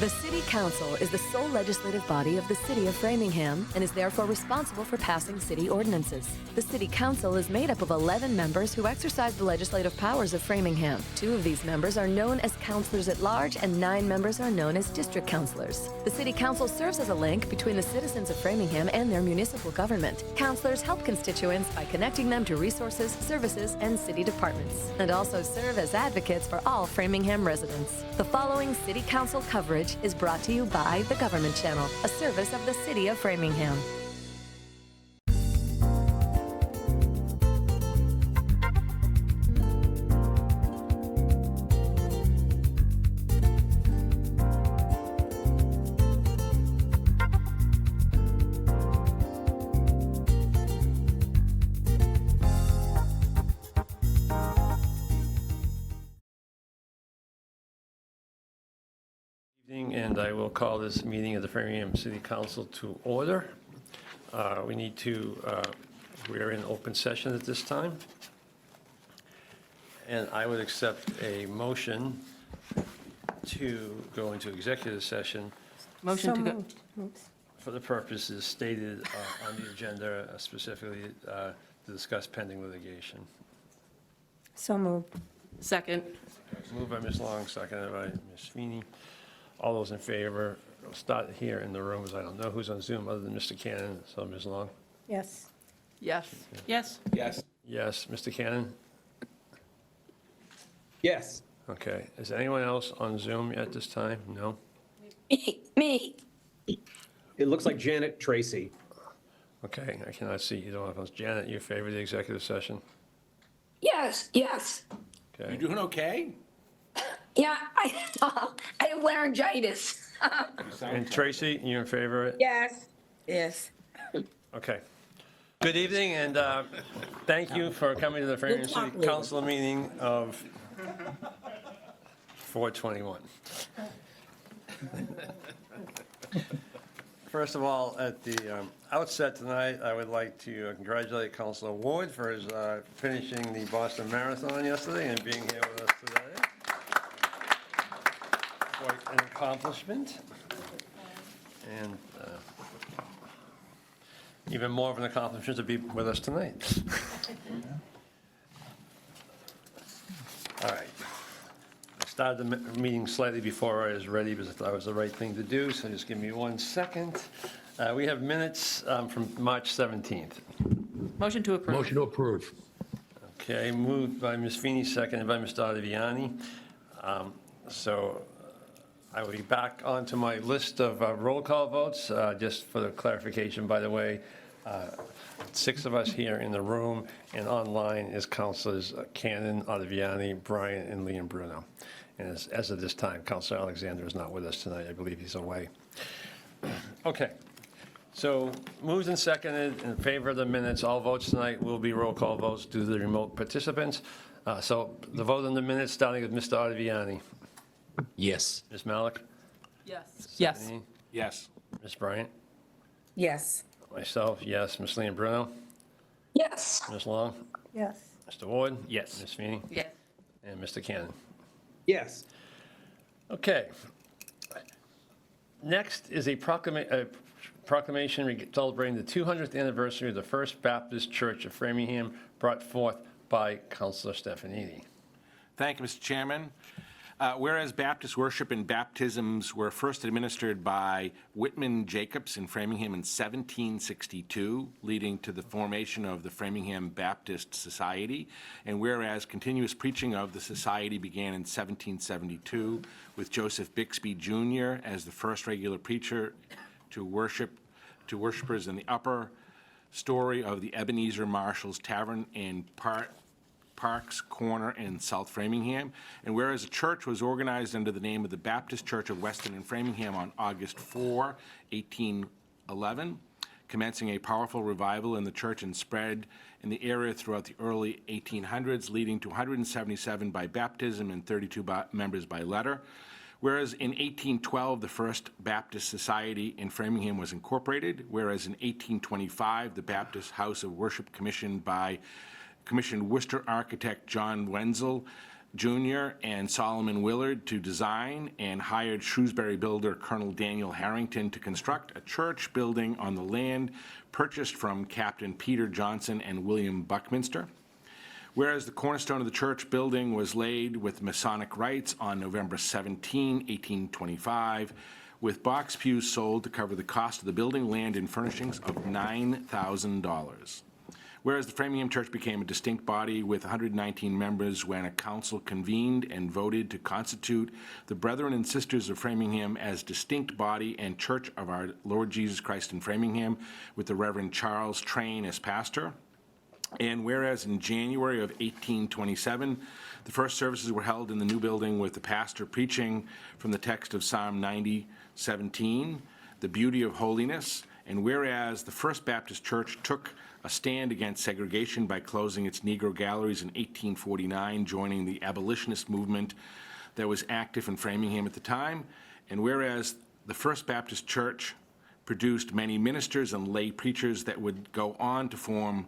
The City Council is the sole legislative body of the City of Framingham and is therefore responsible for passing city ordinances. The City Council is made up of 11 members who exercise the legislative powers of Framingham. 2 of these members are known as councilors at large and 9 members are known as district councilors. The City Council serves as a link between the citizens of Framingham and their municipal government. Councilors help constituents by connecting them to resources, services, and city departments, and also serve as advocates for all Framingham residents. The following City Council coverage is brought to you by the Government Channel, a service of the City of Framingham. And I will call this meeting of the Framingham City Council to order. We're in open session at this time. And I would accept a motion to go into executive session Motion to go. for the purposes stated on the agenda, specifically to discuss pending litigation. So moved. Second. Moved by Ms. Long, seconded by Ms. Feeney. All those in favor, we'll start here in the rooms. I don't know who's on Zoom other than Mr. Cannon, so Ms. Long? Yes. Yes. Yes. Yes. Yes, Mr. Cannon? Yes. Okay, is anyone else on Zoom at this time? No? Me. It looks like Janet Tracy. Okay, I cannot see either one of us. Janet, you favor the executive session? Yes, yes. Okay, You doing okay? Yeah, I have laryngitis. and Tracy, you in favor of it? Yes. Yes. Okay. Good evening, and thank you for coming to the Framingham talk City later. Council meeting of 4/21. First of all, at the outset tonight, I would like to congratulate Councilor Ward for his finishing the Boston Marathon yesterday and being here with us today. Quite an accomplishment. And even more of an accomplishment to be with us tonight. All right. I started the meeting slightly before I was ready because I thought it was the right thing to do, so just give me 1 second. We have minutes from March 17th. Motion to approve. Motion to approve. Okay, moved by Ms. Feeney, seconded by Mr. Ottaviani. So I will be back onto my list of roll call votes. Just for the clarification, by the way, 6 of us here in the room and online is Councilors Cannon, Ottaviani, Bryant, and Liam Bruno. And as of this time, Councilor Alexander is not with us tonight. I believe he's away. Okay. So moved and seconded in favor of the minutes. All votes tonight will be roll call votes due to the remote participants. So the vote on the minutes, starting with Mr. Ottaviani. Yes. Ms. Malik? Yes. Yes. Stephanie? Yes. Ms. Bryant? Yes. Myself, yes. Ms. Liam Bruno? Yes. Ms. Long? Yes. Mr. Ward? Yes. Ms. Feeney? Yes. And Mr. Cannon? Yes. Okay. Next is a proclamation celebrating the 200th anniversary of the First Baptist Church of Framingham, brought forth by Councilor Stefanini. Thank you, Mr. Chairman. Whereas Baptist worship and baptisms were first administered by Whitman Jacobs in Framingham in 1762, leading to the formation of the Framingham Baptist Society, and whereas continuous preaching of the society began in 1772 with Joseph Bixby Jr. as the first regular preacher to worshipers in the upper story of the Ebenezer Marshall's Tavern in Parks Corner in South Framingham, and whereas the church was organized under the name of the Baptist Church of Weston and Framingham on August 4, 1811, commencing a powerful revival in the church and spread in the area throughout the early 1800s, leading to 177 by baptism and 32 members by letter. Whereas in 1812, the First Baptist Society in Framingham was incorporated, whereas in 1825, the Baptist House of Worship commissioned Worcester architect John Wenzel Jr. and Solomon Willard to design, and hired Shrewsbury builder Colonel Daniel Harrington to construct a church building on the land purchased from Captain Peter Johnson and William Buckminster. Whereas the cornerstone of the church building was laid with Masonic rites on November 17, 1825, with box pews sold to cover the cost of the building, land, and furnishings of $9,000. Whereas the Framingham Church became a distinct body with 119 members when a council convened and voted to constitute the Brethren and Sisters of Framingham as distinct body and Church of our Lord Jesus Christ in Framingham, with the Reverend Charles Train as pastor. And whereas in January of 1827, the first services were held in the new building with the pastor preaching from the text of Psalm 90:17, the beauty of holiness. And whereas the First Baptist Church took a stand against segregation by closing its Negro galleries in 1849, joining the abolitionist movement that was active in Framingham at the time. And whereas the First Baptist Church produced many ministers and lay preachers that would go on to form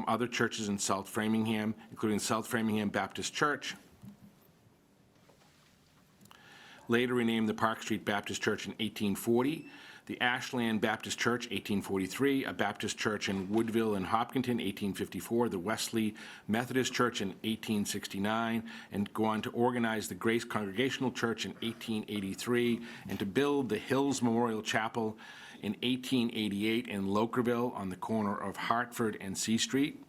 other churches in South Framingham, including South Framingham Baptist Church, later renamed the Park Street Baptist Church in 1840, the Ashland Baptist Church, 1843, a Baptist church in Woodville and Hopkinton, 1854, the Wesley Methodist Church in 1869, and go on to organize the Grace Congregational Church in 1883, and to build the Hills Memorial Chapel in 1888 in Lokerville on the corner of Hartford and C Street.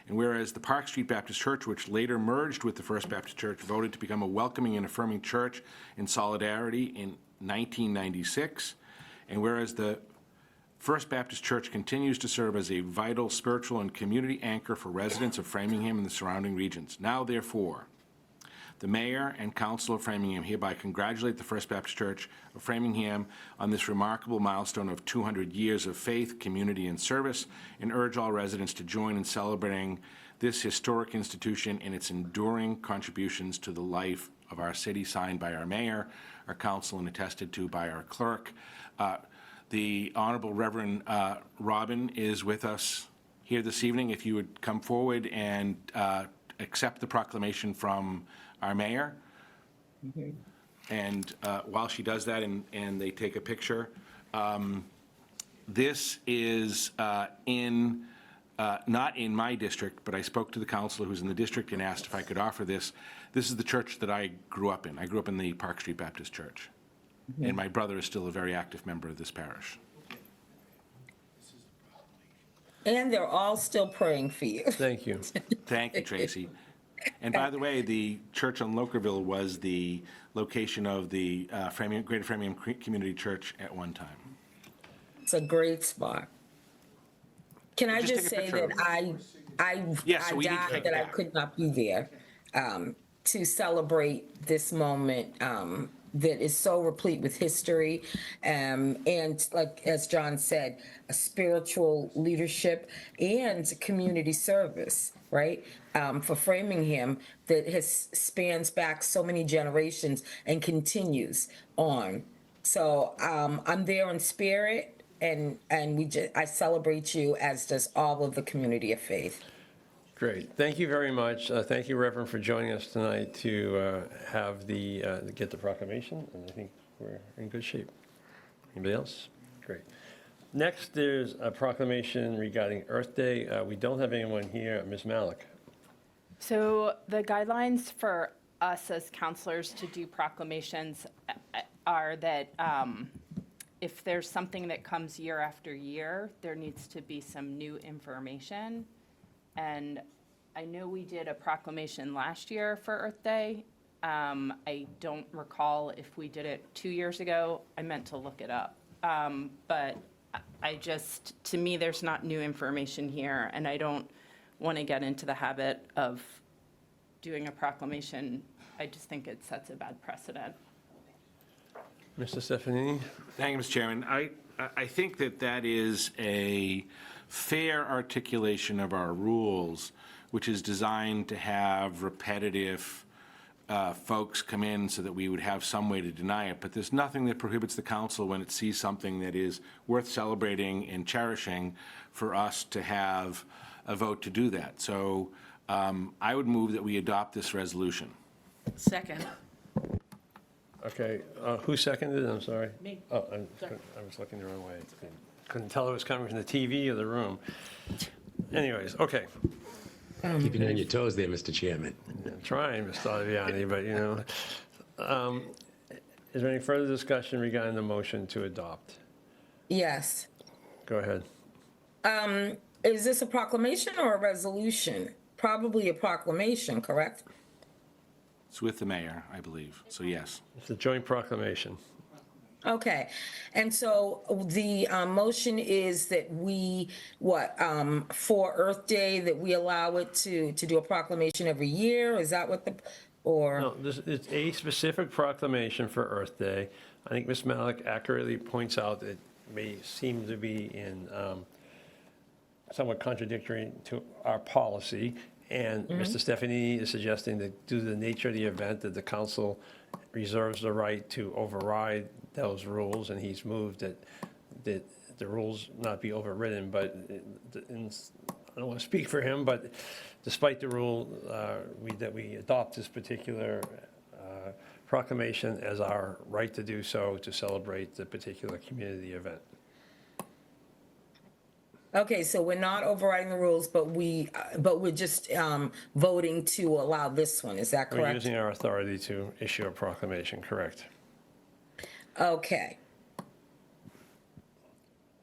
And whereas the Park Street Baptist Church, which later merged with the First Baptist Church, voted to become a welcoming and affirming church in solidarity in 1996, and whereas the First Baptist Church continues to serve as a vital spiritual and community anchor for residents of Framingham and the surrounding regions. Now, therefore, the mayor and council of Framingham hereby congratulate the First Baptist Church of Framingham on this remarkable milestone of 200 years of faith, community, and service, and urge all residents to join in celebrating this historic institution and its enduring contributions to the life of our city, signed by our mayor, our council, and attested to by our clerk. The Honorable Reverend Robin is with us here this evening. If you would come forward and accept the proclamation from our mayor. And while she does that and they take a picture, this is not in my district, but I spoke to the counselor who's in the district and asked if I could offer this. This is the church that I grew up in. I grew up in the Park Street Baptist Church. And my brother is still a very active member of this parish. And they're all still praying for you. Thank you. Thank you, Tracy. And by the way, the church on Lokerville was the location of the Greater Framingham Community Church at one time. It's a great spot. Can I Just just take a say picture that of I Yes, we need to died take that I that. could not be there to celebrate this moment that is so replete with history and, like as John said, a spiritual leadership and community service, right? For Framingham that spans back so many generations and continues on. So I'm there in spirit, and I celebrate you, as does all of the community of faith. Great. Thank you very much. Thank you, Reverend, for joining us tonight to get the proclamation, and I think we're in good shape. Anybody else? Great. Next, there's a proclamation regarding Earth Day. We don't have anyone here. Ms. Malik. So the guidelines for us as counselors to do proclamations are that if there's something that comes year after year, there needs to be some new information. And I know we did a proclamation last year for Earth Day. I don't recall if we did it 2 years ago. I meant to look it up. But to me, there's not new information here, and I don't want to get into the habit of doing a proclamation. I just think it sets a bad precedent. Mr. Stefanini? Thank you, Mr. Chairman. I think that is a fair articulation of our rules, which is designed to have repetitive folks come in so that we would have some way to deny it. But there's nothing that prohibits the council, when it sees something that is worth celebrating and cherishing, for us to have a vote to do that. So I would move that we adopt this resolution. Second. Okay, who seconded it? I'm sorry. Me. Oh, I was looking the wrong way. Couldn't tell it was coming from the TV or the room. Anyways, okay. Keeping you on your toes there, Mr. Chairman. I'm trying, Mr. Ottaviani, but, you know. Is there any further discussion regarding the motion to adopt? Yes. Go ahead. Is this a proclamation or a resolution? Probably a proclamation, correct? It's with the mayor, I believe, so yes. It's a joint proclamation. Okay, and so the motion is that we, for Earth Day, that we allow it to do a proclamation every year? Is that what or? No, it's a specific proclamation for Earth Day. I think Ms. Malik accurately points out that it may seem to be in somewhat contradictory to our policy. And Mr. Stephanie is suggesting that due to the nature of the event, that the council reserves the right to override those rules, and he's moved that the rules not be overridden, but I don't want to speak for him, but despite the rule, that we adopt this particular proclamation as our right to do so, to celebrate the particular community event. Okay, so we're not overriding the rules, but we're just voting to allow this one, is that We're correct? using our authority to issue a proclamation, correct? Okay.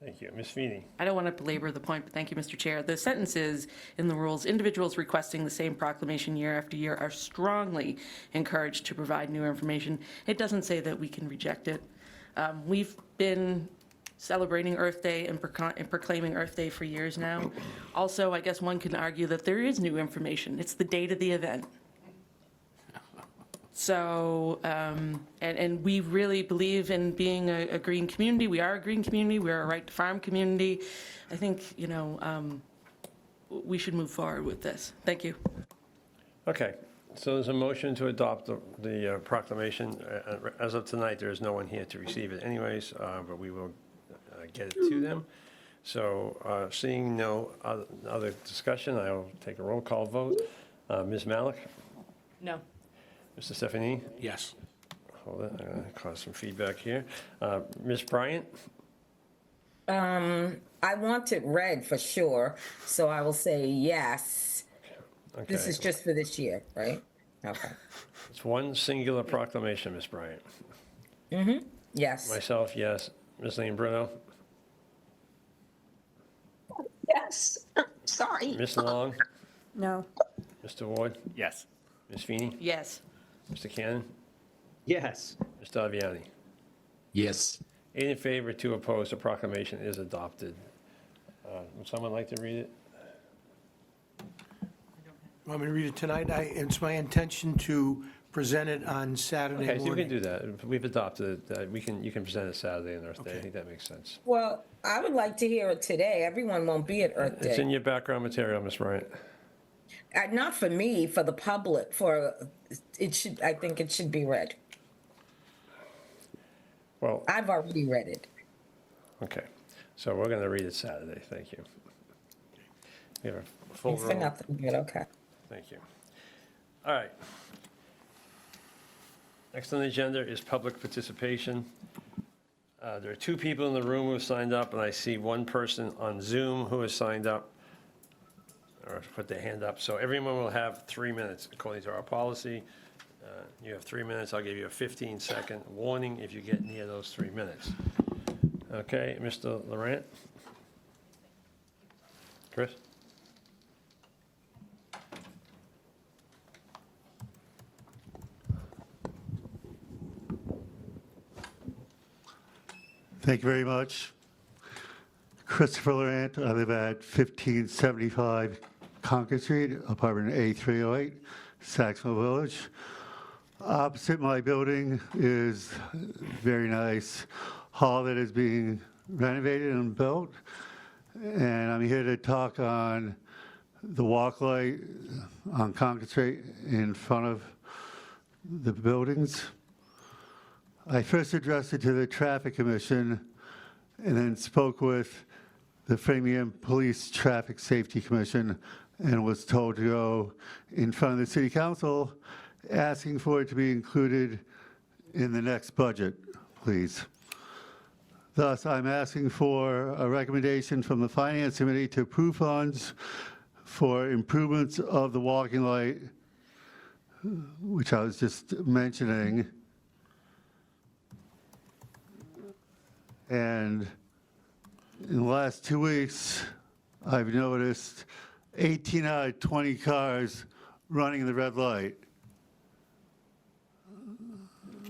Thank you. Ms. Feeney? I don't want to belabor the point, but thank you, Mr. Chair. The sentence is, in the rules, individuals requesting the same proclamation year after year are strongly encouraged to provide new information. It doesn't say that we can reject it. We've been celebrating Earth Day and proclaiming Earth Day for years now. Also, I guess one can argue that there is new information. It's the date of the event. So, and we really believe in being a green community. We are a green community. We're a right to farm community. I think, you know, we should move forward with this. Thank you. Okay, so there's a motion to adopt the proclamation. As of tonight, there is no one here to receive it anyways, but we will get it to them. So seeing no other discussion, I will take a roll call vote. Ms. Malik? No. Mr. Stephanie? Yes. Hold it, I'm going to cause some feedback here. Ms. Bryant? I want it read for sure, so I will say yes. Okay. This is just for this year, right? Okay. It's one singular proclamation, Ms. Bryant. Yes. Myself, yes. Ms. Lean Bruno? Yes. Sorry. Ms. Long? No. Mr. Ward? Yes. Ms. Feeney? Yes. Mr. Cannon? Yes. Mr. Aviani? Yes. 8 in favor, 2 opposed, the proclamation is adopted. Would someone like to read it? Want me to read it tonight? It's my intention to present it on Saturday Okay, so you can morning. do that. We've adopted it. You can present it Saturday and Earth Day. I Okay. think that makes sense. Well, I would like to hear it today. Everyone won't be at Earth It's in Day. your background material, Ms. Bryant. Not for me, for the public, I think it should be read. Well, I've already read it. okay. So we're going to read it Saturday. Thank you. We have a full Thanks for roll. nothing, but okay. Thank you. All right. Next on the agenda is public participation. There are 2 people in the room who have signed up, and I see 1 person on Zoom who has signed up or put their hand up. So everyone will have 3 minutes according to our policy. You have 3 minutes. I'll give you a 15-second warning if you get near those 3 minutes. Okay, Mr. Laurent? Chris? Thank you very much. Christopher Laurent, I live at 1575 Concord Street, apartment A308, Saxonville Village. Opposite my building is a very nice hall that is being renovated and built. And I'm here to talk on the walk light on Concord Street in front of the buildings. I first addressed it to the Traffic Commission and then spoke with the Framingham Police Traffic Safety Commission and was told to go in front of the city council, asking for it to be included in the next budget, please. Thus, I'm asking for a recommendation from the Finance Committee to approve funds for improvements of the walking light, which I was just mentioning. And in the last 2 weeks, I've noticed 18 out of 20 cars running the red light.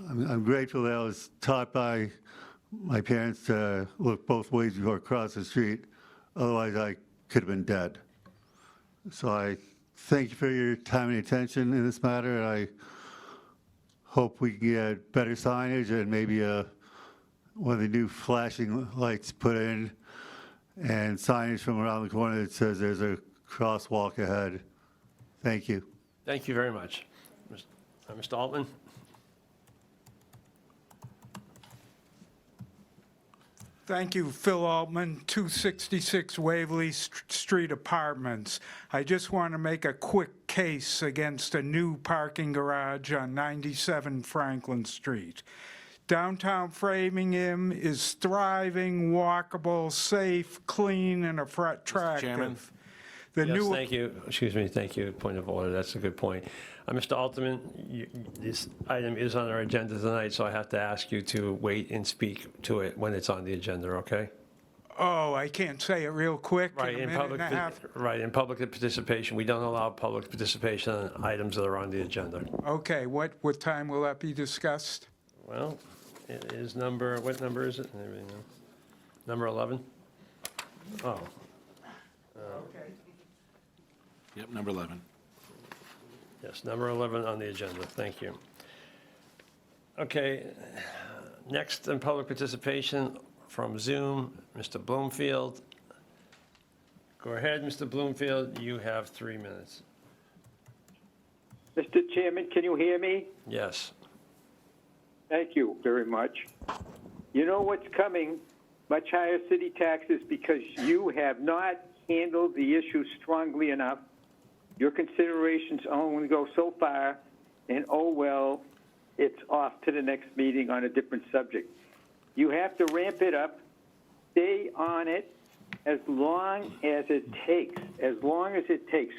I'm grateful that I was taught by my parents to look both ways before I cross the street. Otherwise, I could have been dead. So I thank you for your time and attention in this matter, and I hope we can get better signage and maybe one of the new flashing lights put in and signage from around the corner that says there's a crosswalk ahead. Thank you. Thank you very much. Mr. Altman? Thank you, Phil Altman, 266 Waverly Street Apartments. I just want to make a quick case against a new parking garage on 97 Franklin Street. Downtown Framingham is thriving, walkable, safe, clean, and Chairman? attractive. Yes, thank you. Excuse me, thank you. Point of order, that's a good point. Mr. Altman, this item is on our agenda tonight, so I have to ask you to wait and speak to it when it's on the agenda, okay? Oh, I can't say it real quick Right, in a in minute public, and a half. right, in public participation, we don't allow public participation on items that are on the agenda. Okay, what time will that be discussed? Well, it is what number is it? Number 11? Oh, Okay. Yep, number 11. yes, number 11 on the agenda, thank you. Okay, next in public participation from Zoom, Mr. Bloomfield. Go ahead, Mr. Bloomfield, you have 3 minutes. Mr. Chairman, can you hear me? Yes. Thank you very much. You know what's coming? Much higher city taxes because you have not handled the issue strongly enough. Your considerations only go so far, and oh well, it's off to the next meeting on a different subject. You have to ramp it up, stay on it as long as it takes,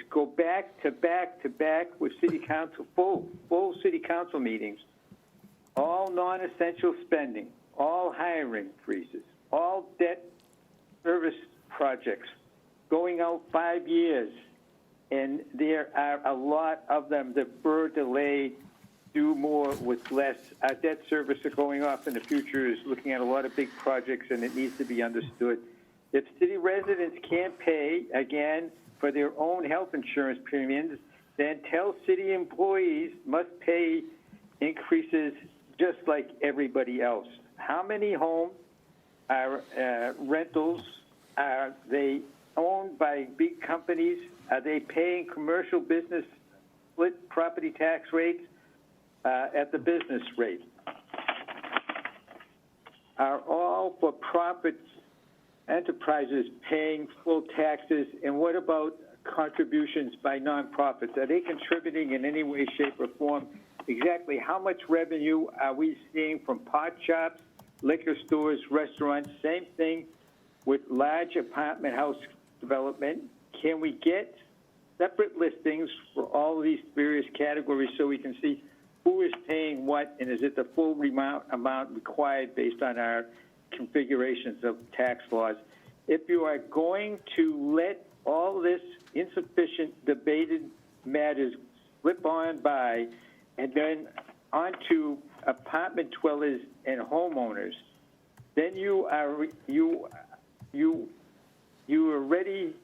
Go back to back to back with city council, full city council meetings, all non-essential spending, all hiring freezes, all debt service projects going out 5 years. And there are a lot of them that were delayed, do more with less. Our debt service are going off in the future is looking at a lot of big projects, and it needs to be understood. If city residents can't pay, again, for their own health insurance premiums, then tell city employees must pay increases just like everybody else. How many homes are rentals? Are they owned by big companies? Are they paying commercial business split property tax rates at the business rate? Are all for-profit enterprises paying full taxes? And what about contributions by nonprofits? Are they contributing in any way, shape, or form? Exactly how much revenue are we seeing from pot shops, liquor stores, restaurants? Same thing with large apartment house development. Can we get separate listings for all of these various categories so we can see who is paying what, and is it the full amount required based on our configurations of tax laws? If you are going to let all this insufficient debated matters slip on by and then onto apartment dwellers and homeowners, then you are ready.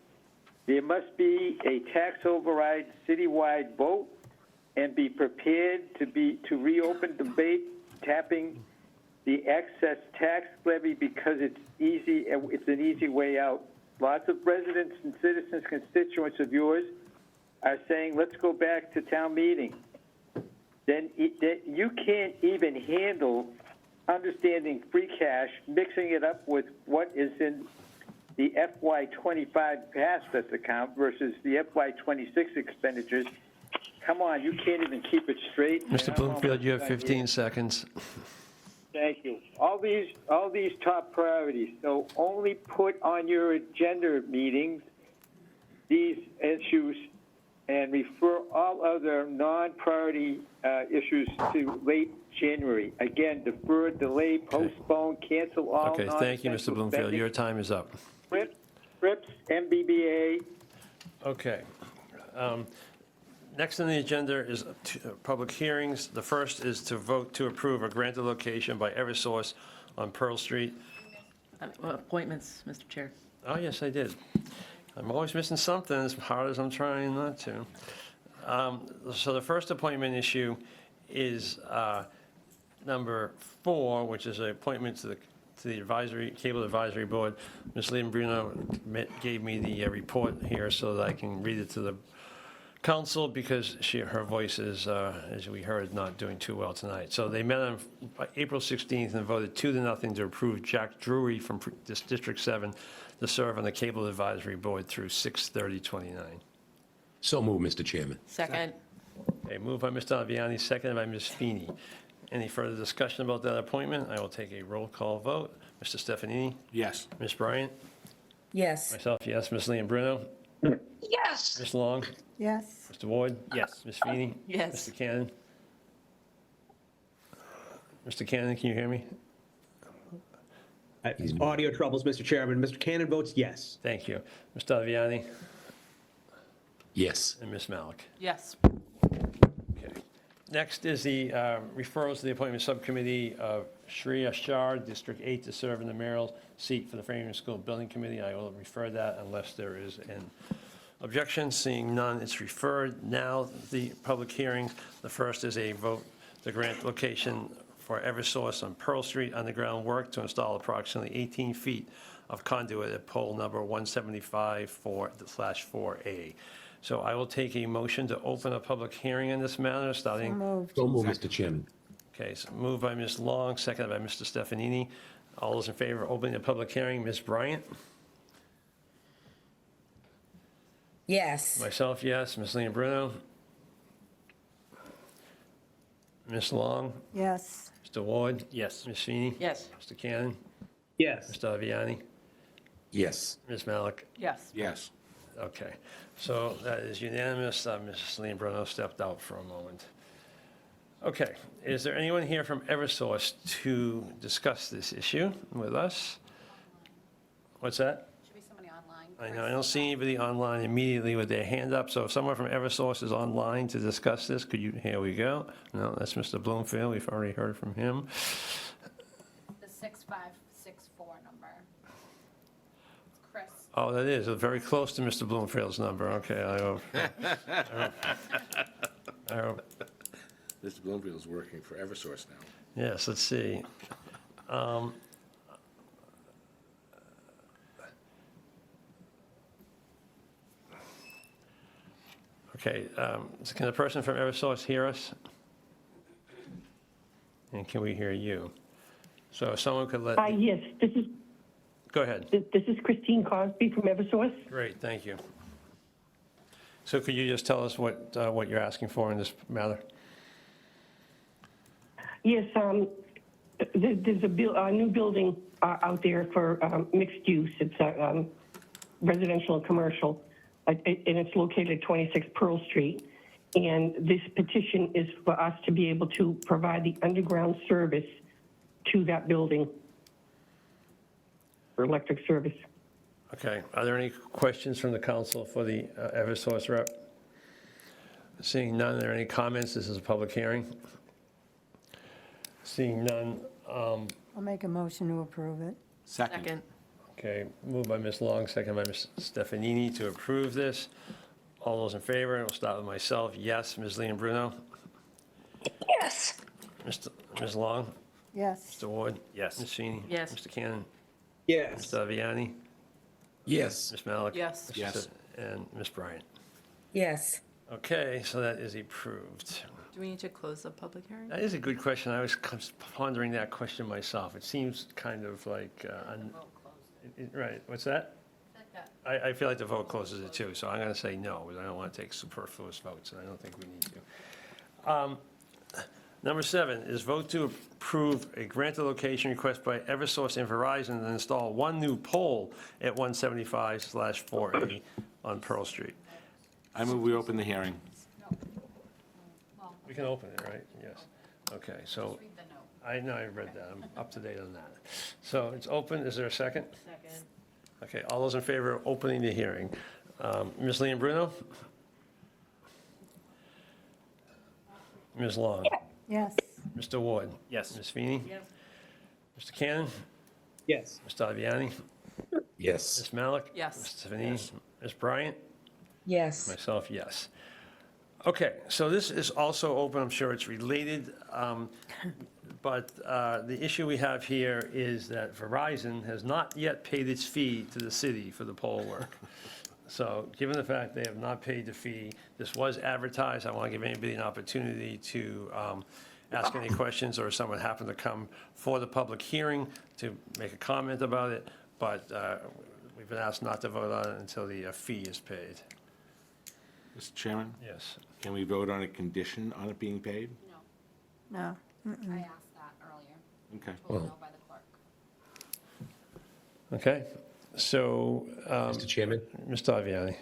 There must be a tax override citywide vote, and be prepared to reopen debate, tapping the excess tax levy because it's easy. It's an easy way out. Lots of residents and citizens, constituents of yours, are saying, "Let's go back to town meeting." Then you can't even handle understanding free cash, mixing it up with what is in the FY25 pass-us account versus the FY26 expenditures. Come on, you can't even keep it straight. Mr. I'm Bloomfield, almost you have done 15 here. seconds. Thank you. All these top priorities, so only put on your agenda meetings these issues and refer all other non-priority issues to late January. Again, defer, delay, postpone, cancel all Okay, thank you, Mr. non-essential Bloomfield. spending. Your time is up. Scripps, MBBA. Okay. Next on the agenda is public hearings. The first is to vote to approve a granted location by Eversource on Pearl Street. Appointments, Mr. Chair. Oh, yes, I did. I'm always missing something, as hard as I'm trying not to. So the first appointment issue is number 4, which is an appointment to the advisory, Cable Advisory Board. Ms. Liam Bruno gave me the report here so that I can read it to the council, because her voice is, as we heard, not doing too well tonight. So they met on April 16th and voted 2-0 to approve Jack Drury from District 7 to serve on the Cable Advisory Board through 6/30/29. So move, Mr. Chairman. Second. Okay, moved by Mr. Aviani, seconded by Ms. Feeney. Any further discussion about that appointment? I will take a roll call vote. Mr. Stefanini? Yes. Ms. Bryant? Yes. Myself, yes. Ms. Liam Bruno? Yes. Ms. Long? Yes. Mr. Ward? Yes. Ms. Feeney? Yes. Mr. Cannon? Mr. Cannon, can you hear me? Audio troubles, Mr. Chairman. Mr. Cannon votes yes. Thank you. Mr. Aviani? Yes. And Ms. Malik? Yes. Okay. Next is the referrals to the appointment subcommittee of Shreya Shah, District 8, to serve in the mayoral seat for the Framingham School Building Committee. I will refer that unless there is an objection. Seeing none, it's referred. Now, the public hearings. The first is a vote to grant location for Eversource on Pearl Street underground work to install approximately 18 feet of conduit at pole number 175/4A. So I will take a motion to open a public hearing in this matter, starting. So move, Mr. Chairman. Okay, so moved by Ms. Long, seconded by Mr. Stefanini. All those in favor of opening the public hearing, Ms. Bryant? Yes. Myself, yes. Ms. Liam Bruno? Ms. Long? Yes. Mr. Ward? Yes. Ms. Feeney? Yes. Mr. Cannon? Yes. Mr. Aviani? Yes. Ms. Malik? Yes. Yes. Okay, so that is unanimous. Mrs. Liam Bruno stepped out for a moment. Okay, is there anyone here from Eversource to discuss this issue with us? What's that? Should be somebody online. I know, I don't see anybody online immediately with their hand up, so if someone from Eversource is online to discuss this, could you, here we go. No, that's Mr. Bloomfield, we've already heard from him. The 6564 number. It's Chris. Oh, that is, very close to Mr. Bloomfield's number, okay, I hope. Mr. Bloomfield's working for Eversource now. Yes, let's see. Okay, so can the person from Eversource hear us? And can we hear you? So if someone could let, Yes, go ahead. this is Christine Cosby from Eversource. Great, thank you. So could you just tell us what you're asking for in this matter? Yes, there's a new building out there for mixed use. It's residential and commercial, and it's located at 26 Pearl Street. And this petition is for us to be able to provide the underground service to that building for electric service. Okay, are there any questions from the council for the Eversource rep? Seeing none, are there any comments? This is a public hearing. Seeing none, I'll make a motion to approve it. Second. okay, moved by Ms. Long, second by Ms. Stefanini to approve this. All those in favor, we'll start with myself, yes. Ms. Liam Bruno? Yes. Ms. Long? Yes. Mr. Ward? Yes. Ms. Feeney? Yes. Mr. Cannon? Yes. Mr. Aviani? Yes. Ms. Malik? Yes. Mr. Yes. And Ms. Bryant? Yes. Okay, so that is approved. Do we need to close the public hearing? That is a good question. I was pondering that question myself. It seems kind of like, right, what's that? I feel like the vote closes it too, so I'm going to say no, because I don't want to take superfluous votes, and I don't think we need to. Number 7 is vote to approve a granted location request by Eversource and Verizon to install one new pole at 175/480 on Pearl Street. I move we open the hearing. We can open it, right? Yes. Okay, so, Read the note. I know, I read that, I'm up to date on that. So it's open, is there a second? Second. Okay, all those in favor of opening the hearing? Ms. Leon Bruno? Ms. Long? Yes. Mr. Ward? Yes. Ms. Feeney? Yes. Mr. Cannon? Yes. Mr. Aviani? Yes. Ms. Malik? Yes. Ms. Tiffany? Ms. Bryant? Yes. Myself, yes. Okay, so this is also open, I'm sure it's related, but the issue we have here is that Verizon has not yet paid its fee to the city for the pole work. So, given the fact they have not paid the fee, this was advertised, I want to give anybody an opportunity to ask any questions, or if someone happened to come for the public hearing to make a comment about it, but we've been asked not to vote on it until the fee is paid. Mr. Chairman, Yes. can we vote on a condition on it being paid? No, No. I asked that earlier. Okay. Told no by the clerk. Okay, so, Mr. Chairman? Mr. Aviani.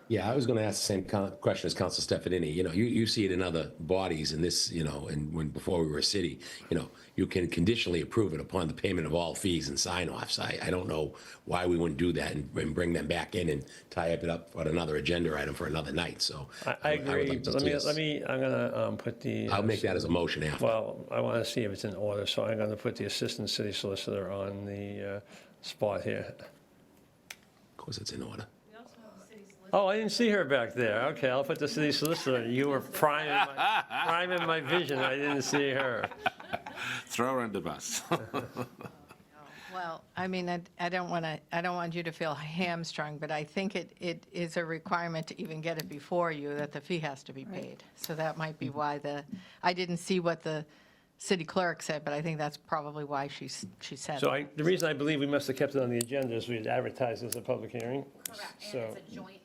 Yeah, I was going to ask the same question as Council Stefanini. You know, you see it in other bodies in this, you know, and before we were a city, you know, you can conditionally approve it upon the payment of all fees and sign-offs. I don't know why we wouldn't do that and bring them back in and tie it up on another agenda item for another night, so. I would agree, like to but see us- let me, I'm gonna put the. I'll make that as a motion after. Well, I want to see if it's in order, so I'm gonna put the Assistant City Solicitor on the spot here. Of course, it's in order. Oh, I didn't see her back there. Okay, I'll put the City Solicitor. You were priming my vision. I didn't see her. Throw her under the bus. Well, I mean, I don't want you to feel hamstrung, but I think it is a requirement to even get it before you that the fee has to be paid. So that might be why I didn't see what the city clerk said, but I think that's probably why she said So it. the reason I believe we must have kept it on the agenda is we had advertised as a public hearing. Correct, and So, it's a joint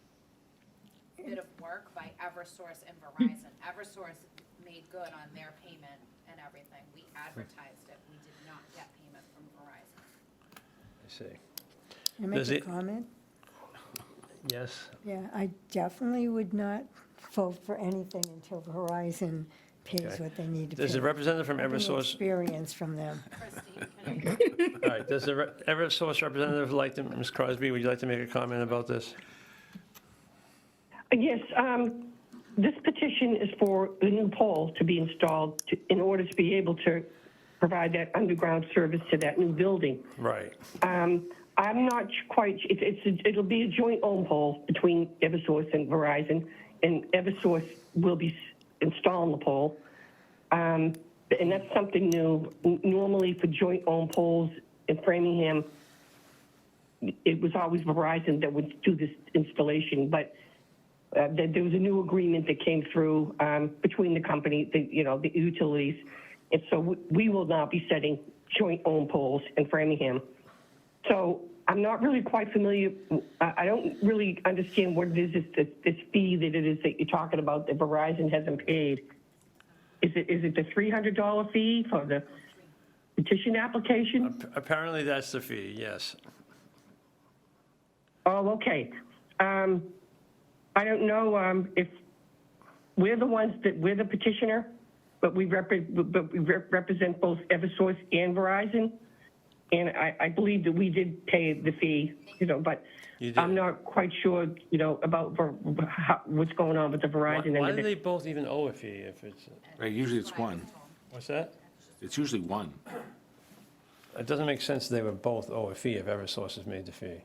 bit of work by Eversource and Verizon. Eversource made good on their payment and everything. We advertised it. We did not get payment from Verizon. I see. Can I Does make a it- comment? Yes? Yeah, I definitely would not vote for anything until Verizon pays Okay. what they need to pay. Does the representative from Having Eversource, experience from them. Christine, can you? all right, does the Eversource representative like to, Ms. Crosby, would you like to make a comment about this? Yes, this petition is for the new pole to be installed in order to be able to provide that underground service to that new building. Right. I'm not quite, it'll be a joint owned pole between Eversource and Verizon, and Eversource will be installing the pole. And that's something new. Normally for joint owned poles in Framingham, it was always Verizon that would do this installation, but there was a new agreement that came through between the company, the utilities, and so we will now be setting joint-owned poles in Framingham. So I'm not really quite familiar. I don't really understand what it is, this fee that it is that you're talking about that Verizon hasn't paid. Is it the $300 fee for the petition application? Apparently, that's the fee, yes. Oh, okay. I don't know if we're the ones we're the petitioner, but we represent both Eversource and Verizon. And I believe that we did pay the fee, but I'm not quite sure, about what's going on with the Verizon. Why end do of they it. both even owe a fee if it's, Right, usually it's one. what's that? It's usually one. It doesn't make sense they would both owe a fee if Eversource has made the fee.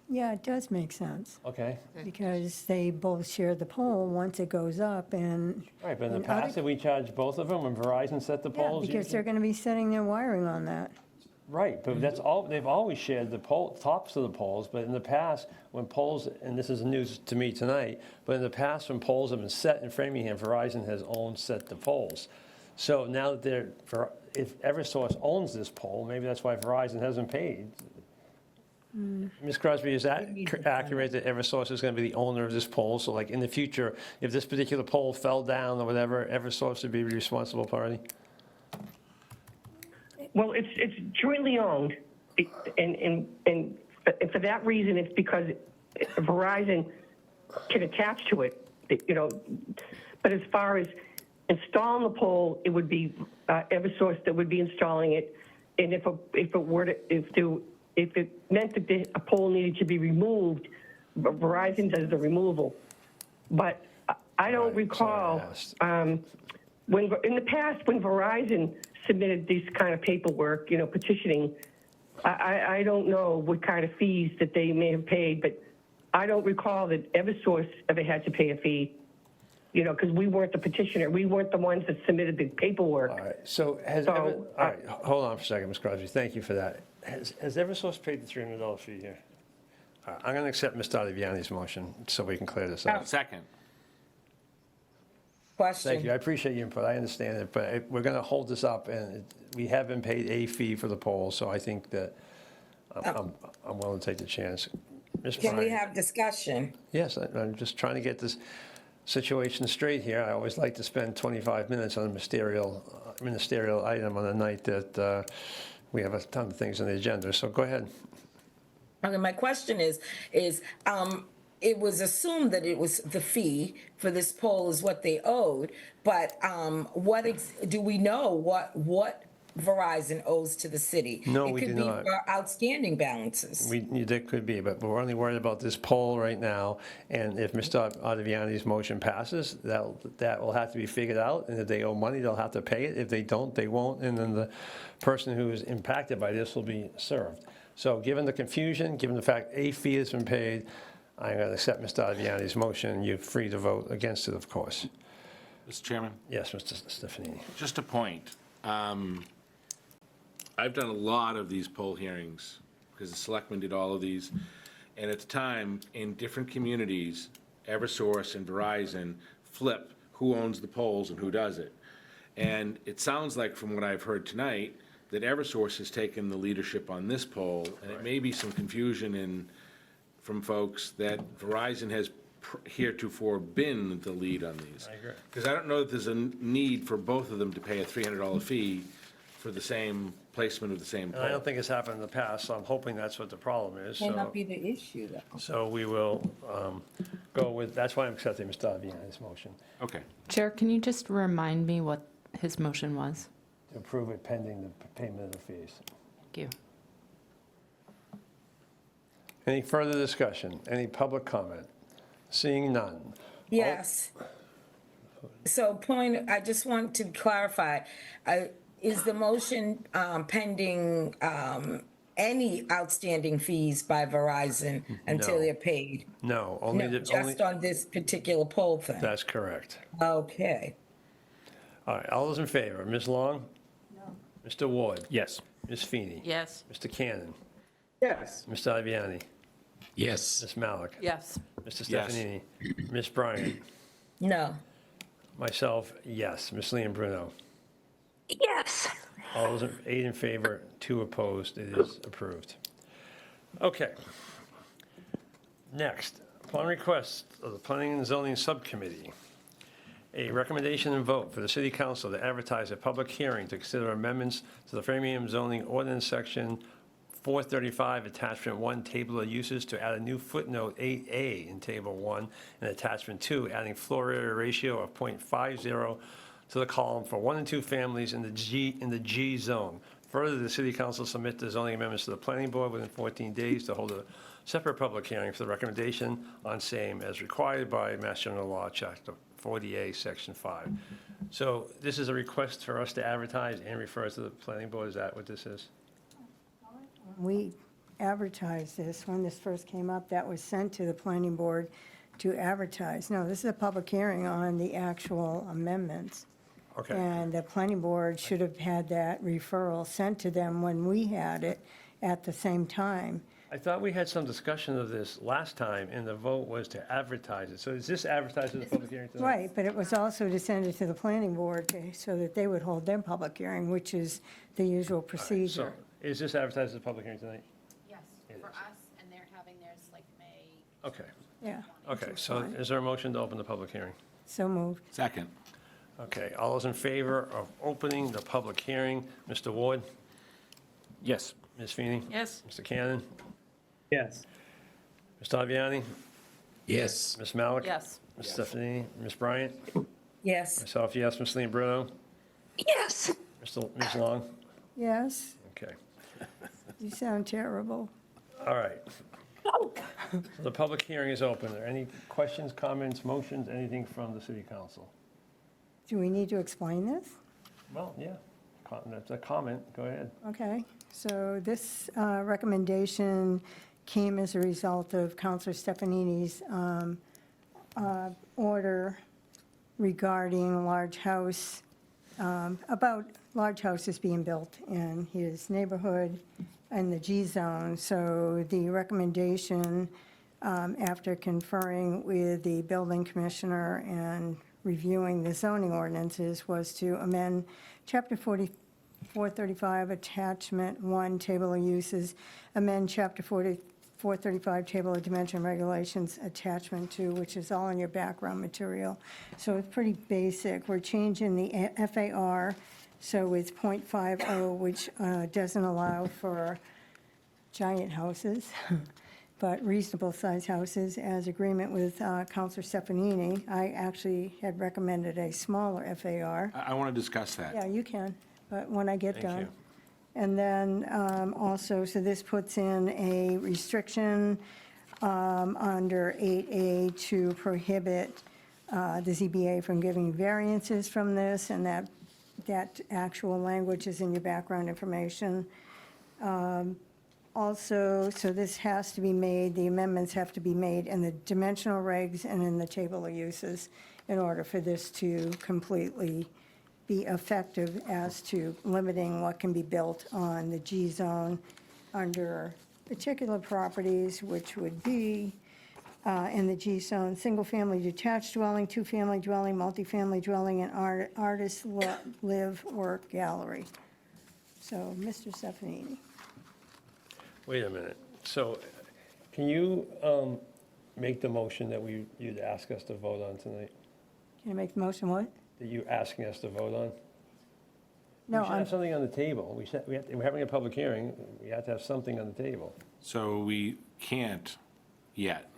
Yeah, it does make sense, Okay. because they both share the pole once it goes up, and. Right, but in the and other- past, did we charge both of them when Verizon set the Yeah, poles? because they're going to be setting their wiring on that. Right, but that's all, they've always shared the pole, tops of the poles, but in the past, when poles, and this is news to me tonight, but in the past, when poles have been set in Framingham, Verizon has set the poles. So now that if Eversource owns this pole, maybe that's why Verizon hasn't paid. Ms. Crosby, is that accurate that Eversource is going to be the owner of this pole? So like in the future, if this particular pole fell down or whatever, Eversource would be the responsible party? Well, it's jointly owned, and for that reason, it's because Verizon can attach to it, you know. But as far as installing the pole, it would be Eversource that would be installing it, and if it meant that a pole needed to be removed, Verizon does the removal. But I don't recall, when in the past, when Verizon submitted this kind of paperwork, you know, petitioning, I don't know what kind of fees that they may have paid, but I don't recall that Eversource ever had to pay a fee, you know, because we weren't the petitioner. We weren't the ones that submitted the paperwork. All right, so all right, hold on for a second, Ms. Crosby, thank you for that. Has Eversource paid the $300 fee here? All right, I'm going to accept Ms. Vianney's motion so we can clear this up. Second. Question. Thank you, I appreciate your input, I understand it, but we're going to hold this up, and we have been paid a fee for the poll, so I think that I'm willing to take the chance. Ms. Can we Bryant? have discussion? Yes, I'm just trying to get this situation straight here. I always like to spend 25 minutes on a ministerial item on a night that we have a ton of things on the agenda, so go ahead. Okay, my question is it was assumed that it was the fee for this poll is what they owed, but do we know what Verizon owes to the city? No, we do not. It could be for outstanding balances. There could be, but we're only worried about this poll right now, and if Mr. Ottaviani's motion passes, that will have to be figured out, and if they owe money, they'll have to pay it. If they don't, they won't, and then the person who is impacted by this will be served. So given the confusion, given the fact a fee has been paid, I'm going to accept Mr. Ottaviani's motion. You're free to vote against it, of course. Mr. Chairman? Yes, Mr. Stefanini. Just a point. I've done a lot of these poll hearings because the selectmen did all of these. And at the time, in different communities, Eversource and Verizon flip who owns the polls and who does it. And it sounds like from what I've heard tonight that Eversource has taken the leadership on this poll, and it may be some confusion from folks that Verizon has heretofore been the lead on these. I agree. Because I don't know that there's a need for both of them to pay a $300 fee for the same placement of the same And poll. I don't think it's happened in the past, so I'm hoping that's what the problem is. May So- not be the issue, though. So we will go with, that's why I'm accepting Mr. Ottaviani's motion, Okay. Chair, can you just remind me what his motion was? to approve it pending the payment of the fees. Thank you. Any further discussion? Any public comment? Seeing none. Yes. So I just want to clarify, is the motion pending any outstanding fees by Verizon until No. they're paid? No, only, No, just on this particular poll thing? that's correct. Okay. All right, all those in favor? Ms. Long? No. Mr. Ward? Yes. Ms. Feeney? Yes. Mr. Cannon? Yes. Mr. Ottaviani? Yes. Ms. Malik? Yes. Mr. Yes. Stefanini? Ms. Bryant? No. Myself, yes. Ms. Leon Bruno? Yes. All those, 8 in favor, 2 opposed, it is approved. Okay. Next, upon request of the Planning and Zoning Subcommittee, a recommendation and vote for the City Council to advertise a public hearing to consider amendments to the Framingham zoning ordinance section 435, attachment 1, table of uses, to add a new footnote 8A in table 1, and attachment 2, adding floor area ratio of .50 to the column for 1 and 2 families in the G zone. Further, the City Council submit the zoning amendments to the Planning Board within 14 days to hold a separate public hearing for the recommendation on same as required by Mass General Law, Chapter 40A, Section 5. So this is a request for us to advertise and refer to the Planning Board. Is that what this is? We advertised this, when this first came up, that was sent to the planning board to advertise. No, this is a public hearing on the actual amendments. Okay. And the planning board should have had that referral sent to them when we had it at the same time. I thought we had some discussion of this last time, and the vote was to advertise it. So is this advertised as a public hearing tonight? Right, but it was also to send it to the planning board so that they would hold their public hearing, which is the usual So procedure. is this advertised as a public hearing tonight? Yes, It for is. us, Okay, Yeah. okay, which is so fine. is there a motion to open the public hearing? So moved. Second. Okay, all those in favor of opening the public hearing? Mr. Ward? Yes. Ms. Feeney? Yes. Mr. Cannon? Yes. Mr. Aviani? Yes. Ms. Malik? Yes. Ms. Stephanie? Ms. Bryant? Yes. Myself, yes. Ms. Leombruno? Yes. Ms. Long? Yes, Okay, you sound terrible. all right. So the public hearing is open. Are there any questions, comments, motions, anything from the city council? Do we need to explain this? Well, yeah, that's a comment. Go ahead. Okay, so this recommendation came as a result of Counselor Stefanini's order regarding large house, about large houses being built in his neighborhood in the G zone. So the recommendation, after conferring with the building commissioner and reviewing the zoning ordinances, was to amend Chapter 435, Attachment 1, Table of Uses, amend Chapter 435, Table of Dimension Regulations, Attachment 2, which is all in your background material. So it's pretty basic. We're changing the FAR, so it's .50, which doesn't allow for giant houses, but reasonable-sized houses. As agreement with Counselor Stefanini, I actually had recommended a smaller FAR. I want to discuss that. Yeah, you can, but when I get Thank done. you. And then also, so this puts in a restriction under 8A to prohibit the ZBA from giving variances from this, and that actual language is in your background information. Also, so this has to be made, the amendments have to be made in the dimensional regs and in the table of uses in order for this to completely be effective as to limiting what can be built on the G zone under particular properties, which would be in the G zone, single-family detached dwelling, two-family dwelling, multifamily dwelling, and artist live work gallery. So, Mr. Stefanini. Wait a minute. So can you make the motion that you'd ask us to vote on tonight? Can I make the motion, what? That you're asking us to vote on? No, We should I'm, have something on the table. We're having a public hearing. We have to have something on the table. So we can't yet.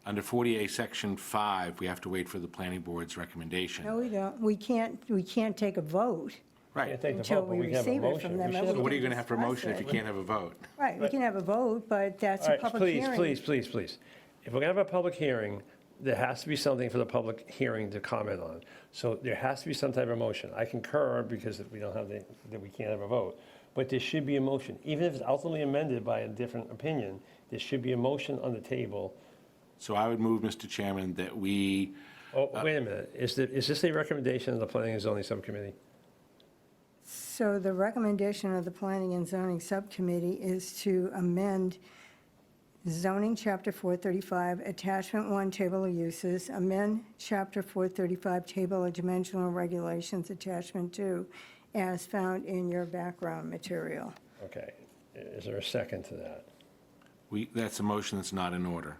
Under 48, Section 5, we have to wait for the planning board's recommendation. no, we don't. We can't take a vote. Right. Can't take the Until vote, but we we can have a receive it motion. from them, We and should So what are you can going to have for a discuss motion if you it. can't have a vote? Right, we can have a vote, but that's All a right, public please, hearing. please. If we're going to have a public hearing, there has to be something for the public hearing to comment on. So there has to be some type of motion. I concur because we don't have that we can't have a vote. But there should be a motion. Even if it's ultimately amended by a different opinion, there should be a motion on the table. So I would move, Mr. Chairman, that we, Oh, wait a minute. Is this a recommendation of the Planning and Zoning Subcommittee? So the recommendation of the Planning and Zoning Subcommittee is to amend zoning Chapter 435, Attachment 1, Table of Uses, amend Chapter 435, Table of Dimensional Regulations, Attachment 2, as found in your background material. Okay. Is there a second to that? that's a motion that's not in order.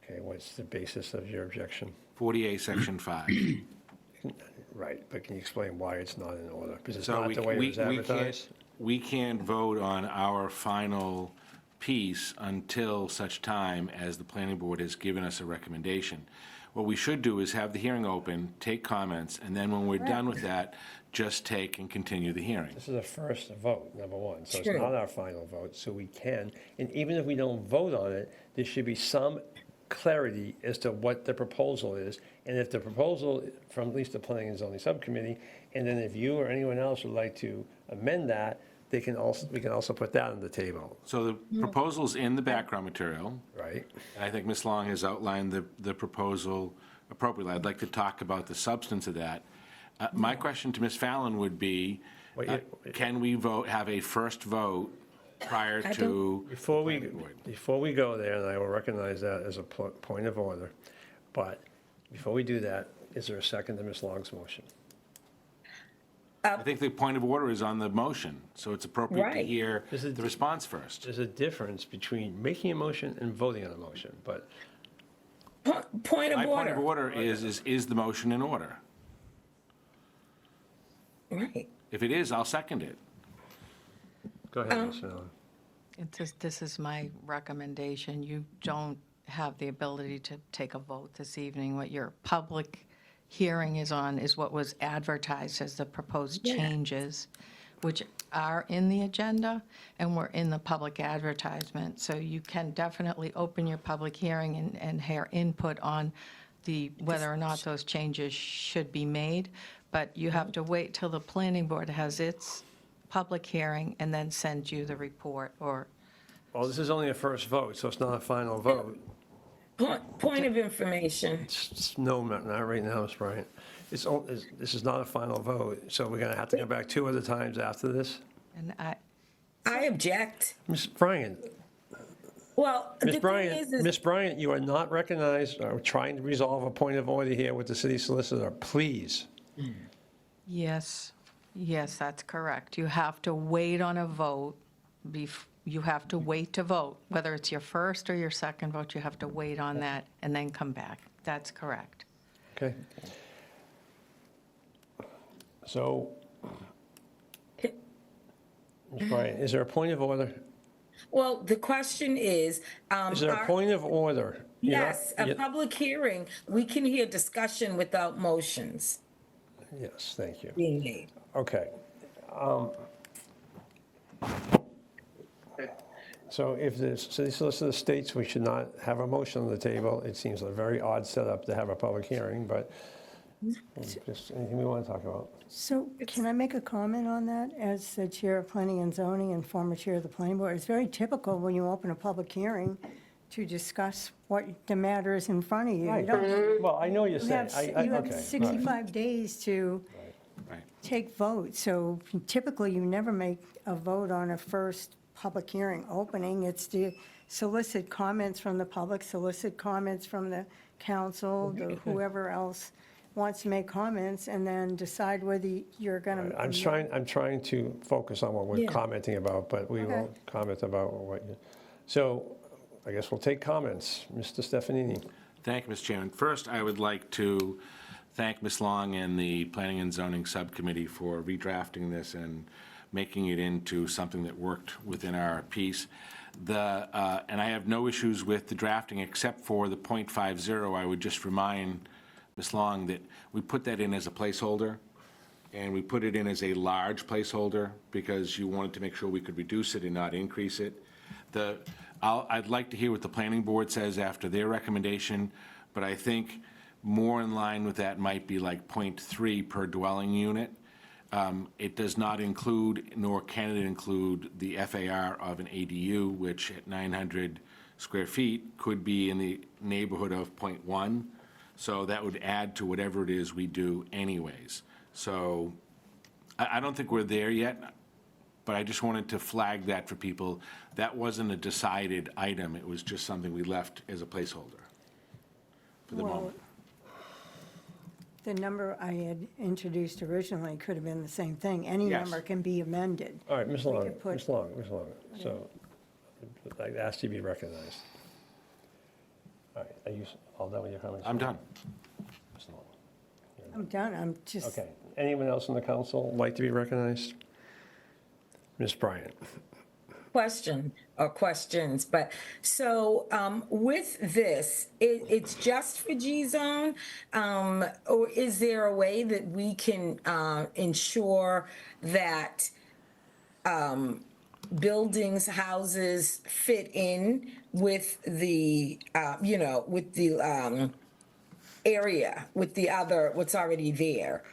Okay, what's the basis of your objection? 48, Section 5. Right, but can you explain why it's not in order? Because it's So not the way it was can't- advertised? We can't vote on our final piece until such time as the planning board has given us a recommendation. What we should do is have the hearing open, take comments, and then when we're done with that, just take and continue the hearing. This is a first vote, number one, so it's True. not our final vote, so we can, and even if we don't vote on it, there should be some clarity as to what the proposal is, and if the proposal from at least the Planning and Zoning Subcommittee, and then if you or anyone else would like to amend that, we can also put that on the table, So the proposal's in the background material, right? and I think Ms. Long has outlined the proposal appropriately. I'd like to talk about the substance of that. My question to Ms. Fallon would be, can we have a first vote prior to? Before we go there, and I will recognize that as a point of order, but before we do that, is there a second to Ms. Long's motion? I think the point of order is on the motion, so it's appropriate to Right. hear the response first. There's a difference between making a motion and voting on a motion, but Point My of point of order. order is the motion in order? Right. If it is, I'll second it. go ahead, Ms. Allen. This is my recommendation. You don't have the ability to take a vote this evening. What your public hearing is on is what was advertised as the proposed changes, which are in the agenda and were in the public advertisement. So you can definitely open your public hearing and hear input on whether or not those changes should be made. But you have to wait till the planning board has its public hearing and then send you the report or. Well, this is only a first vote, so it's not a final vote. Point of information. No, not right now, Ms. Bryant. This is not a final vote, so we're going to have to go back 2 other times after this? And I object. Ms. Bryant, Well, the thing is, Ms. Bryant, you are not recognized. We're trying to resolve a point of order here with the city solicitor. Please. Yes, that's correct. You have to wait on a vote. You have to wait to vote. Whether it's your first or your second vote, you have to wait on that and then come back. That's correct. Okay. So, Ms. Bryant, is there a point of order? well, the question is. Is there a point of order? Yes, a public hearing, we can hear discussion without motions Yes, thank you. being made. Okay. So if the city solicitor states we should not have a motion on the table, it seems a very odd setup to have a public hearing, but just anything we want to talk about? So can I make a comment on that? As the Chair of Planning and Zoning and former Chair of the Planning Board, it's very typical when you open a public hearing to discuss what the matter is in front of you. You don't- Well, I know you're You saying. have you have 65 days to Right. take votes, so typically you never make a vote on a first public hearing opening. It's to solicit comments from the public, solicit comments from the council, whoever else wants to make comments, and then decide whether you're going to. I'm trying to focus on what we're Yeah. commenting about, but we Okay. won't comment about what you, so I guess we'll take comments. Mr. Stefanini. Thank you, Mr. Chairman. First, I would like to thank Ms. Long and the Planning and Zoning Subcommittee for redrafting this and making it into something that worked within our piece. And I have no issues with the drafting except for the .50. I would just remind Ms. Long that we put that in as a placeholder, and we put it in as a large placeholder because you wanted to make sure we could reduce it and not increase it. I'd like to hear what the planning board says after their recommendation, but I think more in line with that might be like .3 per dwelling unit. It does not include, nor can it include, the FAR of an ADU, which at 900 square feet could be in the neighborhood of .1. So that would add to whatever it is we do anyways. So I don't think we're there yet, but I just wanted to flag that for people. That wasn't a decided item. It was just something we left as a placeholder for the Well, moment. The number I had introduced originally could have been the same thing. Any Yes. number can be amended. All right, Ms. Long, could put- Ms. Long. So I asked you to be recognized. All right, are you all done with your comments? I'm done. Ms. Long. I'm done, I'm just. Okay. Anyone else in the council like to be recognized? Ms. Bryant. Question or questions, but so with this, it's just for G-zone, or is there a way that we can ensure that buildings, houses fit in with the, with the area, with the other, what's already there?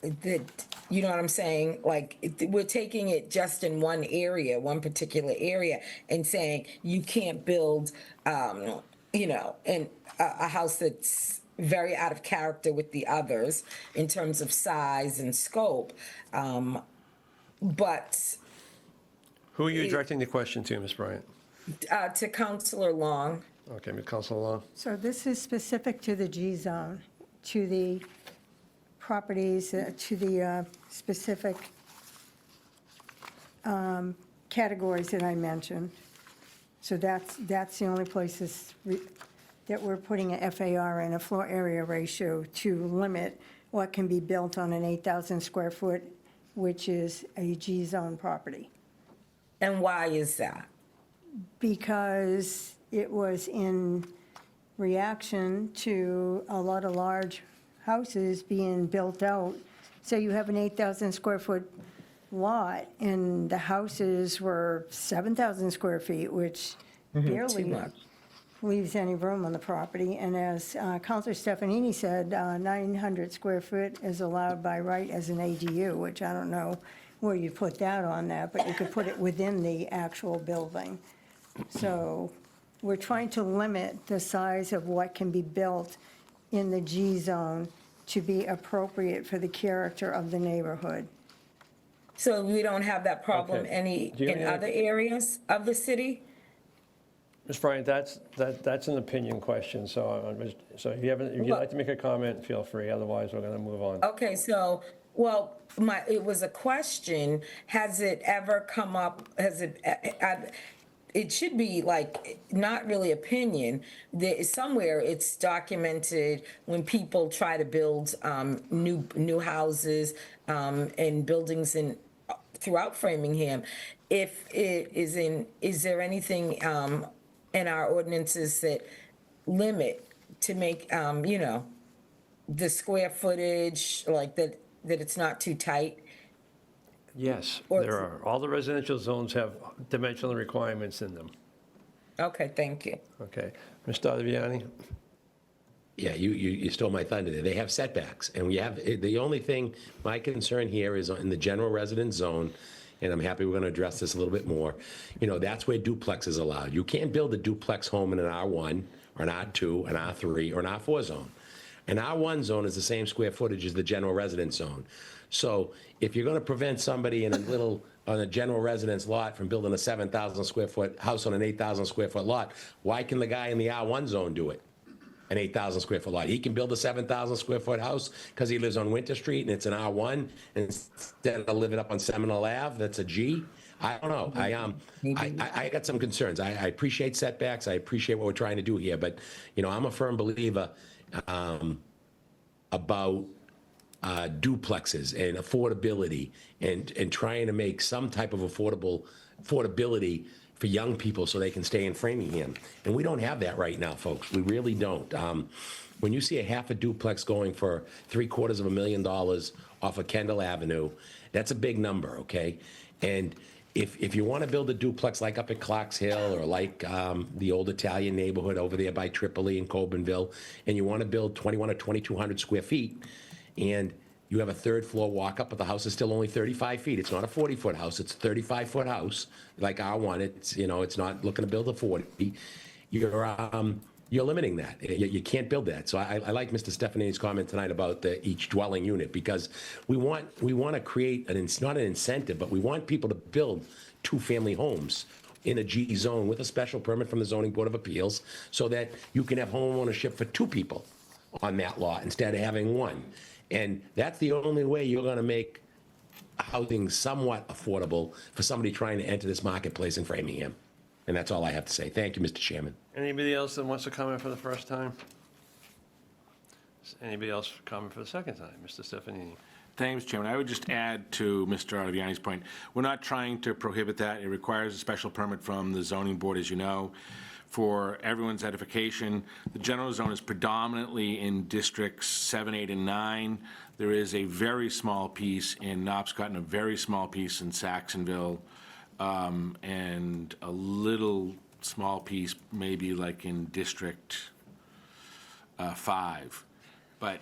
That, you know what I'm saying? Like, we're taking it just in one area, one particular area, and saying you can't build, in a house that's very out of character with the others in terms of size and scope. But Who are you directing the question to, Ms. Bryant? to Counselor Long, Okay, Ms. Counselor Long. So this is specific to the G-zone, to the properties to the specific categories that I mentioned. So that's the only places that we're putting a FAR and a floor area ratio to limit what can be built on an 8,000 square foot, which is a G-zone property. And why is that? Because it was in reaction to a lot of large houses being built out. So you have an 8,000 square foot lot, and the houses were 7,000 square feet, which barely Too much. leaves any room on the property. And as Counselor Stefanini said, 900 square foot is allowed by right as an ADU, which I don't know where you put that on that, but you could put it within the actual building. So we're trying to limit the size of what can be built in the G zone to be appropriate for the character of the neighborhood. So we don't have that problem Okay. Do you in have other areas of the city? Ms. Bryant, that's an opinion question, so if you'd like to make a comment, feel free, otherwise we're going to move on. Okay, so, well, it was a question, has it ever come up, it should be like, not really opinion, somewhere it's documented when people try to build new houses and buildings throughout Framingham, if it is there anything in our ordinances that limit to make, the square footage, like that it's not too tight? Yes, Or- there are. All the residential zones have dimensional requirements in them. Okay, thank you. Okay. Mr. Ottaviani? Yeah, you stole my thunder there. They have setbacks, and we have, the only thing, my concern here is in the general residence zone, and I'm happy we're going to address this a little bit more. That's where duplex is allowed. You can't build a duplex home in an R1, or an R2, an R3, or an R4 zone. An R1 zone is the same square footage as the general residence zone. So if you're going to prevent somebody in on a general residence lot from building a 7,000 square foot house on an 8,000 square foot lot, why can the guy in the R1 zone do it? An 8,000 square foot lot. He can build a 7,000 square foot house because he lives on Winter Street and it's an R1 instead of living up on Seminole Ave, that's a G. I don't know. I got some concerns. I appreciate setbacks. I appreciate what we're trying to do here, but I'm a firm believer about duplexes and affordability and trying to make some type of affordability for young people so they can stay in Framingham. And we don't have that right now, folks. We really don't. When you see a half a duplex going for $750,000 off of Kendall Avenue, that's a big number, okay? And if you want to build a duplex like up at Clarks Hill or like the old Italian neighborhood over there by Tripoli and Cobenville, and you want to build 2,100 or 2,200 square feet, and you have a third floor walk up, but the house is still only 35 feet. It's not a 40-foot house. It's a 35-foot house, like R1. It's not looking to build a 40. You're limiting that. You can't build that. So I like Mr. Stefanini's comment tonight about each dwelling unit, because we want to create not an incentive, but we want people to build two-family homes in a G zone with a special permit from the Zoning Board of Appeals, so that you can have home ownership for two people on that lot instead of having one. And that's the only way you're going to make housing somewhat affordable for somebody trying to enter this marketplace in Framingham. And that's all I have to say. Thank you, Mr. Chairman. Anybody else that wants to comment for the first time? Anybody else comment for the second time? Mr. Stefanini? Thanks, Chairman. I would just add to Mr. Ottaviani's point, we're not trying to prohibit that. It requires a special permit from the zoning board, as you know. For everyone's edification, the general zone is predominantly in districts 7, 8, and 9. There is a very small piece in Knobscot and a very small piece in Saxonville, and a little small piece maybe like in District 5. But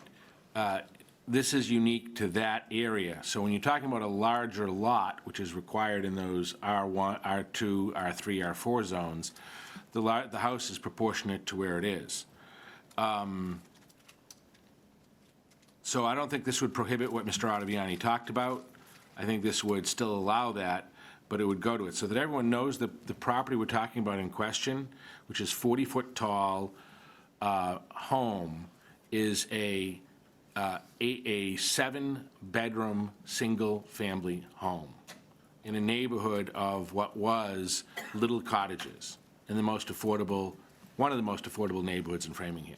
this is unique to that area. So when you're talking about a larger lot, which is required in those R1, R2, R3, R4 zones, the house is proportionate to where it is. So I don't think this would prohibit what Mr. Ottaviani talked about. I think this would still allow that, but it would go to it. So that everyone knows the property we're talking about in question, which is 40-foot tall home, is a a 7-bedroom, single-family home in a neighborhood of what was Little Cottages, in the most affordable, one of the most affordable neighborhoods in Framingham.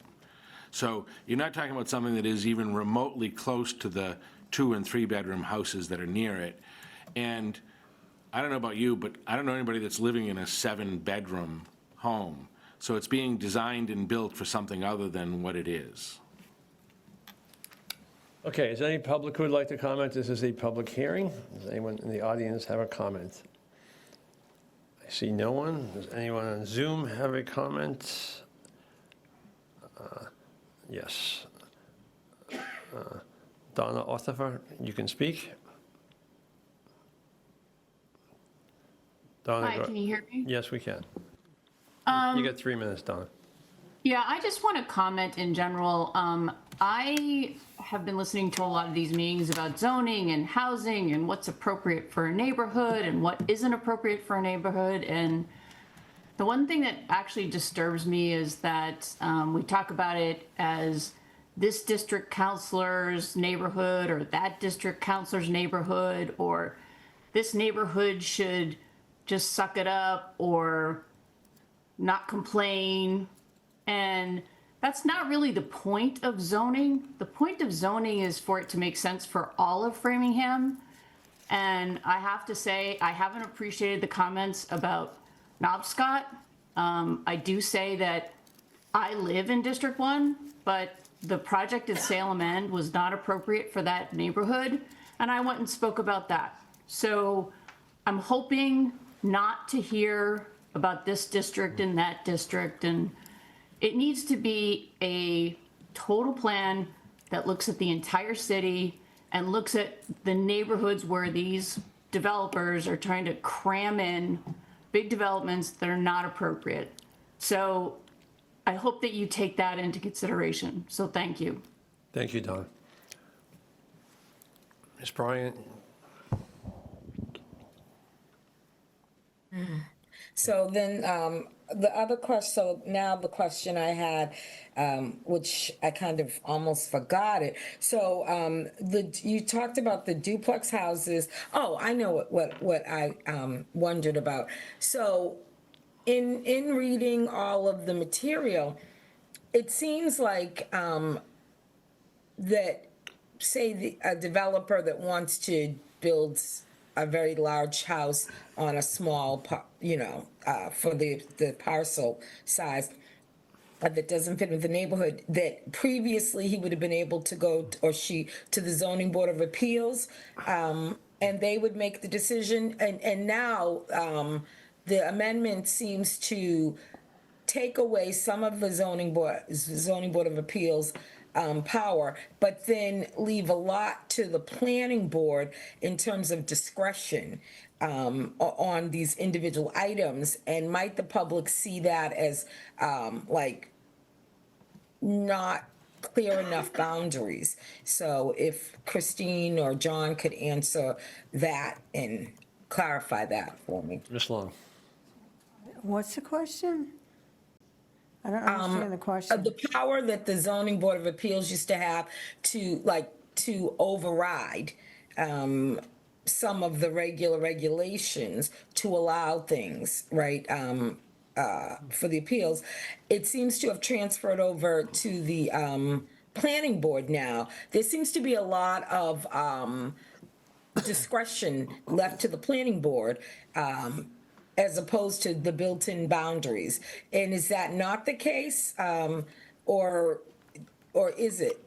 So you're not talking about something that is even remotely close to the 2- and 3-bedroom houses that are near it. And I don't know about you, but I don't know anybody that's living in a 7-bedroom home. So it's being designed and built for something other than what it is. Okay, is there any public who would like to comment? This is a public hearing. Does anyone in the audience have a comment? I see no one. Does anyone on Zoom have a comment? Yes. Donna Othifer, you can speak. Donna, Hi, can you hear me? Yes, we can. You got 3 minutes, Donna. Yeah, I just want to comment in general. I have been listening to a lot of these meetings about zoning and housing and what's appropriate for a neighborhood and what isn't appropriate for a neighborhood. And the one thing that actually disturbs me is that we talk about it as this district counselor's neighborhood or that district counselor's neighborhood, or this neighborhood should just suck it up or not complain. And that's not really the point of zoning. The point of zoning is for it to make sense for all of Framingham. And I have to say, I haven't appreciated the comments about Knobscott. I do say that I live in District 1, but the project in Salem End was not appropriate for that neighborhood. And I went and spoke about that. So I'm hoping not to hear about this district and that district. And it needs to be a total plan that looks at the entire city and looks at the neighborhoods where these developers are trying to cram in big developments that are not appropriate. So I hope that you take that into consideration. So thank you. Thank you, Donna. Ms. Bryant? So then the other question, so now the question I had, which I kind of almost forgot it. So you talked about the duplex houses. Oh, I know what I wondered about. So in reading all of the material, it seems like that, say, a developer that wants to build a very large house on a small, for the parcel size that doesn't fit with the neighborhood, that previously he would have been able to go, or she, to the zoning board of appeals, and they would make the decision. And now the amendment seems to take away some of the zoning board of appeals power, but then leave a lot to the planning board in terms of discretion on these individual items. And might the public see that as like not clear enough boundaries? So if Christine or John could answer that and clarify that for me. Ms. Long. What's the question? I don't understand the question. The power that the zoning board of appeals used to have to override some of the regulations to allow things, right, for the appeals. It seems to have transferred over to the planning board now. There seems to be a lot of discretion left to the planning board, as opposed to the built-in boundaries. And is that not the case? Or is it?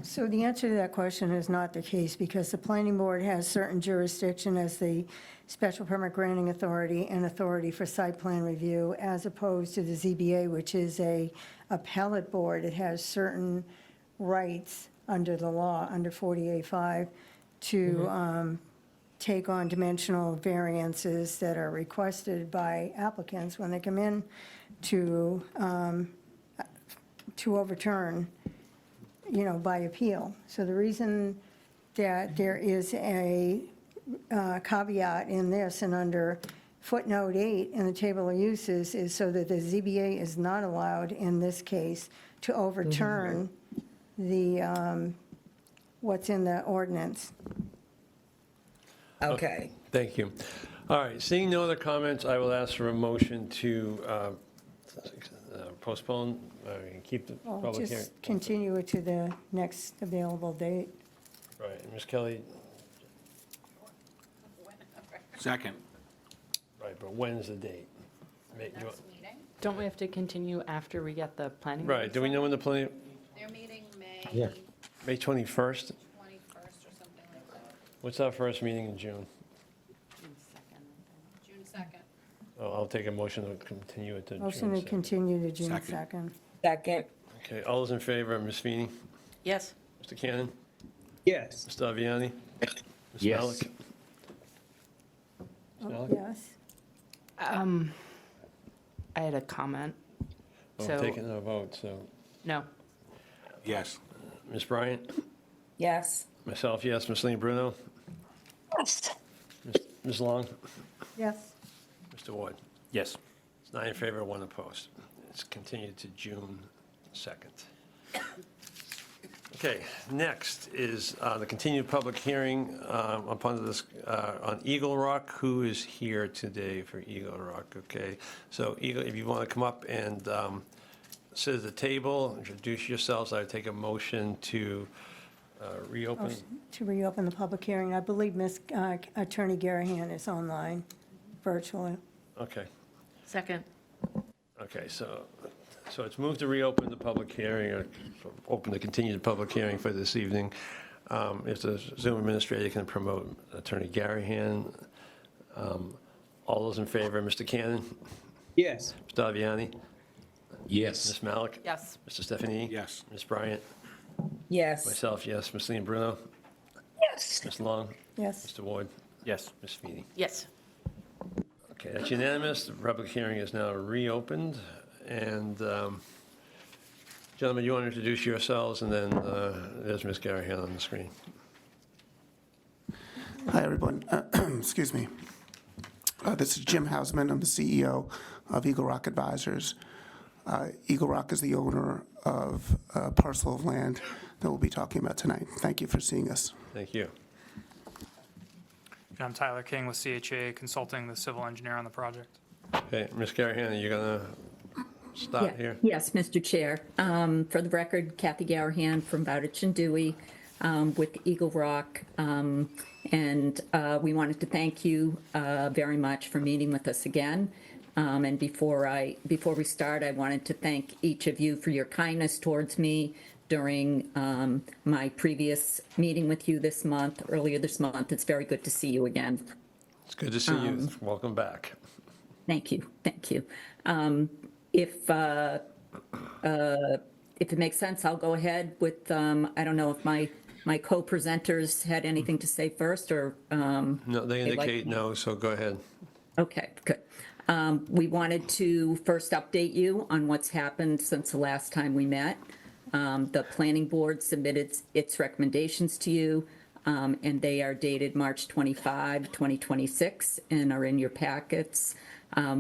So the answer to that question is not the case, because the planning board has certain jurisdiction as the special permit granting authority and authority for site plan review, as opposed to the ZBA, which is a appellate board. It has certain rights under the law, under 48.5, to take on dimensional variances that are requested by applicants when they come in to overturn, by appeal. So the reason that there is a caveat in this and under footnote 8 in the table of uses is so that the ZBA is not allowed in this case to overturn the, what's in the ordinance. Okay. Thank you. All right, seeing no other comments, I will ask for a motion to postpone, keep the Well, public hearing. just continue it to the next available date. Right, and Ms. Kelly, Second. right, but when's the date? Next meeting, Don't we have to continue after we get the planning? Right, do we know when the planning, they're meeting May Yeah. May 21st? 21st or something like that, What's our first meeting in June? June 2nd. Oh, I'll take a motion to continue it to June Motion to 2nd. continue to June Second. 2nd. Second. Okay, all those in favor, Ms. Feeney? Yes. Mr. Cannon? Yes. Mr. Aviani? Ms. Yes. Malik? Ms. Malik? Yes. I had a comment. Oh, So- taking a vote, so, No. Yes. Ms. Bryant? Yes. Myself, yes. Ms. Lean Bruno? Yes. Ms. Long? Yes. Mr. Ward? Yes. It's 9 in favor, 1 opposed. It's continued to June 2nd. Okay, next is the continued public hearing upon this, on Eagle Rock. Who is here today for Eagle Rock? Okay, so Eagle, if you want to come up and sit at the table, introduce yourselves, I would take a motion to reopen. To reopen the public hearing. I believe Attorney Garahan is online virtually. Okay, Second. okay, so it's moved to reopen the public hearing, or open the continued public hearing for this evening. If the Zoom administrator can promote Attorney Garahan. All those in favor, Mr. Cannon? Yes. Mr. Aviani? Yes. Ms. Malik? Yes. Mr. Stephanie? Yes. Ms. Bryant? Yes. Myself, yes. Ms. Lean Bruno? Yes. Ms. Long? Yes. Mr. Ward? Yes. Ms. Feeney? Yes. Okay, that's unanimous. The public hearing is now reopened. And gentlemen, you want to introduce yourselves, and then there's Ms. Garahan on the screen. Hi, everyone. Excuse me. This is Jim Hausman. I'm the CEO of Eagle Rock Advisors. Eagle Rock is the owner of a parcel of land that we'll be talking about tonight. Thank you for seeing us. Thank you. I'm Tyler King with CHA Consulting, the civil engineer on the project. Okay, Ms. Garahan, are you going to start here? Yes, Mr. Chair. For the record, Kathy Garahan from Bowditch and Dewey with Eagle Rock. And we wanted to thank you very much for meeting with us again. And before we start, I wanted to thank each of you for your kindness towards me during my previous meeting with you earlier this month. It's very good to see you again. It's good to see you. Welcome back. Thank you. Thank you. If it makes sense, I'll go ahead with, I don't know if my co-presenters had anything to say first, or? No, they they'd like- indicate no, so go ahead. Okay, good. We wanted to first update you on what's happened since the last time we met. The planning board submitted its recommendations to you, and they are dated March 25, 2026, and are in your packets.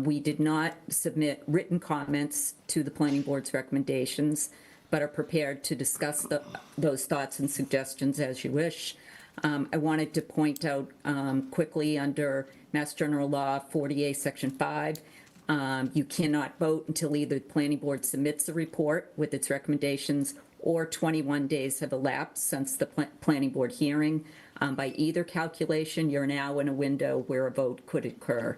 We did not submit written comments to the planning board's recommendations, but are prepared to discuss those thoughts and suggestions as you wish. I wanted to point out quickly under Mass General Law 40A, Section 5, you cannot vote until either the planning board submits a report with its recommendations or 21 days have elapsed since the planning board hearing. By either calculation, you're now in a window where a vote could occur.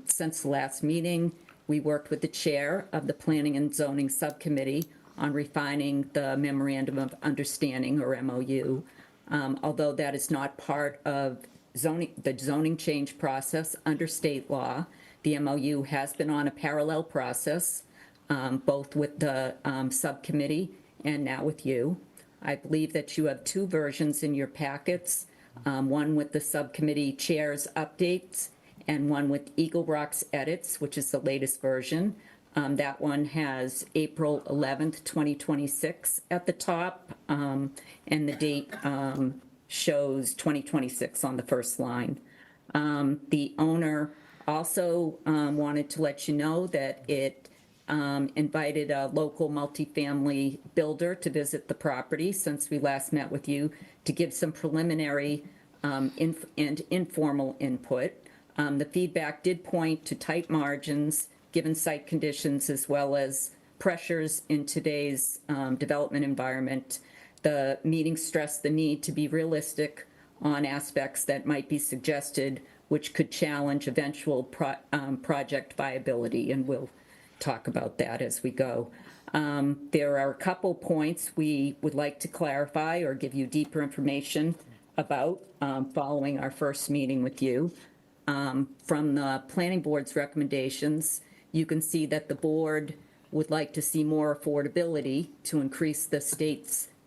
Since the last meeting, we worked with the chair of the Planning and Zoning Subcommittee on refining the Memorandum of Understanding, or MOU. Although that is not part of the zoning change process under state law, the MOU has been on a parallel process, both with the subcommittee and now with you. I believe that you have two versions in your packets, one with the subcommittee chair's updates and one with Eagle Rock's edits, which is the latest version. That one has April 11th, 2026 at the top, and the date shows 2026 on the first line. The owner also wanted to let you know that it invited a local multifamily builder to visit the property since we last met with you to give some preliminary and informal input. The feedback did point to tight margins, given site conditions, as well as pressures in today's development environment. The meeting stressed the need to be realistic on aspects that might be suggested, which could challenge eventual project viability, and we'll talk about that as we go. There are a couple points we would like to clarify or give you deeper information about following our first meeting with you. From the planning board's recommendations, you can see that the board would like to see more affordability to increase the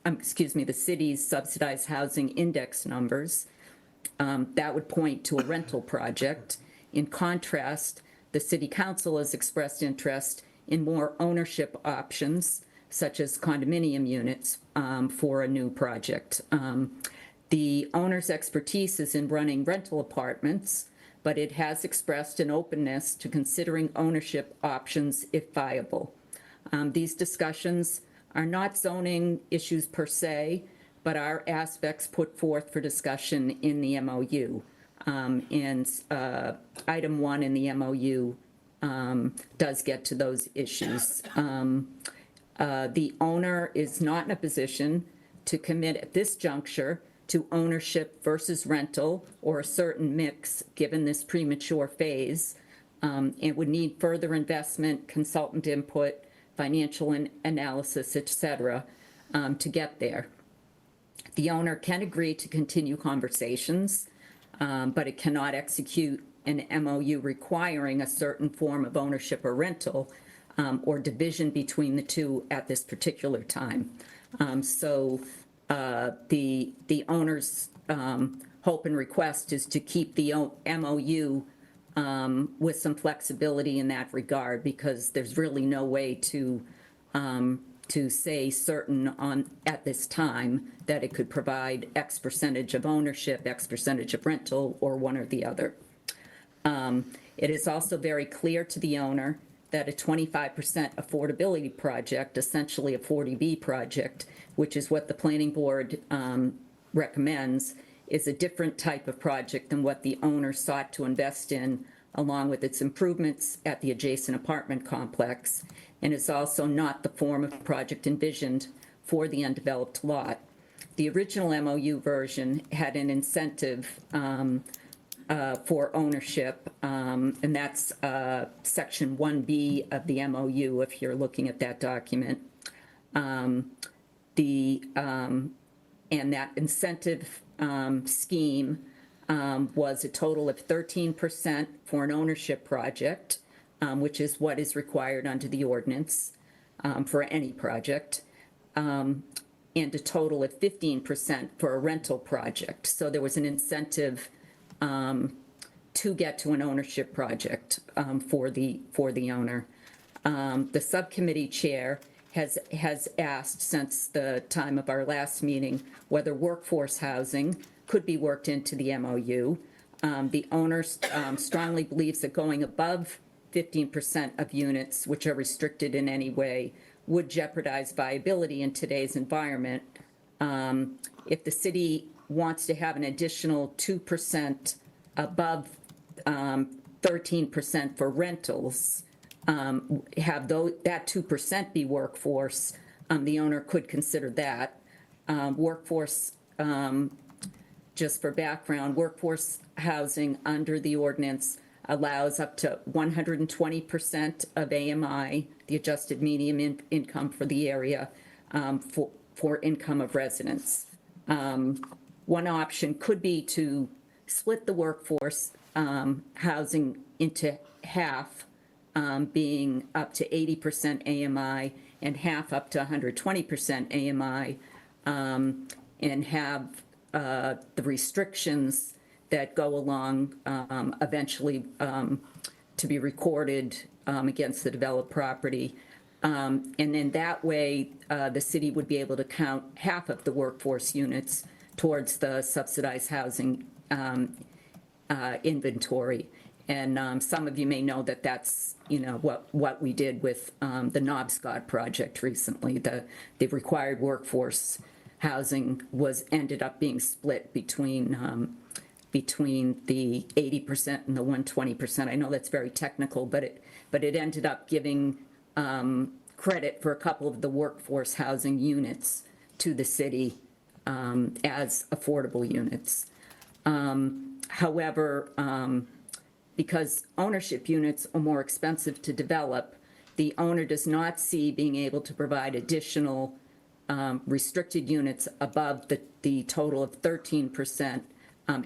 the city's subsidized housing index numbers. That would point to a rental project. In contrast, the city council has expressed interest in more ownership options, such as condominium units, for a new project. The owner's expertise is in running rental apartments, but it has expressed an openness to considering ownership options if viable. These discussions are not zoning issues per se, but are aspects put forth for discussion in the MOU. Item 1 in the MOU does get to those issues. The owner is not in a position to commit at this juncture to ownership versus rental or a certain mix given this premature phase. It would need further investment, consultant input, financial analysis, et cetera, to get there. The owner can agree to continue conversations, but it cannot execute an MOU requiring a certain form of ownership or rental or division between the two at this particular time. The owner's hope and request is to keep the MOU with some flexibility in that regard, because there's really no way to say certain at this time that it could provide X percentage of ownership, X percentage of rental, or one or the other. It is also very clear to the owner that a 25% affordability project, essentially a 40B project, which is what the planning board recommends, is a different type of project than what the owner sought to invest in, along with its improvements at the adjacent apartment complex, and is also not the form of project envisioned for the undeveloped lot. The original MOU version had an incentive for ownership, and that's section 1B of the MOU, if you're looking at that document. And that incentive scheme was a total of 13% for an ownership project, which is what is required under the ordinance for any project, and a total of 15% for a rental project. So there was an incentive to get to an ownership project for the owner. The subcommittee chair has asked since the time of our last meeting whether workforce housing could be worked into the MOU. The owner strongly believes that going above 15% of units, which are restricted in any way, would jeopardize viability in today's environment. If the city wants to have an additional 2% above 13% for rentals, have that 2% be workforce, the owner could consider that. Workforce, just for background, workforce housing under the ordinance allows up to 120% of AMI, the adjusted median income for the area, for income of residents. One option could be to split the workforce housing into half, being up to 80% AMI and half up to 120% AMI, and have the restrictions that go along eventually to be recorded against the developed property. And in that way, the city would be able to count half of the workforce units towards the subsidized housing inventory. And some of you may know that that's, what we did with the Knobscot project recently. The required workforce housing ended up being split between the 80% and the 120%. I know that's very technical, but it ended up giving credit for a couple of the workforce housing units to the city as affordable units. However, because ownership units are more expensive to develop, the owner does not see being able to provide additional restricted units above the total of 13%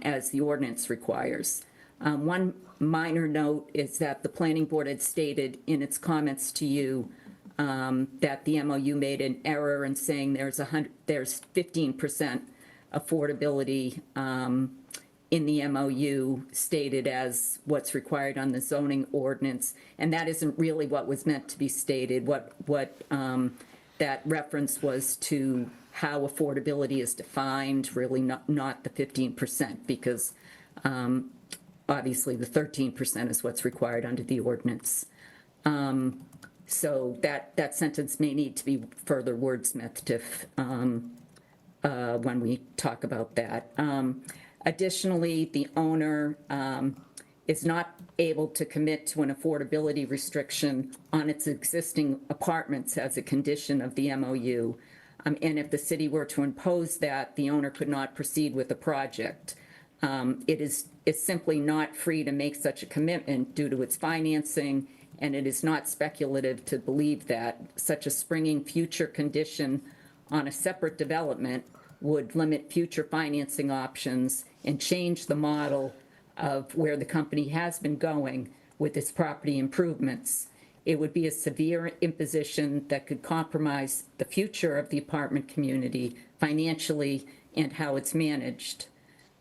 as the ordinance requires. One minor note is that the planning board had stated in its comments to you that the MOU made an error in saying there's 15% affordability in the MOU stated as what's required on the zoning ordinance, and that isn't really what was meant to be stated. What that reference was to how affordability is defined, really not the 15%, because obviously the 13% is what's required under the ordinance. So that sentence may need to be further wordsmithed if, when we talk about that. Additionally, the owner is not able to commit to an affordability restriction on its existing apartments as a condition of the MOU. And if the city were to impose that, the owner could not proceed with the project. It's simply not free to make such a commitment due to its financing, and it is not speculative to believe that such a springing future condition on a separate development would limit future financing options and change the model of where the company has been going with its property improvements. It would be a severe imposition that could compromise the future of the apartment community financially and how it's managed.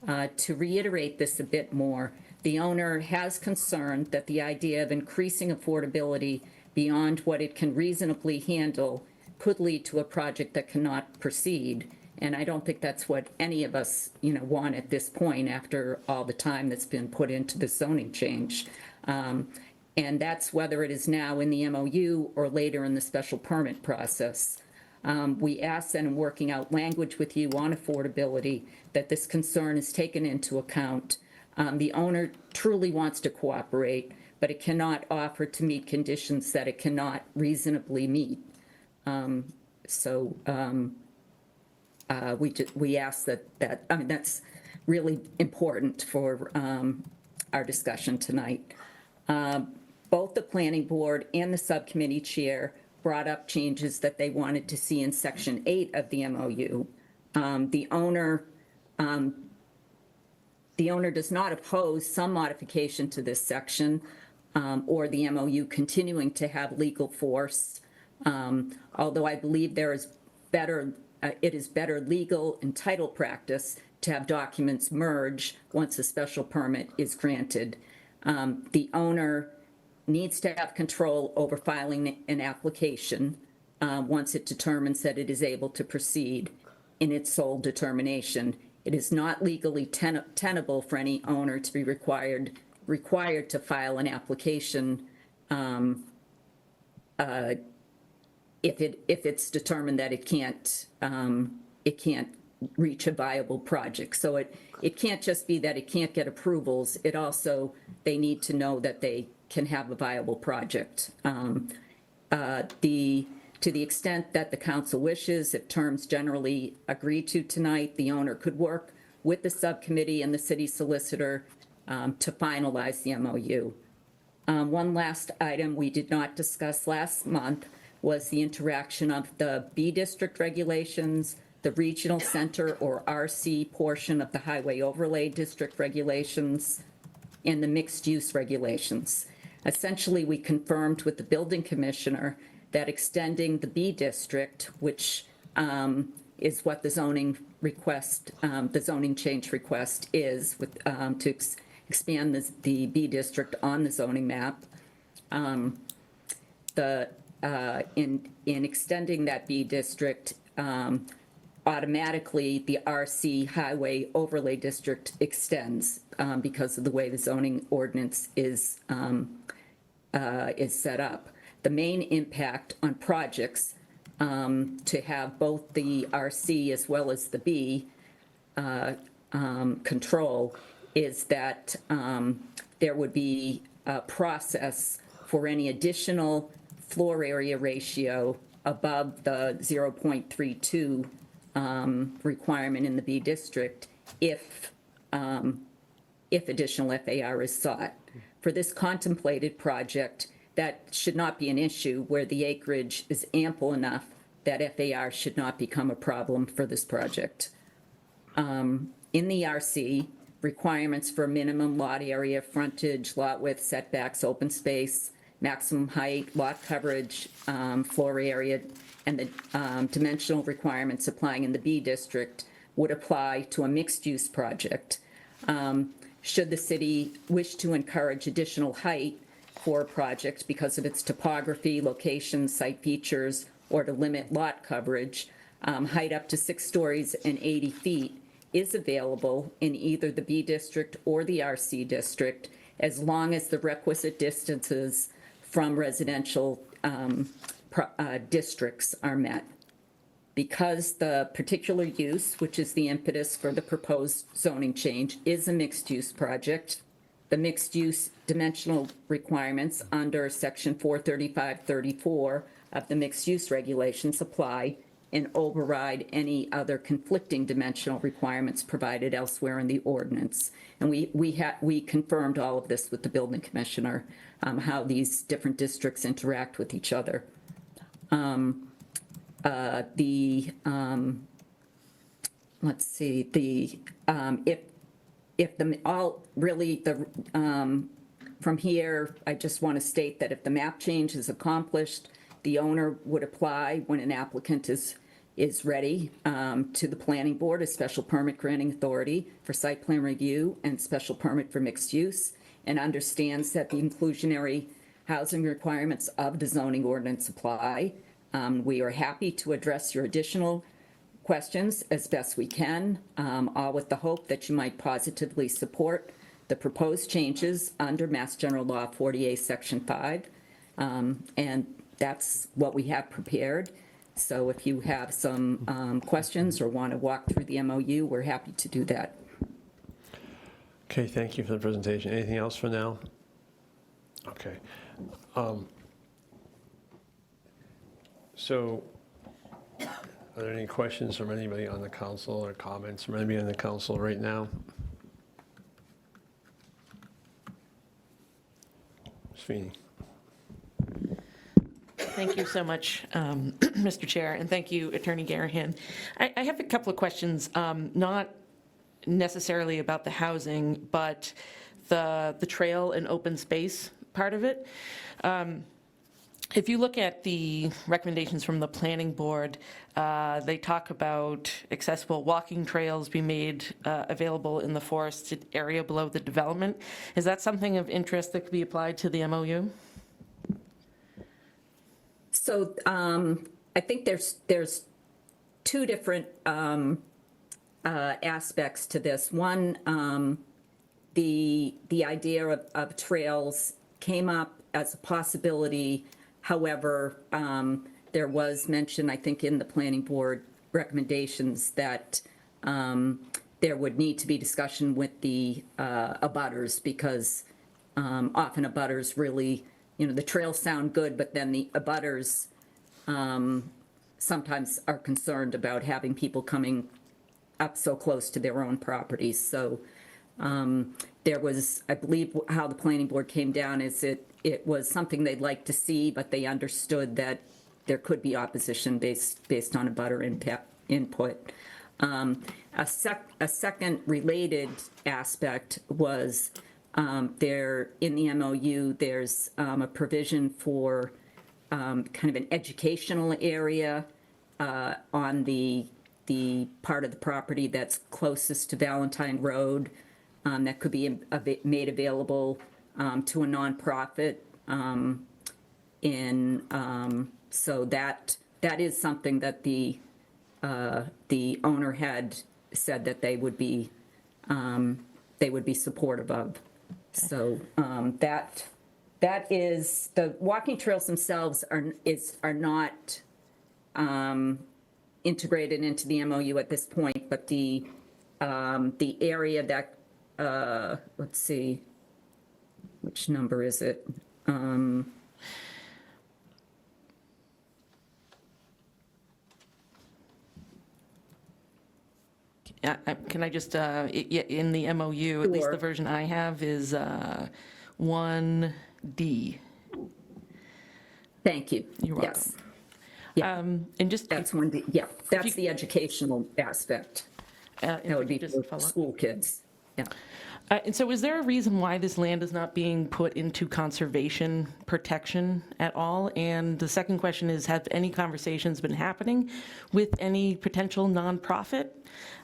To reiterate this a bit more, the owner has concern that the idea of increasing affordability beyond what it can reasonably handle could lead to a project that cannot proceed. And I don't think that's what any of us, want at this point after all the time that's been put into the zoning change. And that's whether it is now in the MOU or later in the special permit process. We ask that in working out language with you on affordability, that this concern is taken into account. The owner truly wants to cooperate, but it cannot offer to meet conditions that it cannot reasonably meet. We ask that that's really important for our discussion tonight. Both the planning board and the subcommittee chair brought up changes that they wanted to see in section 8 of the MOU. The owner does not oppose some modification to this section or the MOU continuing to have legal force, although I believe it is better legal and title practice to have documents merge once a special permit is granted. The owner needs to have control over filing an application once it determines that it is able to proceed in its sole determination. It is not legally tenable for any owner to be required to file an application if it's determined that it can't reach a viable project. So it can't just be that it can't get approvals. It also, they need to know that they can have a viable project. To the extent that the council wishes, if terms generally agreed to tonight, the owner could work with the subcommittee and the city solicitor to finalize the MOU. One last item we did not discuss last month was the interaction of the B district regulations, the regional center or RC portion of the highway overlay district regulations, and the mixed use regulations. Essentially, we confirmed with the building commissioner that extending the B district, which is what the zoning request, the zoning change request is, with, to expand the B district on the zoning map. In extending that B district, automatically the RC Highway Overlay District extends because of the way the zoning ordinance is set up. The main impact on projects to have both the RC as well as the B control is that there would be a process for any additional floor area ratio above the 0.32 requirement in the B district if additional FAR is sought. For this contemplated project, that should not be an issue where the acreage is ample enough that FAR should not become a problem for this project. In the RC, requirements for minimum lot area, frontage, lot width, setbacks, open space, maximum height, lot coverage, floor area, and the dimensional requirements applying in the B district would apply to a mixed-use project. Should the city wish to encourage additional height for a project because of its topography, location, site features, or to limit lot coverage, height up to 6 stories and 80 feet is available in either the B district or the RC district, as long as the requisite distances from residential districts are met. Because the particular use, which is the impetus for the proposed zoning change, is a mixed-use project, the mixed-use dimensional requirements under Section 435-34 of the mixed-use regulations apply and override any other conflicting dimensional requirements provided elsewhere in the ordinance. And we confirmed all of this with the building commissioner, how these different districts interact with each other. Let's see, from here, I just want to state that if the map change is accomplished, the owner would apply when an applicant is ready to the planning board as special permit granting authority for site plan review and special permit for mixed use, and understands that the inclusionary housing requirements of the zoning ordinance apply. We are happy to address your additional questions as best we can, all with the hope that you might positively support the proposed changes under Mass General Law 48, Section 5. And that's what we have prepared. So if you have some questions or want to walk through the MOU, we're happy to do that. Okay, thank you for the presentation. Anything else for now? Okay. So are there any questions from anybody on the council or comments from anybody on the council right now? Ms. Feeney. Thank you so much, Mr. Chair, and thank you, Attorney Garahan. I have a couple of questions, not necessarily about the housing, but the trail and open space part of it. If you look at the recommendations from the planning board, they talk about accessible walking trails be made available in the forested area below the development. Is that something of interest that could be applied to the MOU? So I think there's two different aspects to this. One, the idea of trails came up as a possibility. However, there was mention, I think, in the planning board recommendations that there would need to be discussion with the abutters, because often abutters really, the trails sound good, but then the abutters sometimes are concerned about having people coming up so close to their own properties. So there was, I believe, how the planning board came down is it was something they'd like to see, but they understood that there could be opposition based on abutter input. A second related aspect was there in the MOU, there's a provision for kind of an educational area on the part of the property that's closest to Valentine Road that could be made available to a nonprofit. So that is something that the the owner had said that they would be supportive of. So that is, the walking trails themselves are not integrated into the MOU at this point, but the area that, let's see, which number is it? Can I just, in the MOU, at least the Sure. version I have is 1D. Thank you. You're welcome. Yes. Yeah. And just, That's one, yeah, that's the educational aspect. That would be just for follow up. school kids. Yeah. And so is there a reason why this land is not being put into conservation protection at all? And the second question is, have any conversations been happening with any potential nonprofit?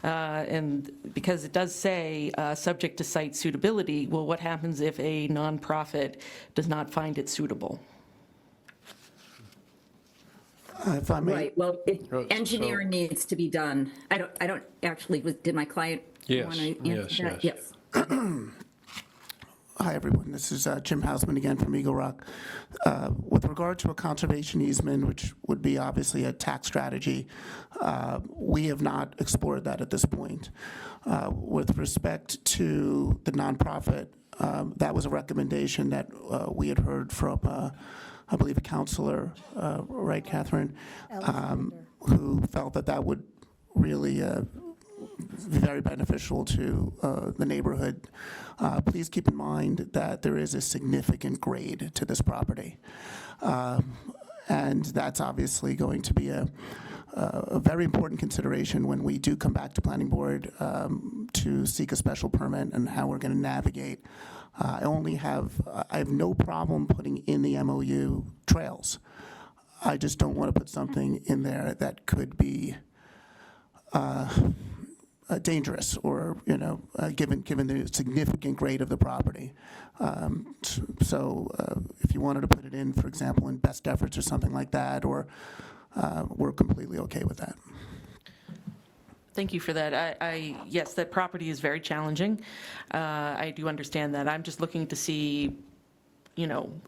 And because it does say, subject to site suitability, well, what happens if a nonprofit does not find it suitable? If I may. Right, well, engineering needs to be done. I don't actually, did my client Yes, want to answer that? yes. Hi, everyone. This is Jim Hausman again from Eagle Rock. With regard to a conservation easement, which would be obviously a tax strategy, we have not explored that at this point. With respect to the nonprofit, that was a recommendation that we had heard from, I believe, a counselor, right, Catherine, who felt that that would really be very beneficial to the neighborhood. Please keep in mind that there is a significant grade to this property. And that's obviously going to be a very important consideration when we do come back to Planning Board to seek a special permit and how we're going to navigate. I have no problem putting in the MOU trails. I just don't want to put something in there that could be dangerous or, given the significant grade of the property. So if you wanted to put it in, for example, in best efforts or something like that, or we're completely okay with that. Thank you for that. Yes, that property is very challenging. I do understand that. I'm just looking to see,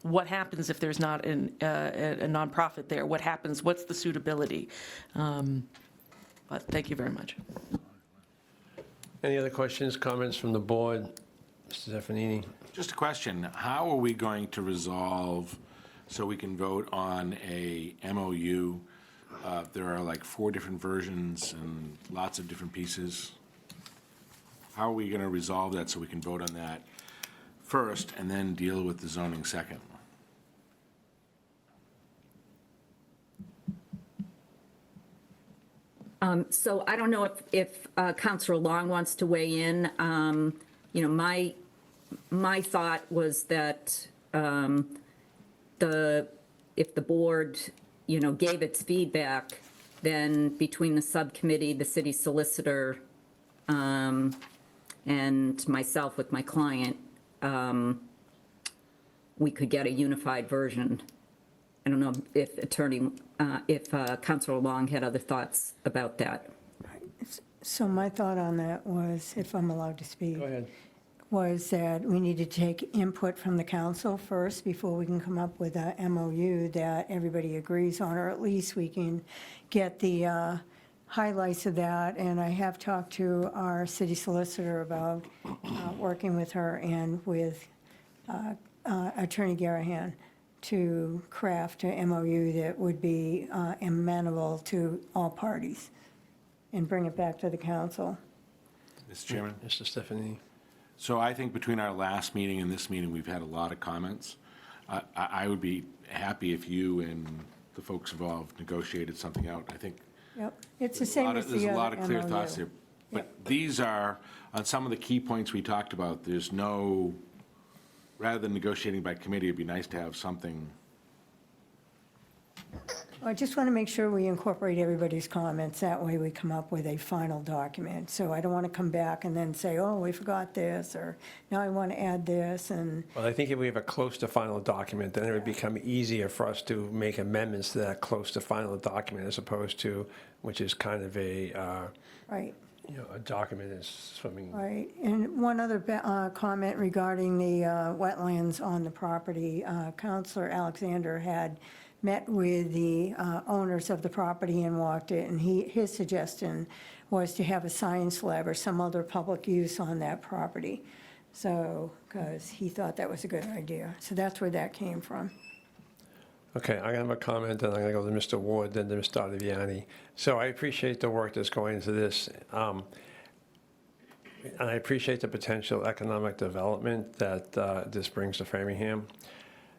what happens if there's not a nonprofit there? What happens? What's the suitability? But thank you very much. Any other questions, comments from the board? Mr. Stefanini? Just a question. How are we going to resolve, so we can vote on a MOU? There are like 4 different versions and lots of different pieces. How are we going to resolve that so we can vote on that first and then deal with the zoning second? So I don't know if Councilor Long wants to weigh in. My thought was that if the board, gave its feedback, then between the subcommittee, the city solicitor, and myself with my client, we could get a unified version. I don't know if Councilor Long had other thoughts about that. So my thought on that was, if I'm allowed to speak. Go ahead. Was that we need to take input from the council first before we can come up with a MOU that everybody agrees on, or at least we can get the highlights of that. And I have talked to our city solicitor about working with her and with Attorney Garahan to craft a MOU that would be amenable to all parties and bring it back to the council. Mr. Chairman? Mr. Stefanini? So I think between our last meeting and this meeting, we've had a lot of comments. I would be happy if you and the folks involved negotiated something out. I think Yep, it's the same as the there's a other lot of clear MOU. thoughts there. But these are, on some of the key points we talked about, there's no, rather than negotiating by committee, it'd be nice to have something I just want to make sure we incorporate everybody's comments. That way we come up with a final document. So I don't want to come back and then say, oh, we forgot this, or now I want to add this, and Well, I think if we have a close to final document, then it would become easier for us to make amendments to that close to final document as opposed to, which is kind of a, right. a document is swimming. Right, and one other comment regarding the wetlands on the property. Counselor Alexander had met with the owners of the property and walked it, and his suggestion was to have a science lab or some other public use on that property. So, because he thought that was a good idea. So that's where that came from. Okay, I'm going to have a comment, and I'm going to go to Mr. Ward, then to Mr. Ottaviani. So I appreciate the work that's going into this, and I appreciate the potential economic development that this brings to Framingham.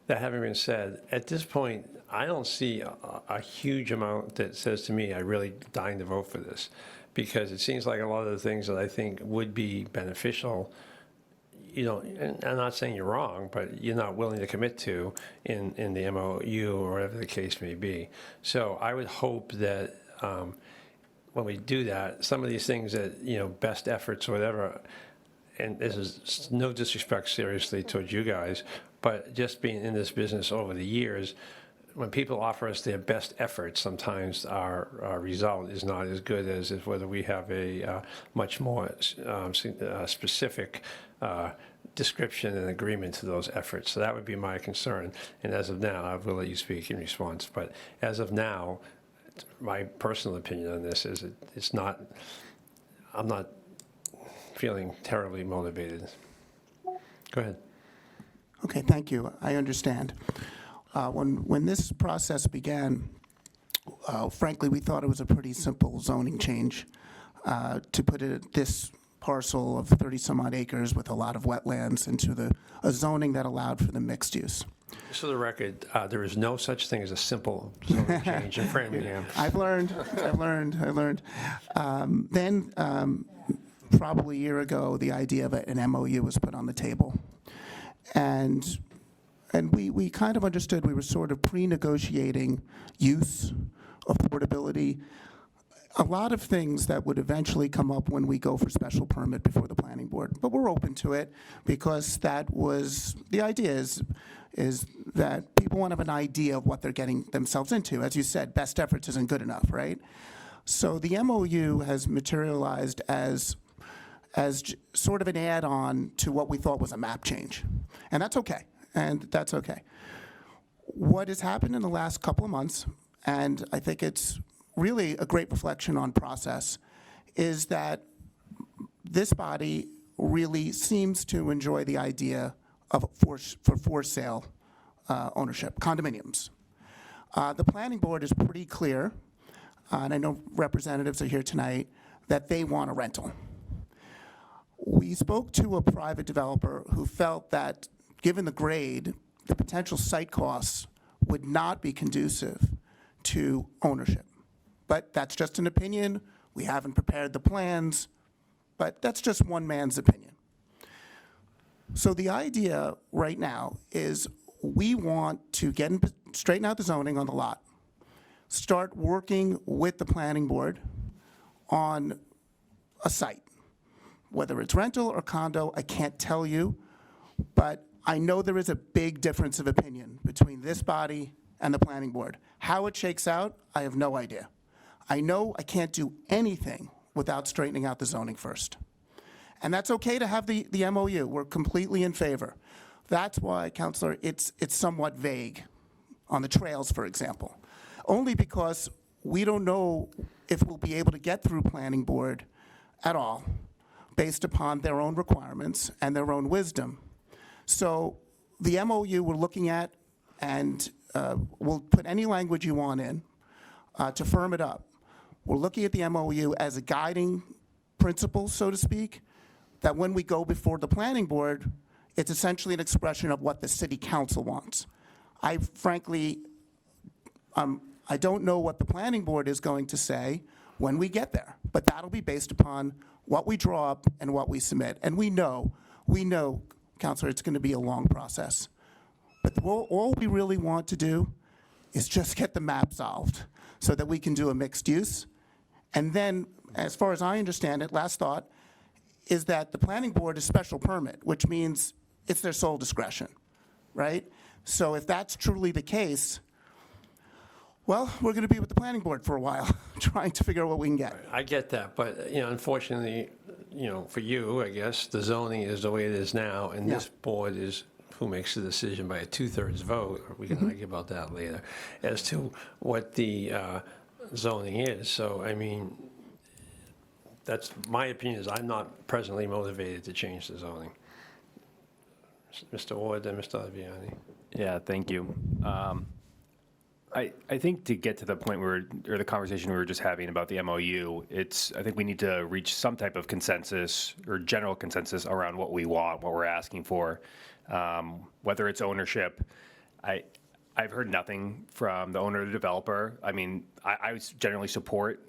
That having been said, at this point, I don't see a huge amount that says to me, I really dying to vote for this, because it seems like a lot of the things that I think would be beneficial, and I'm not saying you're wrong, but you're not willing to commit to in the MOU or whatever the case may be. So I would hope that when we do that, some of these things that, best efforts or whatever, and this is no disrespect seriously towards you guys, but just being in this business over the years, when people offer us their best efforts, sometimes our result is not as good as if whether we have a much more specific description and agreement to those efforts. So that would be my concern. And as of now, I will let you speak in response. But as of now, my personal opinion on this is I'm not feeling terribly motivated. Go ahead. Okay, thank you. I understand. When this process began, frankly, we thought it was a pretty simple zoning change to put this parcel of 30-some-odd acres with a lot of wetlands into a zoning that allowed for the mixed use. Just for the record, there is no such thing as a simple zoning change in Framingham. I've learned. Then, probably a year ago, the idea of an MOU was put on the table. And we kind of understood we were sort of pre-negotiating use, affordability, a lot of things that would eventually come up when we go for special permit before the planning board. But we're open to it because that was, the idea is that people want to have an idea of what they're getting themselves into. As you said, best efforts isn't good enough, right? So the MOU has materialized as sort of an add-on to what we thought was a map change. And that's okay. What has happened in the last couple of months, and I think it's really a great reflection on process, is that this body really seems to enjoy the idea of for sale ownership, condominiums. The planning board is pretty clear, and I know representatives are here tonight, that they want a rental. We spoke to a private developer who felt that, given the grade, the potential site costs would not be conducive to ownership. But that's just an opinion. We haven't prepared the plans, but that's just one man's opinion. So the idea right now is we want to straighten out the zoning on the lot, start working with the planning board on a site. Whether it's rental or condo, I can't tell you, but I know there is a big difference of opinion between this body and the planning board. How it shakes out, I have no idea. I know I can't do anything without straightening out the zoning first. And that's okay to have the MOU. We're completely in favor. That's why, Councilor, it's somewhat vague on the trails, for example, only because we don't know if we'll be able to get through planning board at all based upon their own requirements and their own wisdom. So the MOU we're looking at, and we'll put any language you want in to firm it up. We're looking at the MOU as a guiding principle, so to speak, that when we go before the planning board, it's essentially an expression of what the city council wants. I frankly, I don't know what the planning board is going to say when we get there, but that'll be based upon what we draw up and what we submit. And we know, Councilor, it's going to be a long process. But all we really want to do is just get the map solved so that we can do a mixed use. And then, as far as I understand it, last thought, is that the planning board is special permit, which means it's their sole discretion, right? So if that's truly the case, well, we're going to be with the planning board for a while, trying to figure out what we can get. I get that, but, unfortunately, for you, I guess, the zoning is the way it is now, and this board is who makes the decision by a 2/3 vote, or we can argue about that later, as to what the zoning is. So, I mean, that's my opinion, is I'm not presently motivated to change the zoning. Mr. Ward and Mr. Viviani. Yeah, thank you. I think to get to the point or the conversation we were just having about the MOU, I think we need to reach some type of consensus or general consensus around what we want, what we're asking for, whether it's ownership. I've heard nothing from the owner or the developer. I mean, I generally support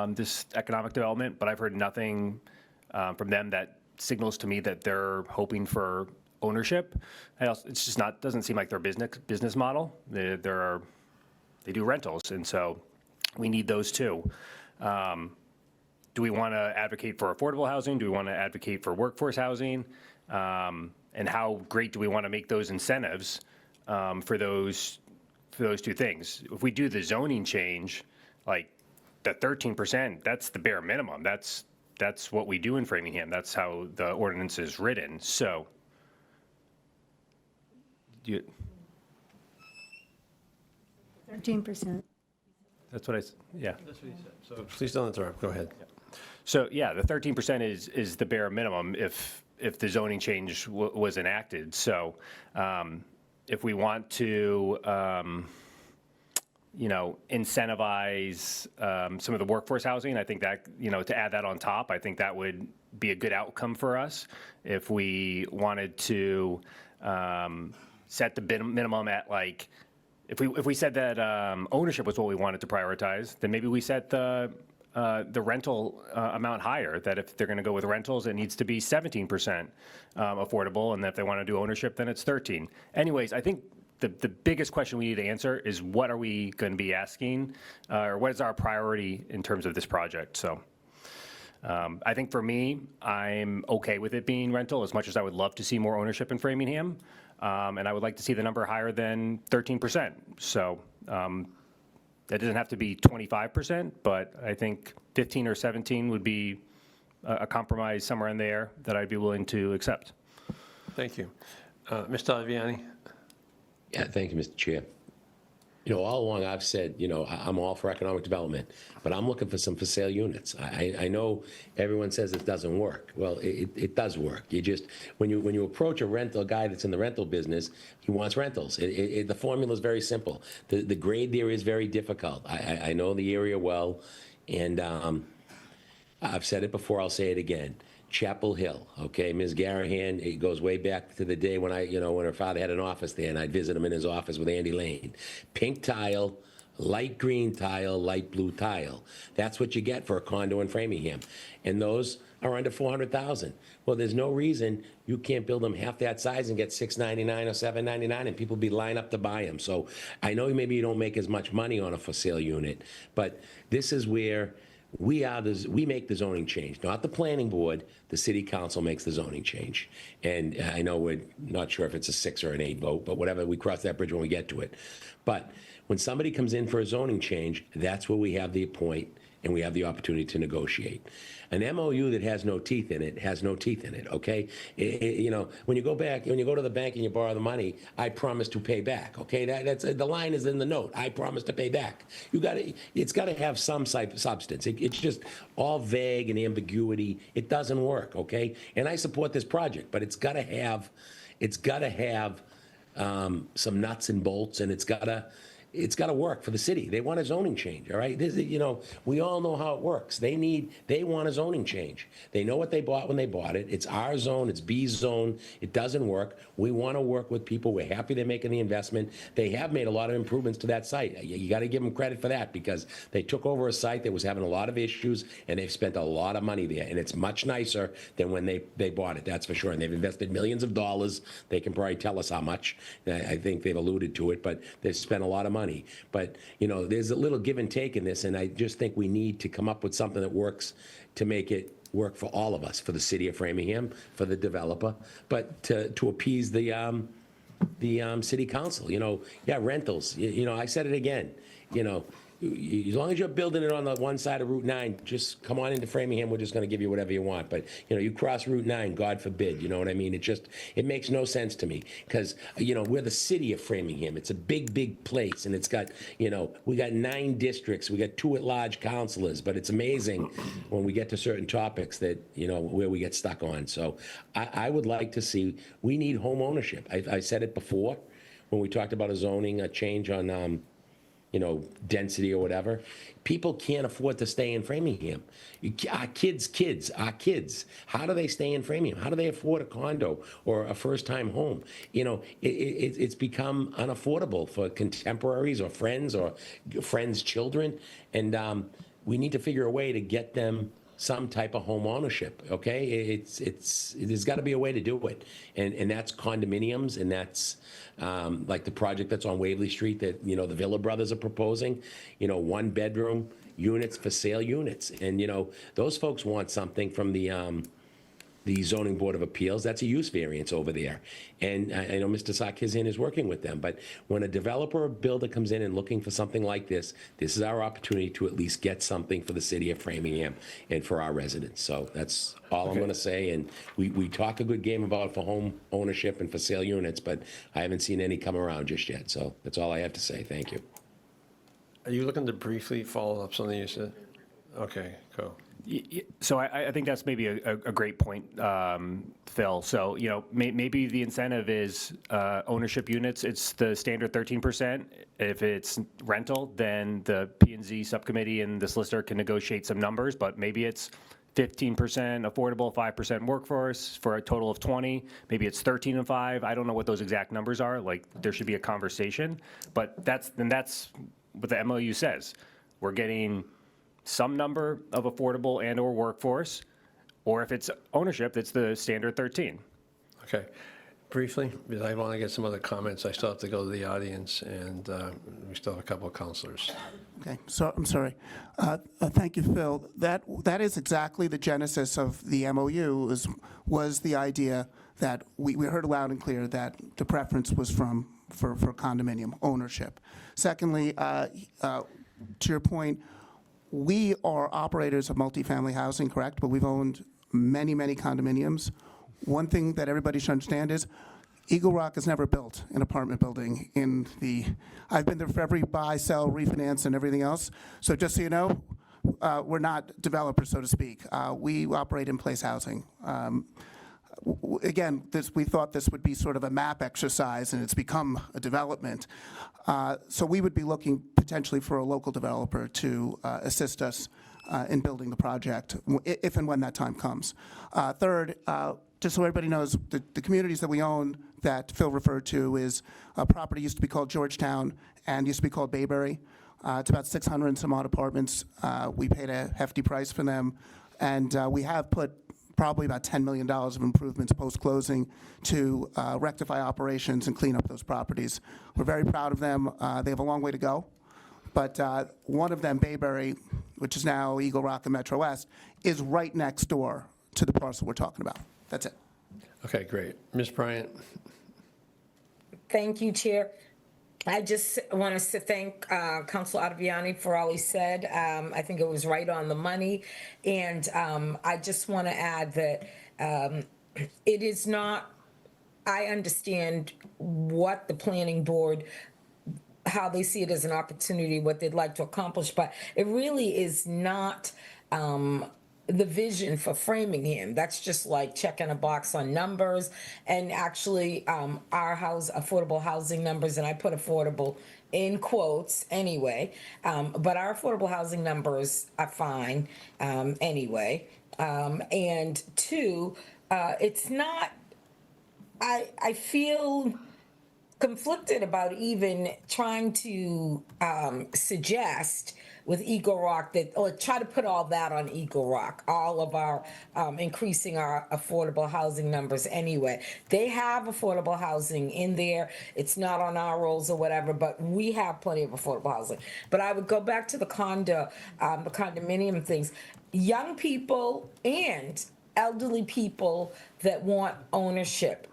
this economic development, but I've heard nothing from them that signals to me that they're hoping for ownership. It's just doesn't seem like their business model. They do rentals, and so we need those too. Do we want to advocate for affordable housing? Do we want to advocate for workforce housing? And how great do we want to make those incentives for those two things? If we do the zoning change, like the 13%, that's the bare minimum. That's what we do in Framingham. That's how the ordinance is written. So, 13%. That's what yeah. That's what he said. So please don't interrupt. Go ahead. So yeah, the 13% is the bare minimum if the zoning change was enacted. So if we want to incentivize some of the workforce housing, I think that to add that on top, I think that would be a good outcome for us. If we wanted to set the minimum at like. If we said that ownership was what we wanted to prioritize, then maybe we set the rental amount higher, that if they're going to go with rentals, it needs to be 17% affordable, and that if they want to do ownership, then it's 13. Anyways, I think the biggest question we need to answer is what are we going to be asking, or what is our priority in terms of this project? So I think for me, I'm okay with it being rental, as much as I would love to see more ownership in Framingham. And I would like to see the number higher than 13%. So that doesn't have to be 25%, but I think 15 or 17 would be a compromise somewhere in there that I'd be willing to accept. Thank you. Mr. Viviani? Yeah, thank you, Mr. Chair. All along I've said, I'm all for economic development, but I'm looking for some for sale units. I know everyone says it doesn't work. Well, it does work. You just, when you approach a guy that's in the rental business, he wants rentals. The formula is very simple. The grade there is very difficult. I know the area well, and I've said it before, I'll say it again. Chapel Hill, okay? Ms. Garahan, it goes way back to the day when when her father had an office there, and I'd visit him in his office with Andy Lane. Pink tile, light green tile, light blue tile. That's what you get for a condo in Framingham. And those are under $400,000. Well, there's no reason you can't build them half that size and get $699 or $799, and people be lined up to buy them. So I know maybe you don't make as much money on a for sale unit, but this is where we make the zoning change, not the planning board. The city council makes the zoning change. And I know we're not sure if it's a 6 or an 8 vote, but whatever, we cross that bridge when we get to it. But when somebody comes in for a zoning change, that's where we have the point and we have the opportunity to negotiate. An MOU that has no teeth in it has no teeth in it, okay? When you go to the bank and you borrow the money, I promise to pay back, okay? That's the line is in the note. I promise to pay back. It's got to have some substance. It's just all vague and ambiguity. It doesn't work, okay? And I support this project, but it's got to have some nuts and bolts, and it's got to work for the city. They want a zoning change, all right? We all know how it works. They want a zoning change. They know what they bought when they bought it. It's our zone, it's B's zone. It doesn't work. We want to work with people. We're happy they're making the investment. They have made a lot of improvements to that site. You got to give them credit for that, because they took over a site that was having a lot of issues, and they've spent a lot of money there. And it's much nicer than when they bought it, that's for sure. And they've invested millions of dollars. They can probably tell us how much. I think they've alluded to it, but they've spent a lot of money money. But, you know, there's a little give and take in this, and I just think we need to come up with something that works to make it work for all of us, for the city of Framingham, for the developer, but to appease the city council. You know, yeah, rentals, you know, I said it again, you know, as long as you're building it on the one side of Route 9, just come on into Framingham, we're just going to give you whatever you want. But, you know, you cross Route 9, God forbid, you know what I mean? It makes no sense to me because, you know, we're the city of Framingham. It's a big, big place, and it's got, you know, we got 9 districts, we got 2 at-large councilors, but it's amazing when we get to certain topics that, you know, where we get stuck on. So I would like to see, we need home ownership. I said it before when we talked about a change on, you know, density or whatever. People can't afford to stay in Framingham. Our kids, how do they stay in Framingham? How do they afford a condo or a first-time home? You know, it's become unaffordable for contemporaries or friends' children, and we need to figure a way to get them some type of home ownership, okay? There's got to be a way to do it, and that's condominiums, and that's like the project that's on Waverly Street that, you know, the Villa Brothers are proposing, you know, 1-bedroom units for sale units, and, you know, those folks want something from the Zoning Board of Appeals. That's a use variance over there. And I know Mr. Sarkisian is working with them, but when a developer or builder comes in and looking for something like this is our opportunity to at least get something for the city of Framingham and for our residents. So that's all I'm going to say. And we talk a good game about it for home ownership and for sale units, but I haven't seen any come around just yet. So that's all I have to say. Thank you. Are you looking to briefly follow up something you said? Okay, go. So I think that's maybe a great point, Phil. So, you know, maybe the incentive is ownership units. It's the standard 13%. If it's rental, then the P&Z subcommittee and the solicitor can negotiate some numbers, but maybe it's 15% affordable, 5% workforce for a total of 20. Maybe it's 13 and 5. I don't know what those exact numbers are. Like, there should be a conversation, but that's what the MOU says. We're getting some number of affordable and or workforce, or if it's ownership, it's the standard 13. Okay. Briefly, because I want to get some other comments. I still have to go to the audience, and we still have a couple of counselors. Okay, so I'm sorry. Thank you, Phil. That is exactly the genesis of the MOU. Was the idea that we heard loud and clear that the preference was for condominium ownership. Secondly, to your point, we are operators of multifamily housing, correct? But we've owned many, many condominiums. One thing that everybody should understand is Eagle Rock has never built an apartment building I've been there for every buy, sell, refinance, and everything else. So just so you know, we're not developers, so to speak. We operate in place housing. Again, we thought this would be sort of a map exercise, and it's become a development. So we would be looking potentially for a local developer to assist us in building the project, if and when that time comes. Third, just so everybody knows, the communities that we own that Phil referred to is a property used to be called Georgetown and used to be called Bayberry. It's about 600 and some odd apartments. We paid a hefty price for them, and we have put probably about $10 million of improvements post-closing to rectify operations and clean up those properties. We're very proud of them. They have a long way to go, but one of them, Bayberry, which is now Eagle Rock and Metro West, is right next door to the parcel we're talking about. That's it. Okay, great. Ms. Bryant? Thank you, Chair. I just want to thank Councilor Ottaviani for all he said. I think it was right on the money. And I just want to add that it is not, I understand what the planning board, how they see it as an opportunity, what they'd like to accomplish, but it really is not the vision for Framingham. That's just like checking a box on numbers. And actually, our affordable housing numbers, and I put affordable in quotes anyway, but our affordable housing numbers are fine anyway. And two, it's not, I feel conflicted about even trying to suggest with Eagle Rock that, or try to put all that on Eagle Rock, all of our increasing our affordable housing numbers anyway. They have affordable housing in there. It's not on our rolls or whatever, but we have plenty of affordable housing. But I would go back to the condominium things. Young people and elderly people that want ownership.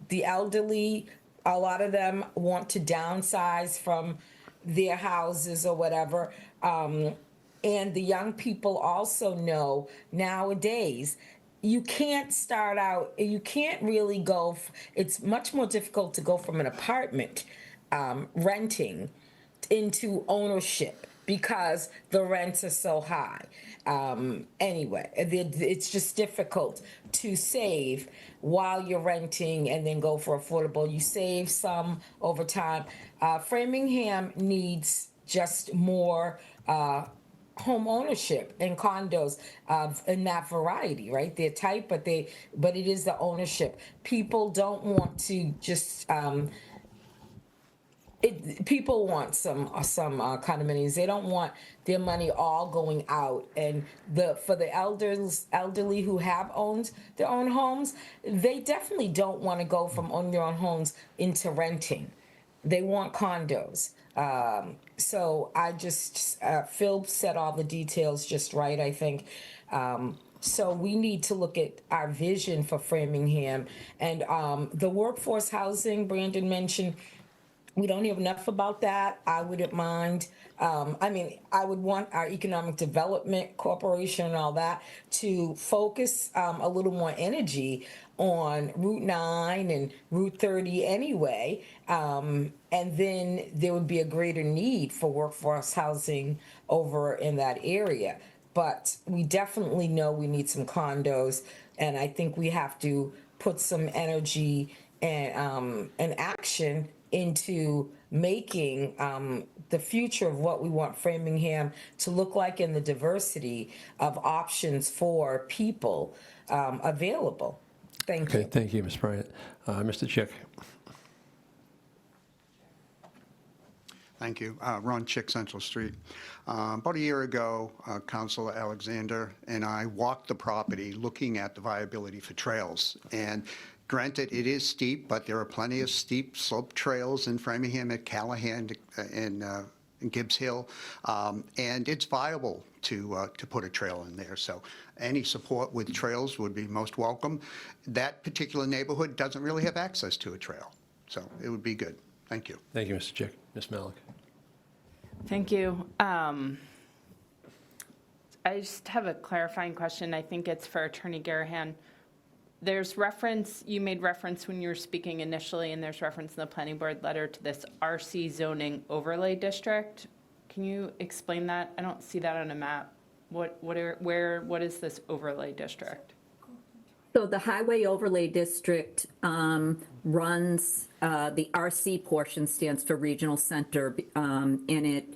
The elderly, a lot of them want to downsize from their houses or whatever. And the young people also know nowadays you can't start out, you can't really go, it's much more difficult to go from an apartment renting into ownership because the rents are so high. Anyway, it's just difficult to save while you're renting and then go for affordable. You save some over time. Framingham needs just more home ownership and condos in that variety, right? They're tight, but it is the ownership. People don't want to just people want some condominiums. They don't want their money all going out. And for the elderly who have owned their own homes, they definitely don't want to go from owning their own homes into renting. They want condos. So I just, Phil said all the details just right, I think. So we need to look at our vision for Framingham. And the workforce housing Brandon mentioned, we don't have enough about that. I wouldn't mind. I would want our Economic Development Corporation and all that to focus a little more energy on Route 9 and Route 30 anyway. And then there would be a greater need for workforce housing over in that area. But we definitely know we need some condos, and I think we have to put some energy and action into making the future of what we want Framingham to look like and the diversity of options for people available. Thank you. Okay, thank you, Ms. Bryant. Mr. Chick. Thank you. Ron Chick, Central Street. About a year ago, Councilor Alexander and I walked the property looking at the viability for trails. And granted, it is steep, but there are plenty of steep slope trails in Framingham at Callahan and Gibbs Hill, and it's viable to put a trail in there. So any support with trails would be most welcome. That particular neighborhood doesn't really have access to a trail, so it would be good. Thank you. Thank you, Mr. Chick. Ms. Malik. Thank you. I just have a clarifying question. I think it's for Attorney Garahan. There's reference, you made reference when you were speaking initially, and there's reference in the planning board letter to this RC zoning overlay district. Can you explain that? I don't see that on a map. What is this overlay district? So the Highway Overlay District runs, the RC portion stands for Regional Center, and it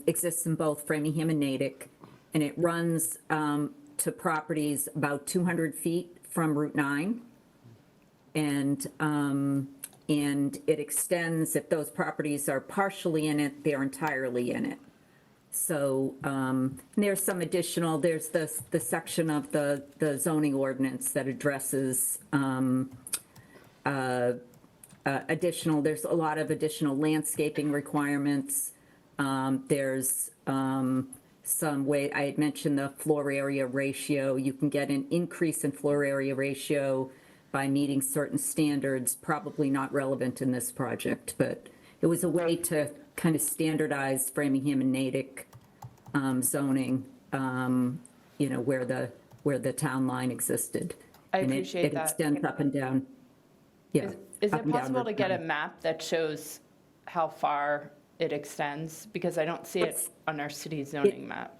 exists in both Framingham and Natick, and it runs to properties about 200 feet from Route 9, and it extends, if those properties are partially in it, they're entirely in it. So there's some additional, there's the section of the zoning ordinance that addresses additional, there's a lot of additional landscaping requirements. There's some way, I had mentioned the floor area ratio. You can get an increase in floor area ratio by meeting certain standards, probably not relevant in this project, but it was a way to kind of standardize Framingham and Natick zoning, where the town line existed. I appreciate It that. extends up and down. Yeah. Is up it and down possible to Route get a 9. map that shows how far it extends? Because I don't see it on our city zoning map.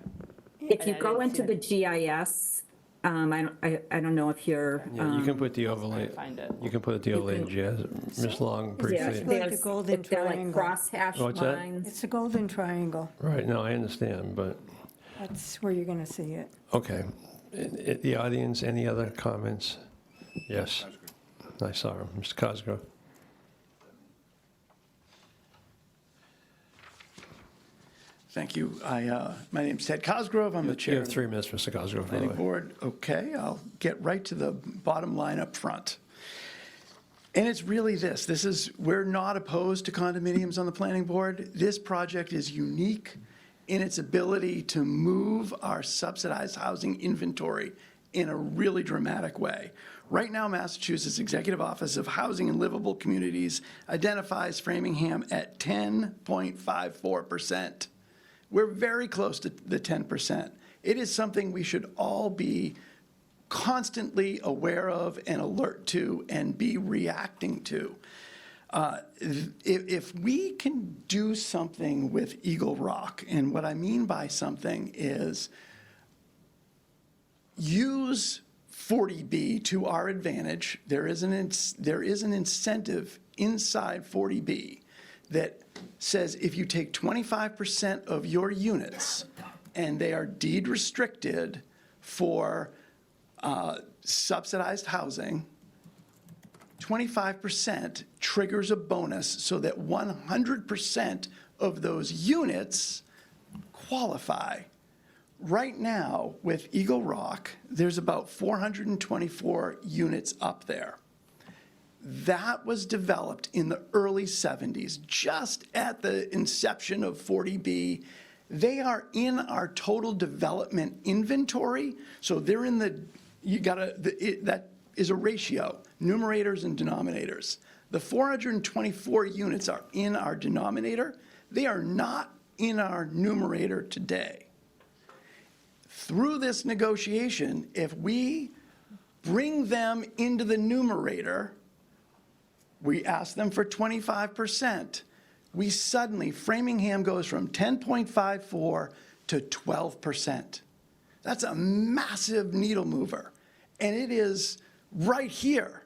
If you And I go didn't into see the GIS, I don't know if you're. Yeah, you can put the overlay. Find it. You can put the overlay in GIS. Ms. Long, Yeah, briefly. like a golden they're like triangle. crosshatch What's that? lines. It's a golden triangle. Right, no, I understand, but, That's where you're going to see it. okay. The audience, any other comments? Yes. I saw him. Mr. Cosgrove. Thank you. My name's Ted Cosgrove. I'm the You chair have of the 3 minutes, Mr. Cosgrove, by the planning way. board. Okay, I'll get right to the bottom line up front. And it's really this. We're not opposed to condominiums on the planning board. This project is unique in its ability to move our subsidized housing inventory in a really dramatic way. Right now, Massachusetts Executive Office of Housing and Livable Communities identifies Framingham at 10.54%. We're very close to the 10%. It is something we should all be constantly aware of and alert to and be reacting to. If we can do something with Eagle Rock, and what I mean by something is use 40B to our advantage. There is an incentive inside 40B that says if you take 25% of your units and they are deed restricted for subsidized housing, 25% triggers a bonus so that 100% of those units qualify. Right now, with Eagle Rock, there's about 424 units up there. That was developed in the early 70s, just at the inception of 40B. They are in our total development inventory, so they're in that is a ratio, numerators and denominators. The 424 units are in our denominator. They are not in our numerator today. Through this negotiation, if we bring them into the numerator, we ask them for 25%. Framingham goes from 10.54 to 12%. That's a massive needle mover. And it is right here.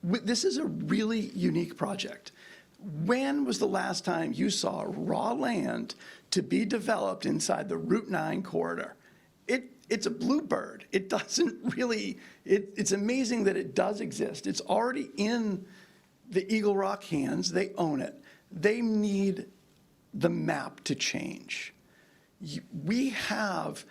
This is a really unique project. When was the last time you saw raw land to be developed inside the Route 9 corridor? It's a bluebird. It doesn't really, it's amazing that it does exist. It's already in the Eagle Rock hands. They own it. They need the map to change. We have,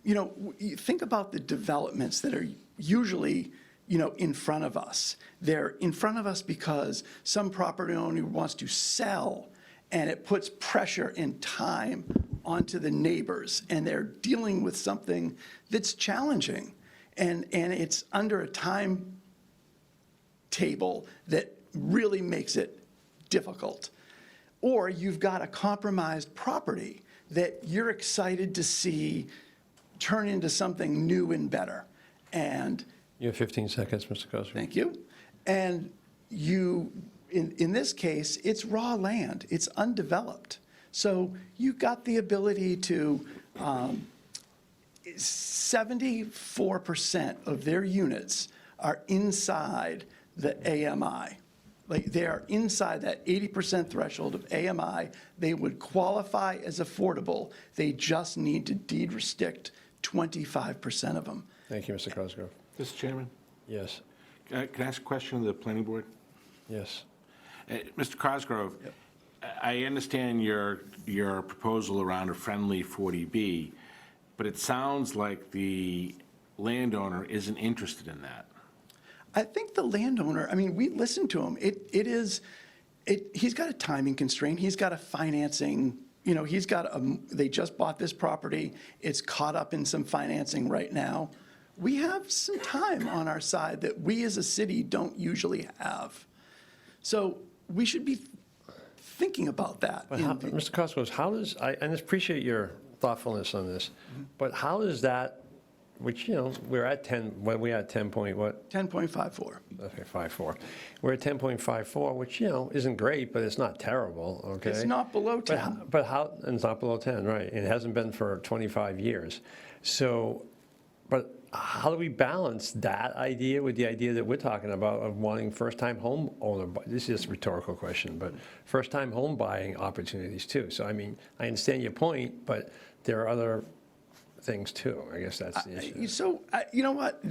think about the developments that are usually, in front of us. They're in front of us because some property owner wants to sell, and it puts pressure and time onto the neighbors, and they're dealing with something that's challenging, and it's under a time table that really makes it difficult. Or you've got a compromised property that you're excited to see turn into something new and better. And You have 15 seconds, Mr. Cosgrove. thank you. And in this case, it's raw land. It's undeveloped. So you've got the ability to, 74% of their units are inside the AMI. Like, they are inside that 80% threshold of AMI. They would qualify as affordable. They just need to deed restrict 25% of them. Thank you, Mr. Cosgrove. Mr. Chairman, Yes, can I ask a question of the planning board? yes. Mr. Cosgrove, I understand your proposal around a friendly 40B, but it sounds like the landowner isn't interested in that. I think the landowner, we listened to him. He's got a timing constraint. He's got a financing, they just bought this property. It's caught up in some financing right now. We have some time on our side that we as a city don't usually have. So we should be thinking about that. But Mr. Cosgrove, how does, I appreciate your thoughtfulness on this, but how does that, which, we're at 10, what are we at, 10 point what? 10.54. Okay, 54. We're at 10.54, which, isn't great, but it's not terrible, okay? It's not below 10. But how, and it's not below 10, right? And it hasn't been for 25 years. So, but how do we balance that idea with the idea that we're talking about of wanting first-time home owner, this is just a rhetorical question, but first-time home buying opportunities too. So, I understand your point, but there are other things too. I guess that's the issue. So, you know what?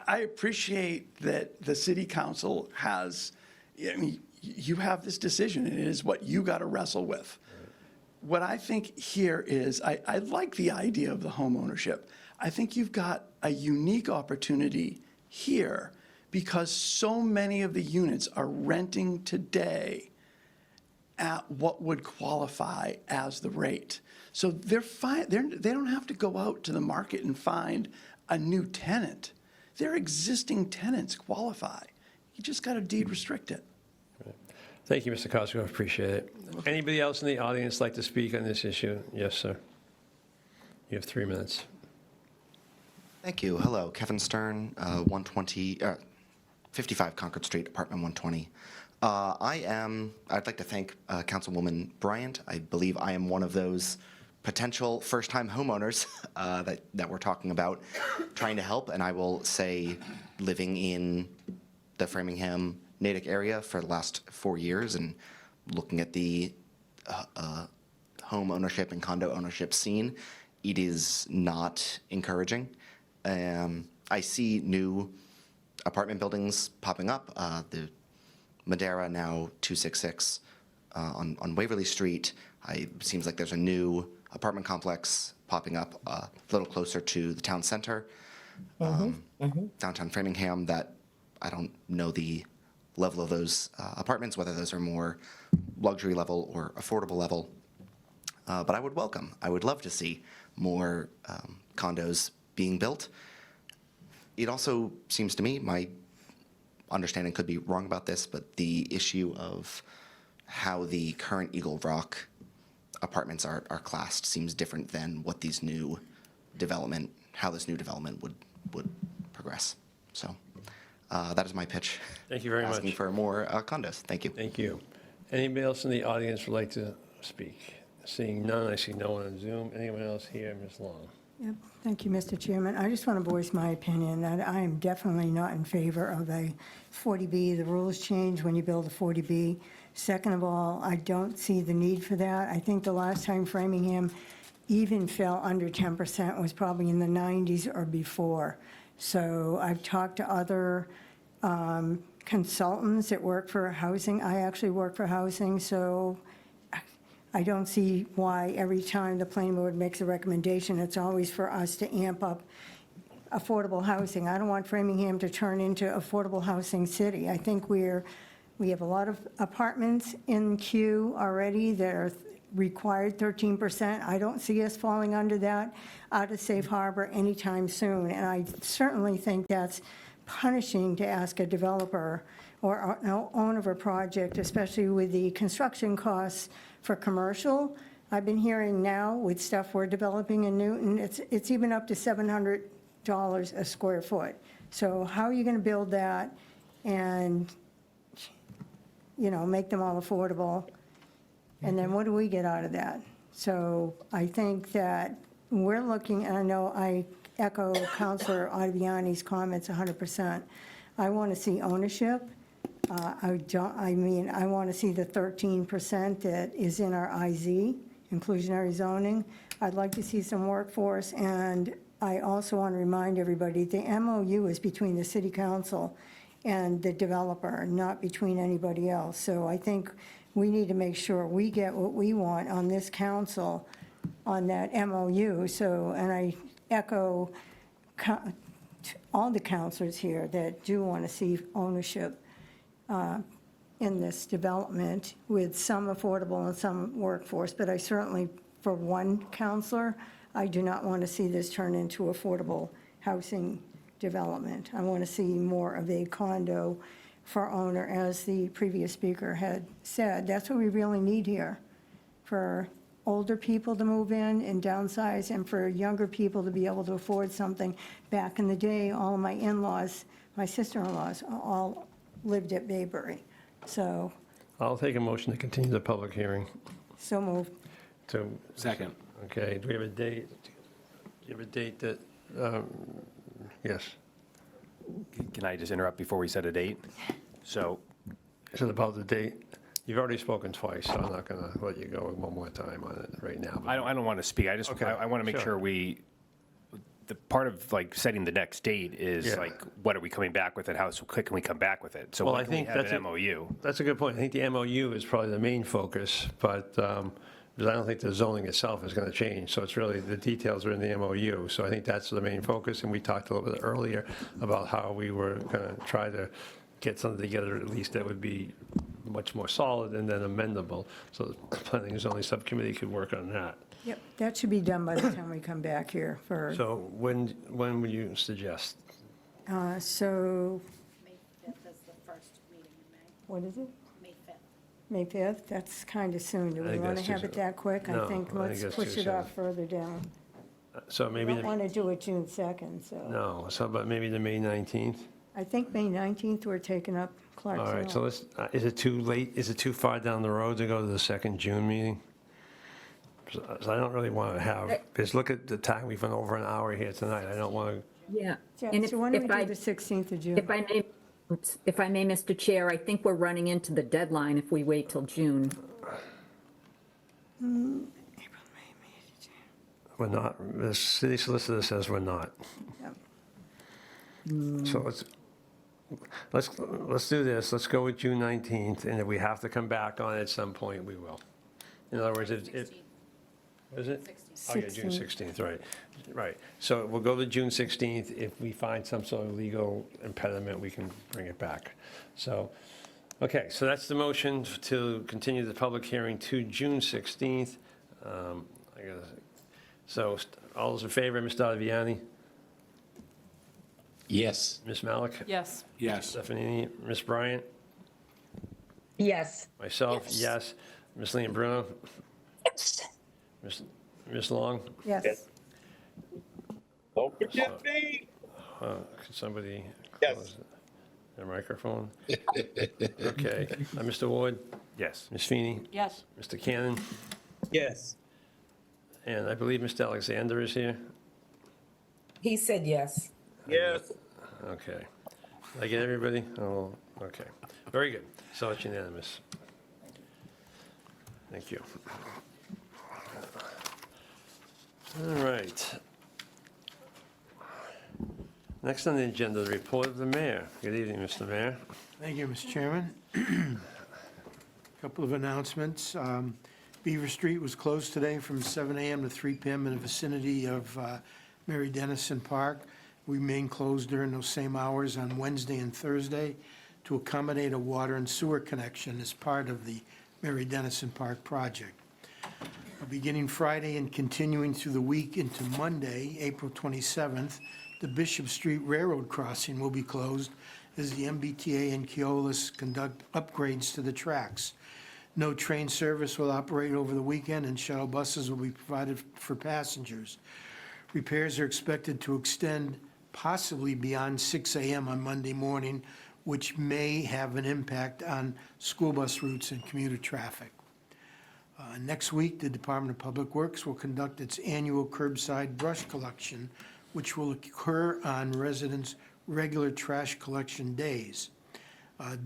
I appreciate that the city council has, you have this decision, and it is what you got to wrestle with. what I think here is, I like the idea of the home ownership. I think you've got a unique opportunity here because so many of the units are renting today at what would qualify as the rate. So they're fine, they don't have to go out to the market and find a new tenant. Their existing tenants qualify. You just got to deed restrict it. Thank you, Mr. Cosgrove, appreciate it. Anybody else in the audience like to speak on this issue? Yes, sir. You have 3 minutes. Thank you. Hello, Kevin Stern, 55 Concord Street, apartment 120. I'd like to thank Councilwoman Bryant. I believe I am one of those potential first-time homeowners that we're talking about, trying to help. And I will say, living in the Framingham, Natick area for the last 4 years and looking at the home ownership and condo ownership scene, it is not encouraging. I see new apartment buildings popping up. The Madeira, now 266 on Waverly Street. Seems like there's a new apartment complex popping up a little closer to the town center, downtown Framingham, that I don't know the level of those apartments, whether those are more luxury level or affordable level. But I would love to see more condos being built. It also seems to me, my understanding could be wrong about this, but the issue of how the current Eagle Rock apartments are classed seems different than what these new development, how this new development would progress. So that is my pitch. Thank you very much. Asking for more condos. Thank you. Thank you. Anybody else in the audience would like to speak? Seeing none, I see no one on Zoom. Anyone else here? Ms. Long. Yep. Thank you, Mr. Chairman. I just want to voice my opinion that I am definitely not in favor of a 40B. The rules change when you build a 40B. Second of all, I don't see the need for that. I think the last time Framingham even fell under 10% was probably in the 90s or before. So I've talked to other consultants that work for housing. I actually work for housing, so I don't see why every time the planning board makes a recommendation, it's always for us to amp up affordable housing. I don't want Framingham to turn into affordable housing city. I think we have a lot of apartments in queue already that are required 13%. I don't see us falling under that out of safe harbor anytime soon. And I certainly think that's punishing to ask a developer or owner of a project, especially with the construction costs for commercial. I've been hearing now with stuff we're developing in Newton, it's even up to $700 a square foot. So how are you going to build that and, make them all affordable? And then what do we get out of that? So I think that we're looking, and I know I echo Councilor Ottaviani's comments 100%. I want to see ownership. I want to see the 13% that is in our IZ, inclusionary zoning. I'd like to see some workforce, and I also want to remind everybody, the MOU is between the city council and the developer, not between anybody else. So I think we need to make sure we get what we want on this council on that MOU. So, and I echo all the councilors here that do want to see ownership in this development with some affordable and some workforce. But I certainly, for one counselor, I do not want to see this turn into affordable housing development. I want to see more of a condo for owner, as the previous speaker had said. That's what we really need here, for older people to move in and downsize, and for younger people to be able to afford something. Back in the day, all of my in-laws, my sister-in-laws, all lived at Bayberry. So, I'll take a motion to continue the public hearing. so moved. Second. Okay, do we have a date? Do you have a date that, yes. Can I just interrupt before we set a date? So, Is it about the date? You've already spoken twice, so I'm not going to let you go one more time on it right now. I don't want to speak. I just, Okay, I want to make sure the part of like setting the next date is Yeah. like, what are we coming back with and how quick can we come back with it? So Well, when I can we think have that's an MOU? That's a good point. I think the MOU is probably the main focus, but Because I don't think the zoning itself is going to change, so it's really, the details are in the MOU. So I think that's the main focus, and we talked a little bit earlier about how we were going to try to get something together at least that would be much more solid and then amendable, so the Planning and Zoning Subcommittee could work on that. Yep, that should be done by the time we come back here for, So when would you suggest? so, May 5th is the first meeting in May, what is it? May 5th. May 5th? That's kind of soon. Do I we think want to that's too have it soon. that quick? No, I think I think let's that's push too it soon. off further down. So We maybe, don't want to do it June 2nd, so. no, so about maybe the May 19th? I think May 19th, we're taking up Clark's All right, so Hill. let's, is it too late, is it too far down the road to go to the second June meeting? So I don't really want to have, because look at the time, we've been over an hour here tonight, I don't want to, Yeah. Yeah, And so why don't we if do I- the 16th of June? If I may, Mr. Chair, I think we're running into the deadline if we wait till June. we're not, the city solicitor says we're not. Yep. So let's do this, let's go with June 19th, and if we have to come back on it at some point, we will. In other words, is it? Oh, yeah, June 16th, right, right. So we'll go to June 16th. If we find some sort of legal impediment, we can bring it back. So, okay, so that's the motion to continue the public hearing to June 16th. So all those in favor, Ms. Daviani? Yes. Ms. Malik? Yes. Yes. Stephanie, Ms. Bryant? Yes. Myself, yes. Ms. Leon Bruno? Yes. Ms. Long? Yes. Don't forget me. Could somebody close their microphone? Okay. Mr. Ward? Yes. Ms. Feeney? Yes. Mr. Cannon? Yes. And I believe Mr. Alexander is here? He said yes. Yes. Okay. Did I get everybody? Oh, okay. Very good. So it's unanimous. Thank you. All right. Next on the agenda, the report of the mayor. Good evening, Mr. Mayor. Thank you, Mr. Chairman. Couple of announcements. Beaver Street was closed today from 7 a.m. to 3 p.m. in the vicinity of Mary Dennison Park. We remain closed during those same hours on Wednesday and Thursday to accommodate a water and sewer connection as part of the Mary Dennison Park project. Beginning Friday and continuing through the week into Monday, April 27th, the Bishop Street Railroad crossing will be closed as the MBTA and Keolis conduct upgrades to the tracks. No train service will operate over the weekend, and shuttle buses will be provided for passengers. Repairs are expected to extend possibly beyond 6 a.m. on Monday morning, which may have an impact on school bus routes and commuter traffic. Next week, the Department of Public Works will conduct its annual curbside brush collection, which will occur on residents' regular trash collection days.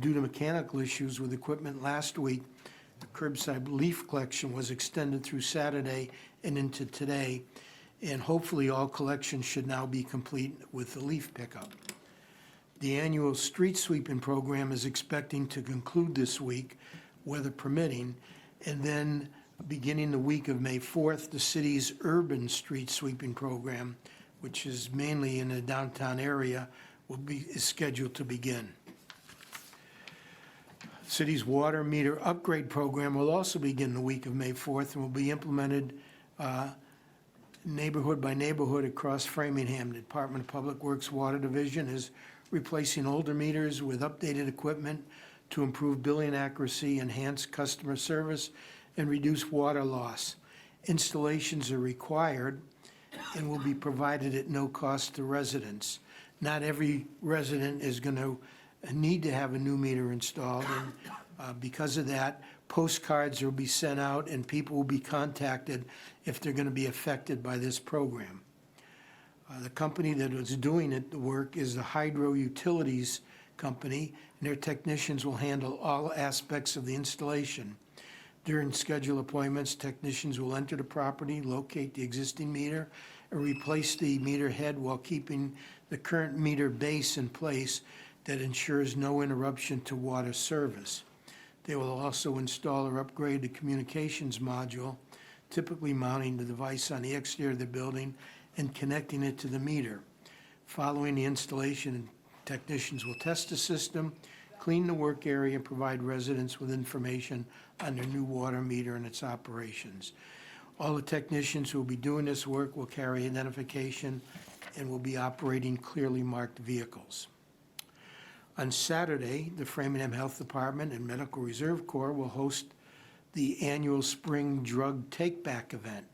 Due to mechanical issues with equipment last week, the curbside leaf collection was extended through Saturday and into today, and hopefully all collections should now be complete with the leaf pickup. The annual street sweeping program is expecting to conclude this week, weather permitting, and then beginning the week of May 4th, the city's urban street sweeping program, which is mainly in the downtown area, is scheduled to begin. City's water meter upgrade program will also begin the week of May 4th and will be implemented neighborhood by neighborhood across Framingham. The Department of Public Works Water Division is replacing older meters with updated equipment to improve billing accuracy, enhance customer service, and reduce water loss. Installations are required and will be provided at no cost to residents. Not every resident is going to need to have a new meter installed, and because of that, postcards will be sent out and people will be contacted if they're going to be affected by this program. The company that is doing the work is the Hydro Utilities Company, and their technicians will handle all aspects of the installation. During scheduled appointments, technicians will enter the property, locate the existing meter, and replace the meter head while keeping the current meter base in place that ensures no interruption to water service. They will also install or upgrade the communications module typically mounting the device on the exterior of the building and connecting it to the meter. Following the installation, technicians will test the system, clean the work area, and provide residents with information on their new water meter and its operations. All the technicians who will be doing this work will carry identification and will be operating clearly marked vehicles. On Saturday, the Framingham Health Department and Medical Reserve Corps will host the annual Spring Drug Take-Back event.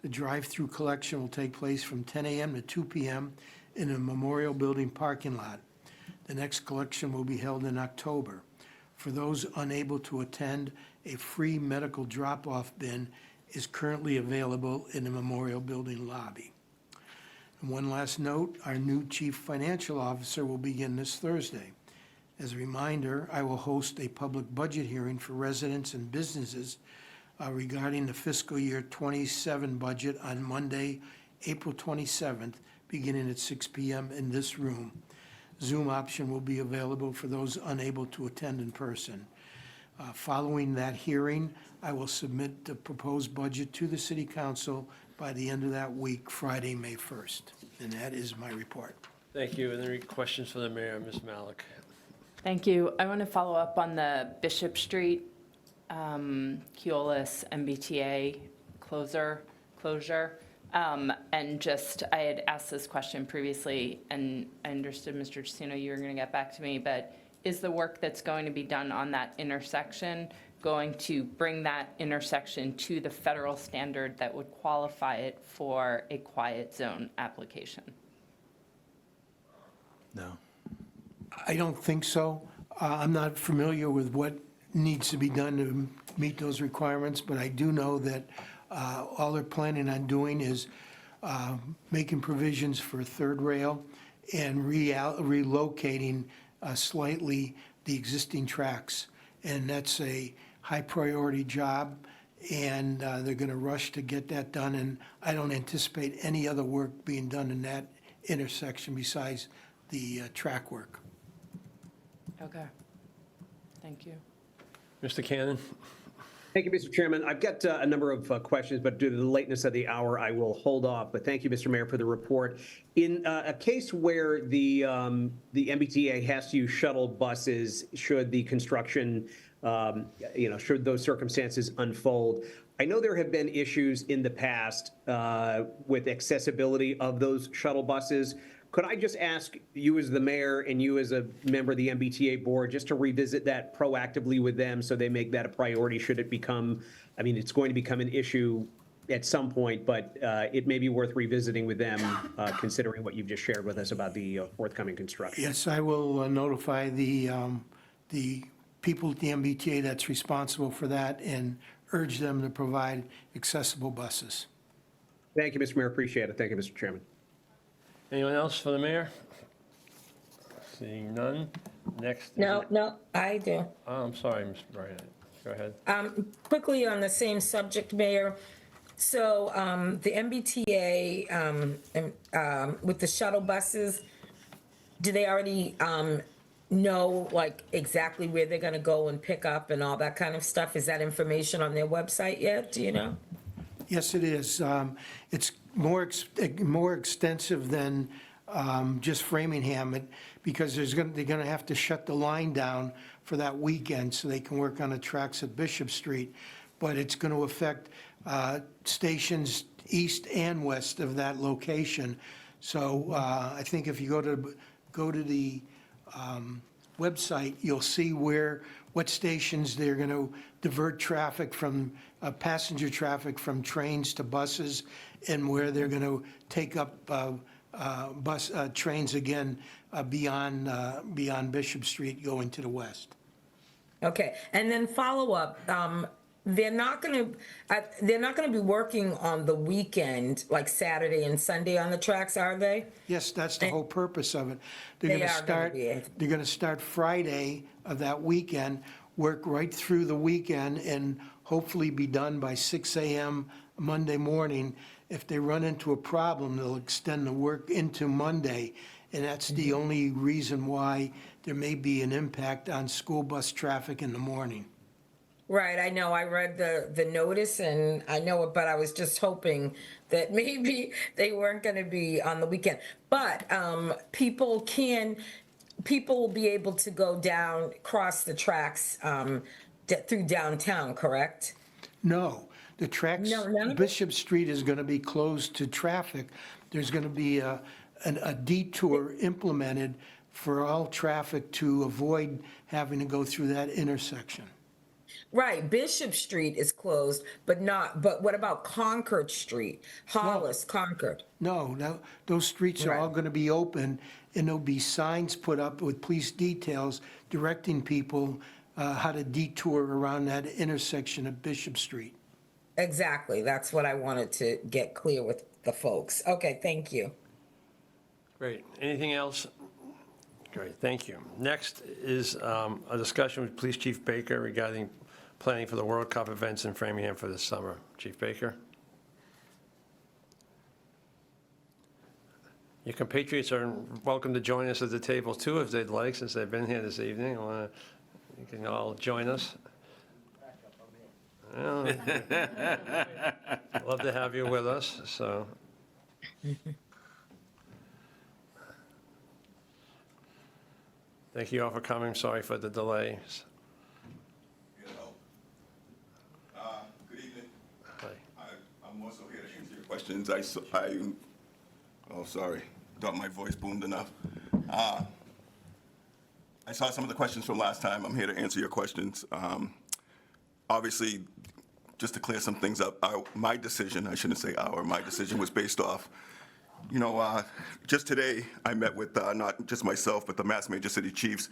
The drive-through collection will take place from 10 a.m. to 2 p.m. in a Memorial Building parking lot. The next collection will be held in October. For those unable to attend, a free medical drop-off bin is currently available in the Memorial Building lobby. And one last note, our new Chief Financial Officer will begin this Thursday. As a reminder, I will host a public budget hearing for residents and businesses regarding the fiscal year 27 budget on Monday, April 27th, beginning at 6 p.m. in this room. Zoom option will be available for those unable to attend in person. Following that hearing, I will submit the proposed budget to the City Council by the end of that week, Friday, May 1st. And that is my report. Thank you. And any questions for the mayor, Ms. Malik? Thank you. I want to follow up on the Bishop Street, Keolis, MBTA closure. And just, I had asked this question previously, and I understood, Mr. Jusino, you were going to get back to me, but is the work that's going to be done on that intersection going to bring that intersection to the federal standard that would qualify it for a quiet zone application? No. I don't think so. I'm not familiar with what needs to be done to meet those requirements, but I do know that all they're planning on doing is making provisions for third rail and relocating slightly the existing tracks. And that's a high priority job, and they're going to rush to get that done. And I don't anticipate any other work being done in that intersection besides the track work. Okay. Thank you. Mr. Cannon? Thank you, Mr. Chairman. I've got a number of questions, but due to the lateness of the hour, I will hold off. But thank you, Mr. Mayor, for the report. In a case where the MBTA has to use shuttle buses, should the construction, should those circumstances unfold, I know there have been issues in the past with accessibility of those shuttle buses. Could I just ask you as the mayor and you as a member of the MBTA board just to revisit that proactively with them so they make that a priority should it become, I mean, it's going to become an issue at some point, but it may be worth revisiting with them considering what you've just shared with us about the forthcoming construction. Yes, I will notify the people at the MBTA that's responsible for that and urge them to provide accessible buses. Thank you, Mr. Mayor. Appreciate it. Thank you, Mr. Chairman. Anyone else for the mayor? Seeing none. Next. No, I do. Oh, I'm sorry, Ms. Bryant. Go ahead. Quickly on the same subject, Mayor. So the MBTA with the shuttle buses, do they already know like exactly where they're going to go and pick up and all that kind of stuff? Is that information on their website yet? Do you know? Yes, it is. It's more extensive than just Framingham, because they're going to have to shut the line down for that weekend so they can work on the tracks at Bishop Street. But it's going to affect stations east and west of that location. So I think if you go to the website, you'll see what stations they're going to divert traffic from passenger traffic from trains to buses, and where they're going to take up trains again beyond Bishop Street going to the west. Okay, and then follow up. They're not going to be working on the weekend, like Saturday and Sunday on the tracks, are they? Yes, that's the whole purpose of it. They're going to start Friday of that weekend, work right through the weekend, and hopefully be done by 6 a.m. Monday morning. If they run into a problem, they'll extend the work into Monday, and that's the only reason why there may be an impact on school bus traffic in the morning. Right, I know, I read the notice and I know it, but I was just hoping that maybe they weren't gonna be on the weekend. But, people will be able to go down, cross the tracks, through downtown, correct? No, the tracks, No, none of it? Bishop Street is going to be closed to traffic. There's going to be a detour implemented for all traffic to avoid having to go through that intersection. Right, Bishop Street is closed, but what about Concord Street? Hollis, Concord? No, those streets are all Right. going to be open, and there'll be signs put up with police details directing people how to detour around that intersection of Bishop Street. Exactly, that's what I wanted to get clear with the folks. Okay, thank you. Great. Anything else? Great, thank you. Next is a discussion with Police Chief Baker regarding planning for the World Cup events in Framingham for this summer. Chief Baker? Your compatriots are welcome to join us at the table too if they'd like, since they've been here this evening. You can all join us. Well, love to have you with us, so. Thank you all for coming. Sorry for the delays. Good evening. Hi. I'm also here to answer your questions. Oh, sorry, thought my voice boomed enough. I saw some of the questions from last time. I'm here to answer your questions. Obviously, just to clear some things up, my decision, I shouldn't say our, my decision was based off, just today, I met with, not just myself, but the Mass Major City Chiefs,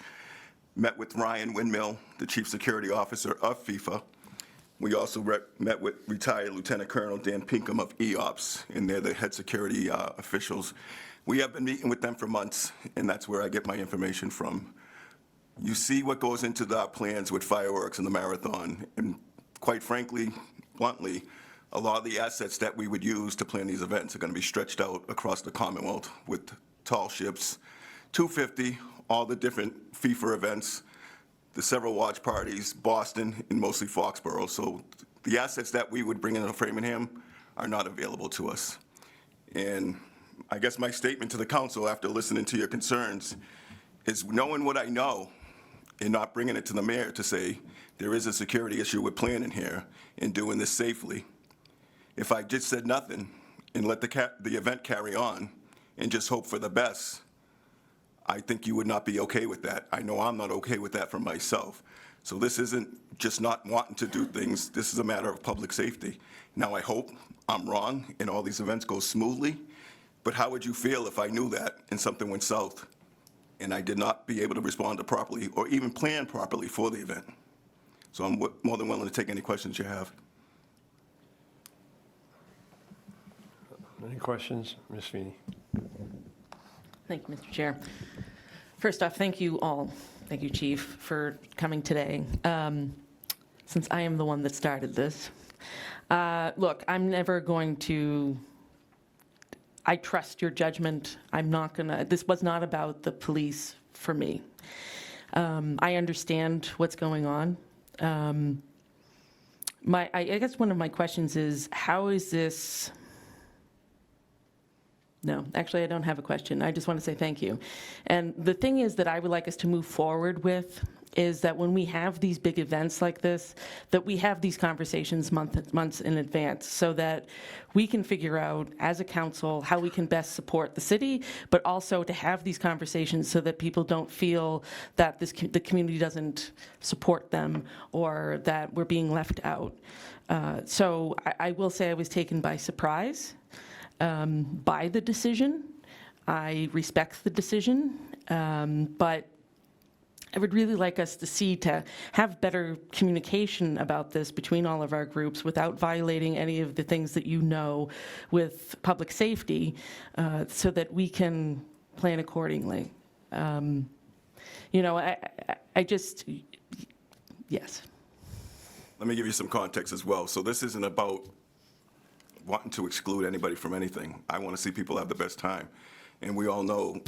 met with Ryan Windmill, the Chief Security Officer of FIFA. We also met with retired Lieutenant Colonel Dan Pinkham of EOPS, and they're the head security officials. We have been meeting with them for months, and that's where I get my information from. You see what goes into the plans with fireworks and the marathon, and quite frankly, bluntly, a lot of the assets that we would use to plan these events are going to be stretched out across the Commonwealth with tall ships, 250, all the different FIFA events, the several watch parties, Boston, and mostly Foxborough. So the assets that we would bring into Framingham are not available to us. And I guess my statement to the council after listening to your concerns is knowing what I know and not bringing it to the mayor to say there is a security issue with planning here and doing this safely. If I just said nothing and let the event carry on and just hope for the best, I think you would not be okay with that. I know I'm not okay with that for myself. So this isn't just not wanting to do things. This is a matter of public safety. Now, I hope I'm wrong and all these events go smoothly, but how would you feel if I knew that and something went south and I did not be able to respond properly or even plan properly for the event? So I'm more than willing to take any questions you have. Any questions? Ms. Feeney? Thank you, Mr. Chair. First off, thank you all. Thank you, Chief, for coming today. Since I am the one that started this, look, I'm never going to, I trust your judgment. I'm not gonna, this was not about the police for me. I understand what's going on. I guess one of my questions is, how is this? No, actually, I don't have a question. I just want to say thank you. And the thing is that I would like us to move forward with is that when we have these big events like this, that we have these conversations months in advance so that we can figure out as a council how we can best support the city, but also to have these conversations so that people don't feel that the community doesn't support them or that we're being left out. So I will say I was taken by surprise by the decision. I respect the decision, but I would really like us to have better communication about this between all of our groups without violating any of the things that you know with public safety, so that we can plan accordingly. I just, yes. Let me give you some context as well. So this isn't about wanting to exclude anybody from anything. I want to see people have the best time. And we all know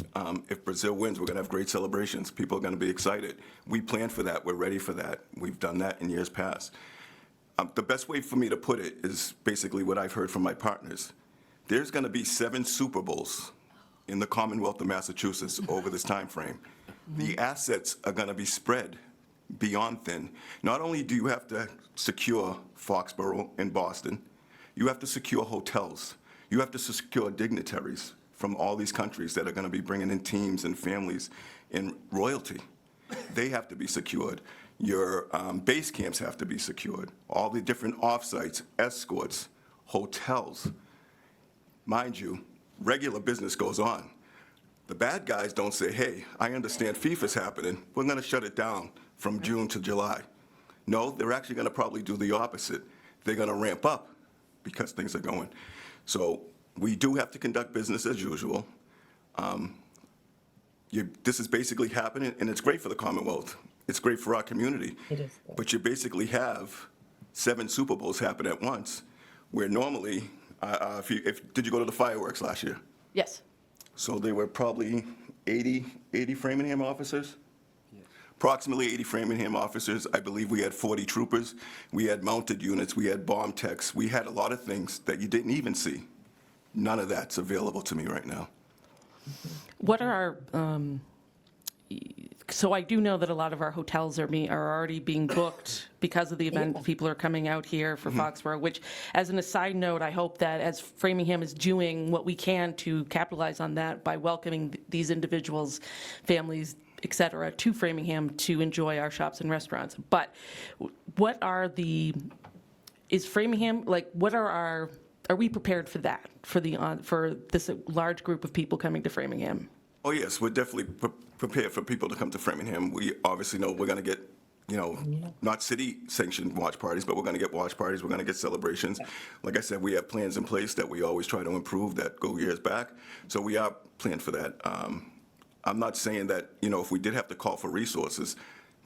if Brazil wins, we're going to have great celebrations. People are going to be excited. We plan for that. We're ready for that. We've done that in years past. The best way for me to put it is basically what I've heard from my partners. There's going to be 7 Super Bowls in the Commonwealth of Massachusetts over this time frame. The assets are going to be spread beyond thin. Not only do you have to secure Foxborough and Boston, you have to secure hotels. You have to secure dignitaries from all these countries that are going to be bringing in teams and families and royalty. They have to be secured. Your base camps have to be secured. All the different offsites, escorts, hotels. Mind you, regular business goes on. The bad guys don't say, hey, I understand FIFA's happening. We're going to shut it down from June to July. No, they're actually going to probably do the opposite. They're going to ramp up because things are going. So we do have to conduct business as usual. This is basically happening, and it's great for the Commonwealth. It's great for our community. It is. But you basically have 7 Super Bowls happen at once, where normally, did you go to the fireworks last year? Yes. So there were probably 80 Framingham officers? Approximately 80 Framingham officers. I believe we had 40 troopers. We had mounted units. We had bomb techs. We had a lot of things that you didn't even see. None of that's available to me right now. What are our, so I do know that a lot of our hotels are already being booked because of the event. People are coming out here for Foxborough, which, as an aside note, I hope that as Framingham is doing what we can to capitalize on that by welcoming these individuals, families, et cetera, to Framingham to enjoy our shops and restaurants. But what are is Framingham, what are we prepared for that, for this large group of people coming to Framingham? Oh, yes, we're definitely prepared for people to come to Framingham. We obviously know we're going to get, not city-sanctioned watch parties, but we're going to get watch parties, we're going to get celebrations. Like I said, we have plans in place that we always try to improve that go years back. So we are planned for that. I'm not saying that, if we did have to call for resources,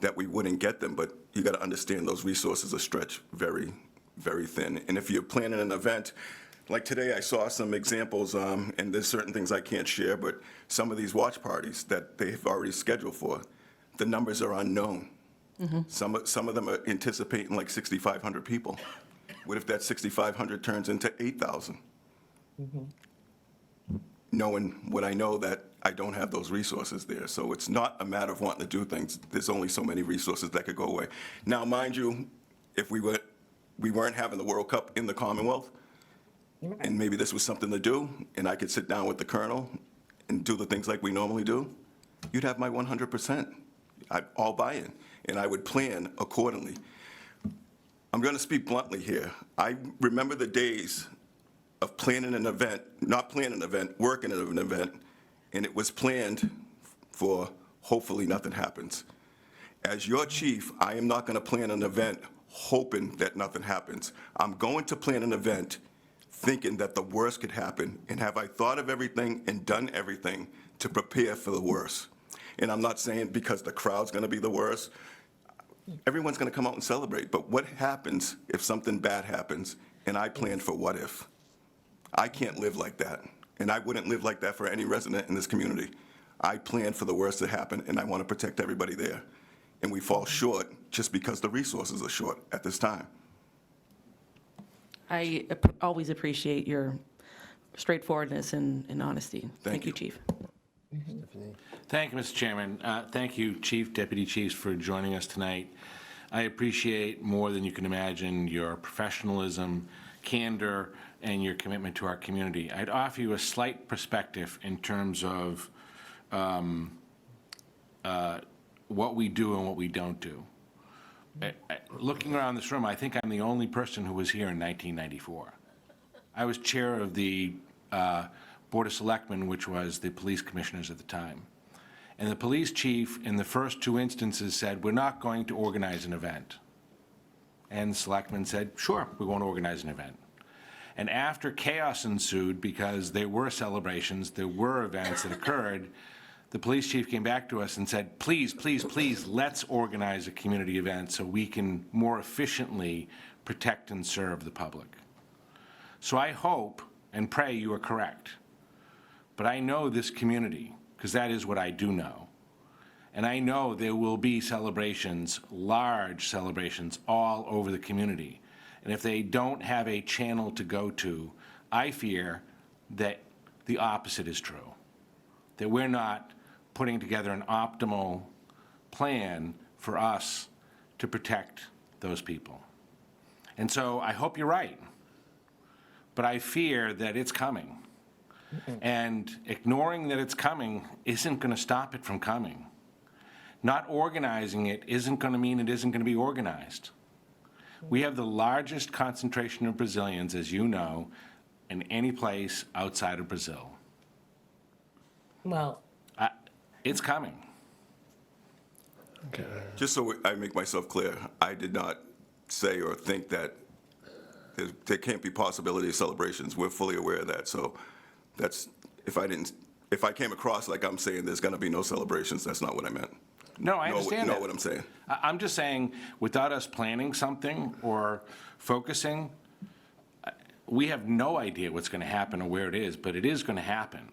that we wouldn't get them, but you got to understand those resources are stretched very, very thin. And if you're planning an event, like today, I saw some examples, and there's certain things I can't share, but some of these watch parties that they've already scheduled for, the numbers are unknown. Some of them are anticipating like 6,500 people. What if that 6,500 turns into 8,000? Knowing what I know, that I don't have those resources there. So it's not a matter of wanting to do things. There's only so many resources that could go away. Now, mind you, if we weren't having the World Cup in the Commonwealth, and maybe this was something to do, and I could sit down with the colonel and do the things like we normally do, you'd have my 100%. All buy-in, and I would plan accordingly. I'm going to speak bluntly here. I remember the days of planning an event, not planning an event, working at an event, and it was planned for hopefully nothing happens. As your chief, I am not going to plan an event hoping that nothing happens. I'm going to plan an event thinking that the worst could happen, and have I thought of everything and done everything to prepare for the worst. And I'm not saying because the crowd's going to be the worst. Everyone's going to come out and celebrate, but what happens if something bad happens and I plan for what if? I can't live like that, and I wouldn't live like that for any resident in this community. I plan for the worst to happen, and I want to protect everybody there. And we fall short just because the resources are short at this time. I always appreciate your straightforwardness and honesty. Thank you, Chief. Thank you, Mr. Chairman. Thank you, Chief, Deputy Chiefs, for joining us tonight. I appreciate more than you can imagine your professionalism, candor, and your commitment to our community. I'd offer you a slight perspective in terms of what we do and what we don't do. Looking around this room, I think I'm the only person who was here in 1994. I was chair of the Board of Selectmen, which was the police commissioners at the time. And the police chief, in the first 2 instances, said, we're not going to organize an event. And the selectmen said, sure, we won't organize an event. And after chaos ensued, because there were celebrations, there were events that occurred, the police chief came back to us and said, please, please, please, let's organize a community event so we can more efficiently protect and serve the public. So I hope and pray you are correct. but I know this community, because that is what I do know. And I know there will be celebrations, large celebrations, all over the community. And if they don't have a channel to go to, I fear that the opposite is true, that we're not putting together an optimal plan for us to protect those people. And so I hope you're right, but I fear that it's coming. And ignoring that it's coming isn't going to stop it from coming. Not organizing it isn't going to mean it isn't going to be organized. We have the largest concentration of Brazilians, as you know, in any place outside of Brazil. Well, It's coming. Just so I make myself clear, I did not say or think that there can't be possibility of celebrations. We're fully aware of that. So that's, if I came across like I'm saying there's going to be no celebrations, that's not what I meant. No, I understand know that. what I'm saying. I'm just saying, without us planning something or focusing, we have no idea what's going to happen or where it is, but it is going to happen.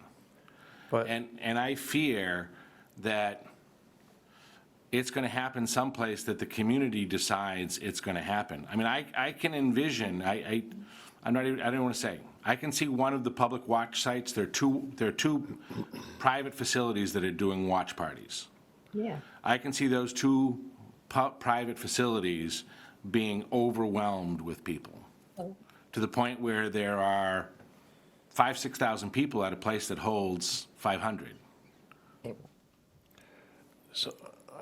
And I fear that it's going to happen someplace that the community decides it's going to happen. I mean, I can envision, I don't want to say, I can see one of the public watch sites. There are two private facilities that are doing watch parties. yeah. I can see those two private facilities being overwhelmed with people, to the point where there are 5,000 to 6,000 people at a place that holds 500. So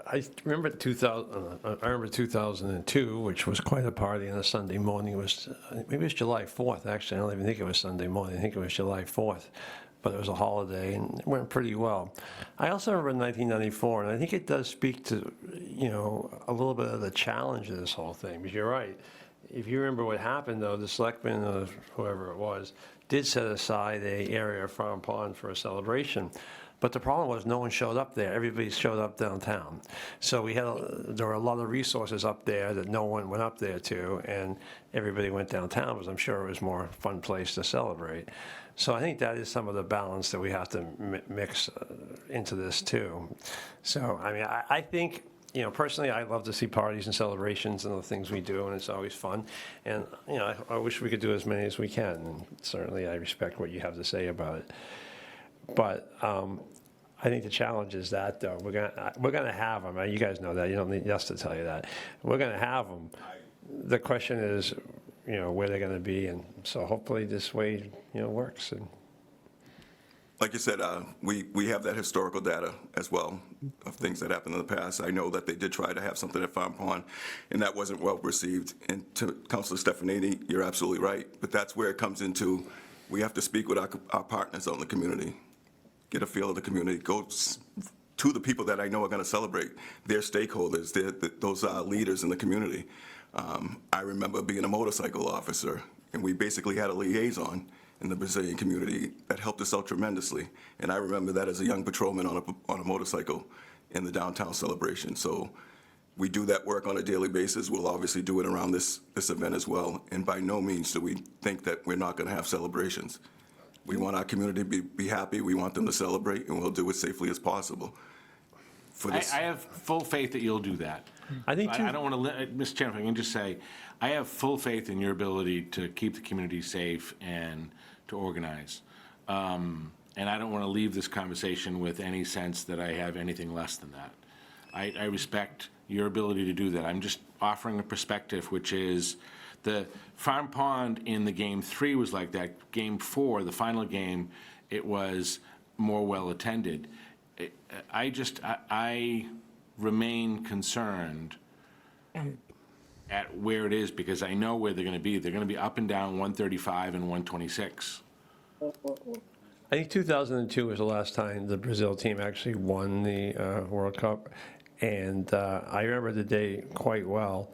I remember 2002, which was quite a party on a Sunday morning. It was, maybe it was July 4th, actually. I don't even think it was Sunday morning. I think it was July 4th. But it was a holiday, and it went pretty well. I also remember 1994, and I think it does speak to, a little bit of the challenge of this whole thing. Because you're right. If you remember what happened, though, the selectmen, or whoever it was, did set aside an area of Farm Pond for a celebration. But the problem was no one showed up there. Everybody showed up downtown. So there were a lot of resources up there that no one went up there to, and everybody went downtown because I'm sure it was a more fun place to celebrate. So I think that is some of the balance that we have to mix into this too. So, I mean, I think, personally, I love to see parties and celebrations and the things we do, and it's always fun. And, I wish we could do as many as we can, and certainly I respect what you have to say about it. But I think the challenge is that, though, we're gonna have them. You guys know that. You don't need us to tell you that. We're gonna have them. The question is, where they're gonna be, and so hopefully this way, works. And Like you said, we have that historical data as well of things that happened in the past. I know that they did try to have something at Farm Pond, and that wasn't well received. And to Councilor Stefanini, you're absolutely right. But that's where it comes into, we have to speak with our partners out in the community, get a feel of the community, go to the people that I know are going to celebrate, their stakeholders, those leaders in the community. I remember being a motorcycle officer, and we basically had a liaison in the Brazilian community that helped us out tremendously. And I remember that as a young patrolman on a motorcycle in the downtown celebration. So we do that work on a daily basis. We'll obviously do it around this event as well. And by no means do we think that we're not going to have celebrations. We want our community to be happy. We want them to celebrate, and we'll do it safely as possible. I have full faith that you'll do that. I think too. I don't want to, Mr. Chairman, if I can just say, I have full faith in your ability to keep the community safe and to organize. And I don't want to leave this conversation with any sense that I have anything less than that. I respect your ability to do that. I'm just offering a perspective, which is the Farm Pond in the Game 3 was like that. Game 4, the final game, it was more well-attended. I remain concerned at where it is, because I know where they're going to be. They're going to be up and down 135 and 126. I think 2002 was the last time the Brazil team actually won the World Cup, and I remember the day quite well.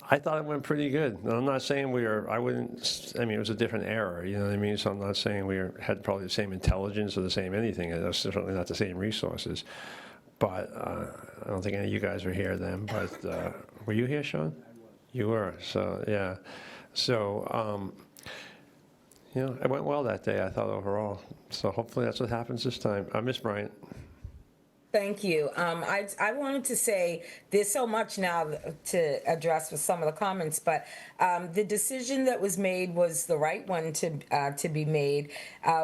I thought it went pretty good. And I'm not saying it was a different era, you know what I mean? So I'm not saying had probably the same intelligence or the same anything. That's certainly not the same resources. But I don't think any of you guys were here then, but were you here, Sean? You were, so yeah. So, it went well that day, I thought, overall. So hopefully that's what happens this time. Ms. Bryant? Thank you. I wanted to say, there's so much now to address with some of the comments, but the decision that was made was the right one to be made.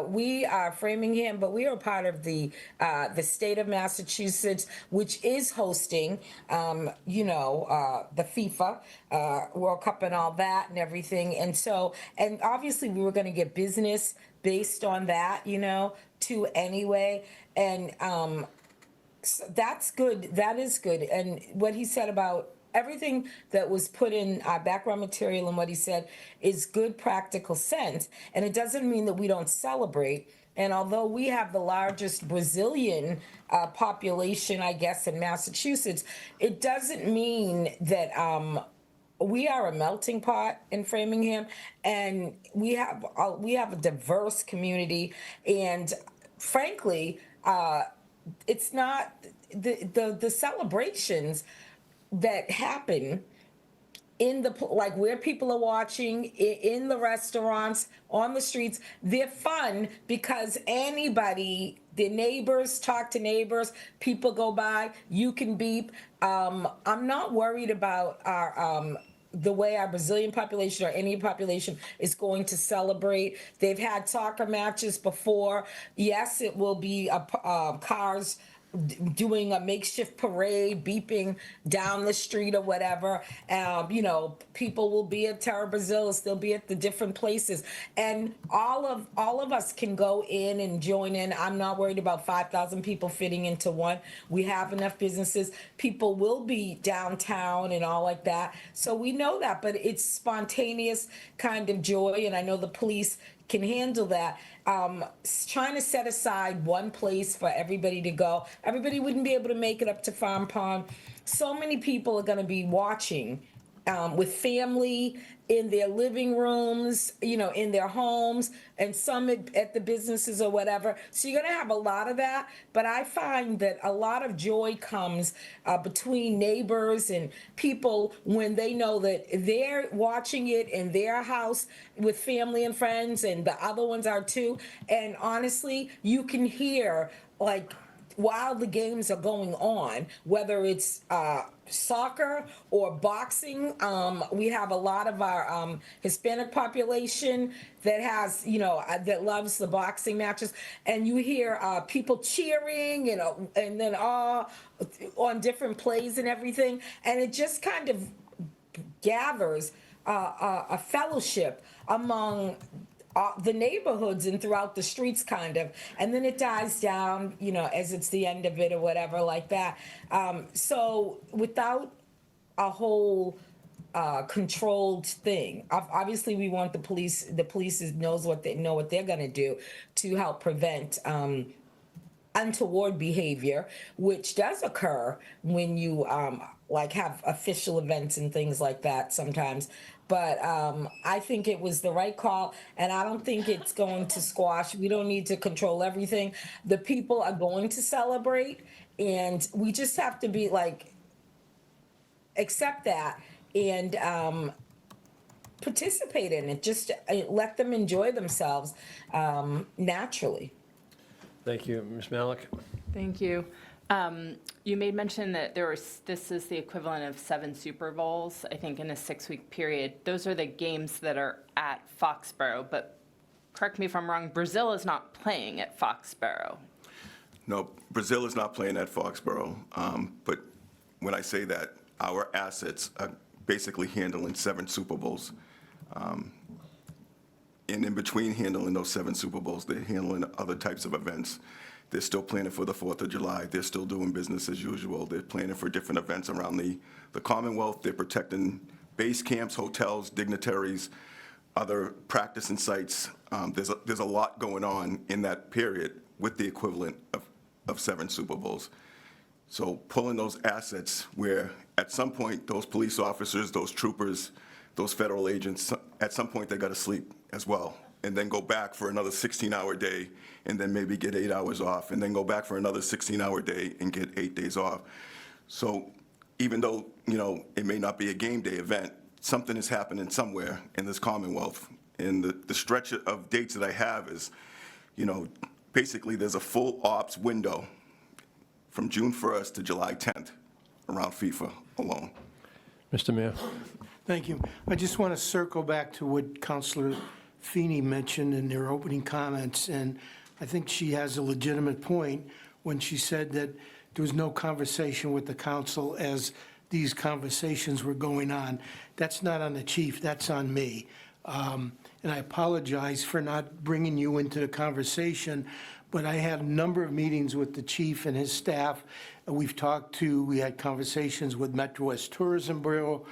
We are Framingham, but we are part of the state of Massachusetts, which is hosting, the FIFA World Cup and all that and everything. And obviously we were going to get business based on that, too anyway. And so that's good. That is good. And what he said about everything that was put in our background material and what he said is good practical sense. And it doesn't mean that we don't celebrate. And although we have the largest Brazilian population, I guess, in Massachusetts, it doesn't mean that we are a melting pot in Framingham, and we have a diverse community. And frankly, it's not the celebrations that happen in where people are watching, in the restaurants, on the streets. They're fun because anybody, the neighbors talk to neighbors, people go by, you can beep. I'm not worried about the way our Brazilian population or any population is going to celebrate. They've had soccer matches before. Yes, it will be cars doing a makeshift parade, beeping down the street or whatever. People will be at Terra Brasilis, they'll be at the different places. And all of us can go in and join in. I'm not worried about 5,000 people fitting into one. We have enough businesses. People will be downtown and all like that. So we know that, but it's spontaneous kind of joy, and I know the police can handle that. Trying to set aside one place for everybody to go. Everybody wouldn't be able to make it up to Farm Pond. So many people are going to be watching with family in their living rooms, in their homes, and some at the businesses or whatever. So you're going to have a lot of that. But I find that a lot of joy comes between neighbors and people when they know that they're watching it in their house with family and friends, and the other ones are too. And honestly, you can hear, while the games are going on, whether it's soccer or boxing. We have a lot of our Hispanic population that has, that loves the boxing matches, and you hear people cheering, and then on different plays and everything, and it just kind of gathers a fellowship among the neighborhoods and throughout the streets, kind of, and then it dies down, as it's the end of it or whatever like that. So without a whole controlled thing, obviously we want the police. The police knows what they're going to do to help prevent untoward behavior, which does occur when you have official events and things like that sometimes. But I think it was the right call, and I don't think it's going to squash. We don't need to control everything. The people are going to celebrate, and we just have to be accept that and participate in it. Just let them enjoy themselves naturally. Thank you. Ms. Malik? Thank you. You made mention that this is the equivalent of 7 Super Bowls, I think, in a 6-week period. Those are the games that are at Foxborough, but correct me if I'm wrong, Brazil is not playing at Foxborough. No, Brazil is not playing at Foxborough. But when I say that, our assets are basically handling 7 Super Bowls. And in between handling those 7 Super Bowls, they're handling other types of events. They're still planning for the 4th of July. They're still doing business as usual. They're planning for different events around the Commonwealth. They're protecting base camps, hotels, dignitaries, other practicing sites. There's a lot going on in that period with the equivalent of 7 Super Bowls. So pulling those assets where at some point those police officers, those troopers, those federal agents, at some point they got to sleep as well, and then go back for another 16-hour day, and then maybe get 8 hours off, and then go back for another 16-hour day and get 8 days off. So even though, it may not be a game day event, something is happening somewhere in this Commonwealth. And the stretch of dates that I have is, basically, there's a full ops window from June 1st to July 10th around FIFA alone. Mr. Mayor? Thank you. I just want to circle back to what Councilor Feeney mentioned in their opening comments, and I think she has a legitimate point when she said that there was no conversation with the council as these conversations were going on. That's not on the chief, that's on me. And I apologize for not bringing you into the conversation, but I had a number of meetings with the chief and his staff. We had conversations with Metro West Tourism Bureau.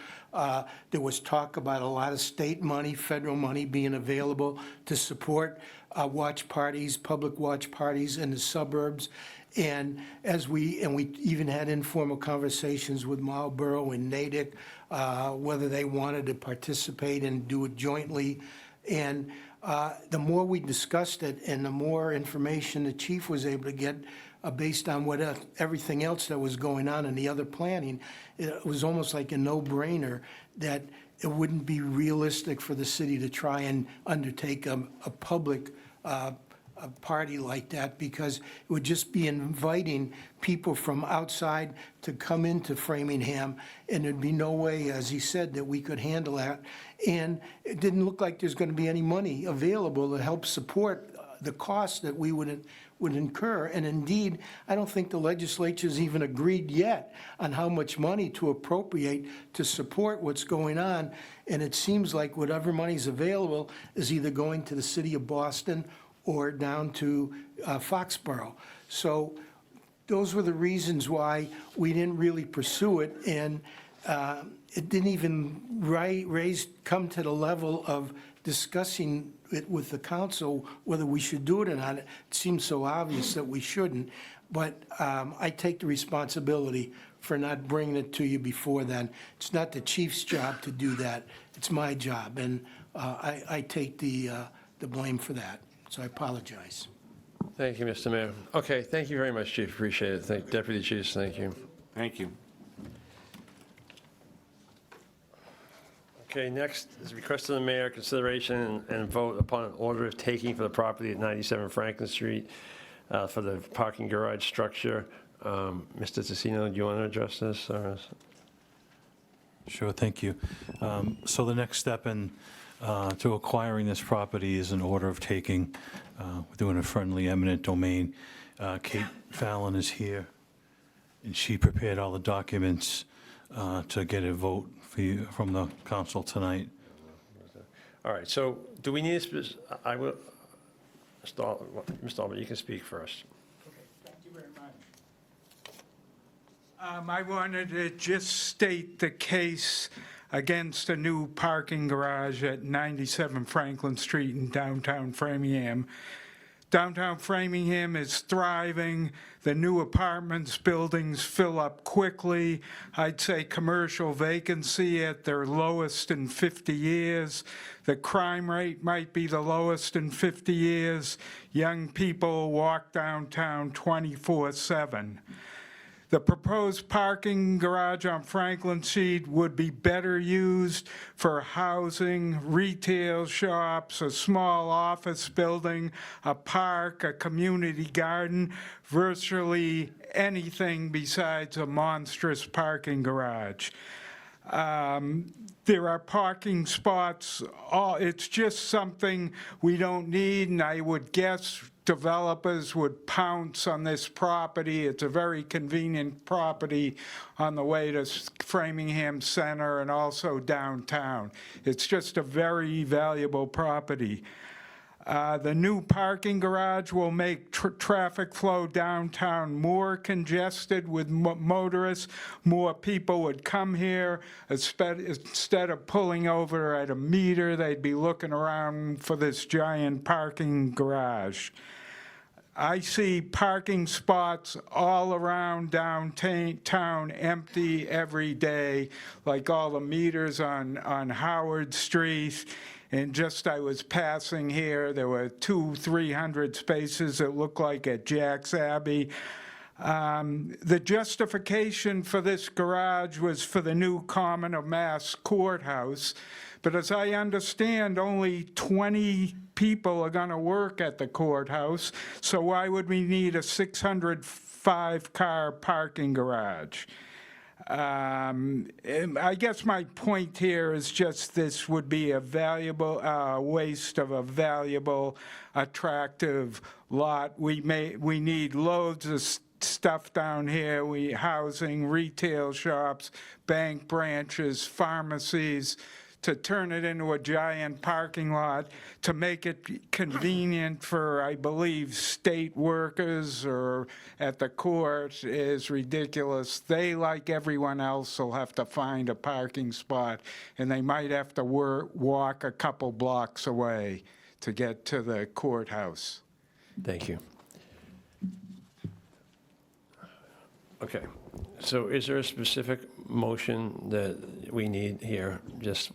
There was talk about a lot of state money, federal money being available to support watch parties, public watch parties in the suburbs. And we even had informal conversations with Marlboro and Natick, whether they wanted to participate and do it jointly. And the more we discussed it and the more information the chief was able to get based on everything else that was going on in the other planning, it was almost like a no-brainer that it wouldn't be realistic for the city to try and undertake a public a party like that, because it would just be inviting people from outside to come into Framingham, and there'd be no way, as he said, that we could handle that. And it didn't look like there's going to be any money available to help support the costs that we would incur. And indeed, I don't think the legislature's even agreed yet on how much money to appropriate to support what's going on. And it seems like whatever money's available is either going to the city of Boston or down to Foxborough. So those were the reasons why we didn't really pursue it, and it didn't even come to the level of discussing it with the council, whether we should do it or not. It seems so obvious that we shouldn't, but I take the responsibility for not bringing it to you before then. It's not the chief's job to do that. It's my job, and I take the blame for that. So I apologize. Thank you, Mr. Mayor. Okay, thank you very much, Chief. Appreciate it. Deputy Chiefs, thank you. Thank you. Okay, next is request of the mayor, consideration and vote upon an order of taking for the property at 97 Franklin Street for the parking garage structure. Mr. Tassino, do you want to address this? Sure, thank you. So the next step to acquiring this property is an order of taking. We're doing a friendly eminent domain. Kate Fallon is here, and she prepared all the documents to get a vote for you from the council tonight. All right, so do we need I will, Mr. Albert, you can speak first. Thank you very much. I wanted to just state the case against a new parking garage at 97 Franklin Street in downtown Framingham. Downtown Framingham is thriving. The new apartments buildings fill up quickly. I'd say commercial vacancy at their lowest in 50 years. The crime rate might be the lowest in 50 years. Young people walk downtown 24/7. The proposed parking garage on Franklin Street would be better used for housing, retail shops, a small office building, a park, a community garden, virtually anything besides a monstrous parking garage. There are parking spots, it's just something we don't need, and I would guess developers would pounce on this property. It's a very convenient property on the way to Framingham Center and also downtown. It's just a very valuable property. The new parking garage will make traffic flow downtown more congested with motorists. More people would come here. Instead of pulling over at a meter, they'd be looking around for this giant parking garage. I see parking spots all around downtown empty every day, like all the meters on Howard Street. And just I was passing here, there were 200-300 spaces that look like at Jack's Abbey. The justification for this garage was for the new Common of Mass Courthouse, but as I understand, only 20 people are going to work at the courthouse, so why would we need a 605-car parking garage? I guess my point here is just this would be a valuable waste of a valuable, attractive lot. We need loads of stuff down here. Housing, retail shops, bank branches, pharmacies. To turn it into a giant parking lot, to make it convenient for, I believe, state workers or at the court is ridiculous. They, like everyone else, will have to find a parking spot, and they might have to walk a couple blocks away to get to the courthouse. Thank you. Okay, so is there a specific motion that we need here? Just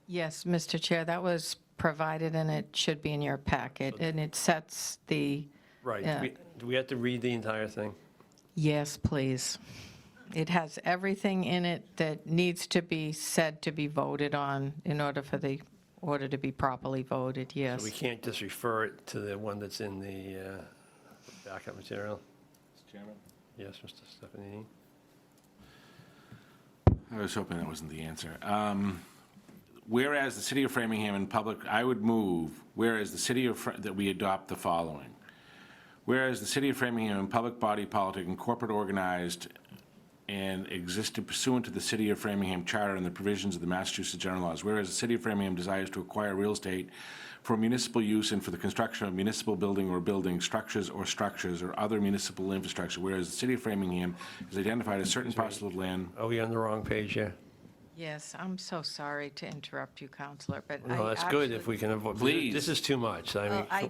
Yes, Mr. Chair, that was provided, and it should be in your packet, and it sets the... right. Do we have to read the entire thing? Yes, please. It has everything in it that needs to be said to be voted on in order for the order to be properly voted, yes. So we can't just refer it to the one that's in the backup material? Mr. Chairman? Yes, Mr. Stefanini? I was hoping that wasn't the answer. Whereas the City of Framingham and public, I would move, whereas the City of, that we adopt the following. Whereas the City of Framingham and public body politic and corporate organized and existed pursuant to the City of Framingham Charter and the provisions of the Massachusetts General Laws. Whereas the City of Framingham desires to acquire real estate for municipal use and for the construction of municipal building or buildings, structures or other municipal infrastructure. Whereas the City of Framingham has identified a certain parcel of land. Are we on the wrong page here? Yes, I'm so sorry to interrupt you, Counselor, but No, that's good if we can avoid. Please. This is too much. I mean, I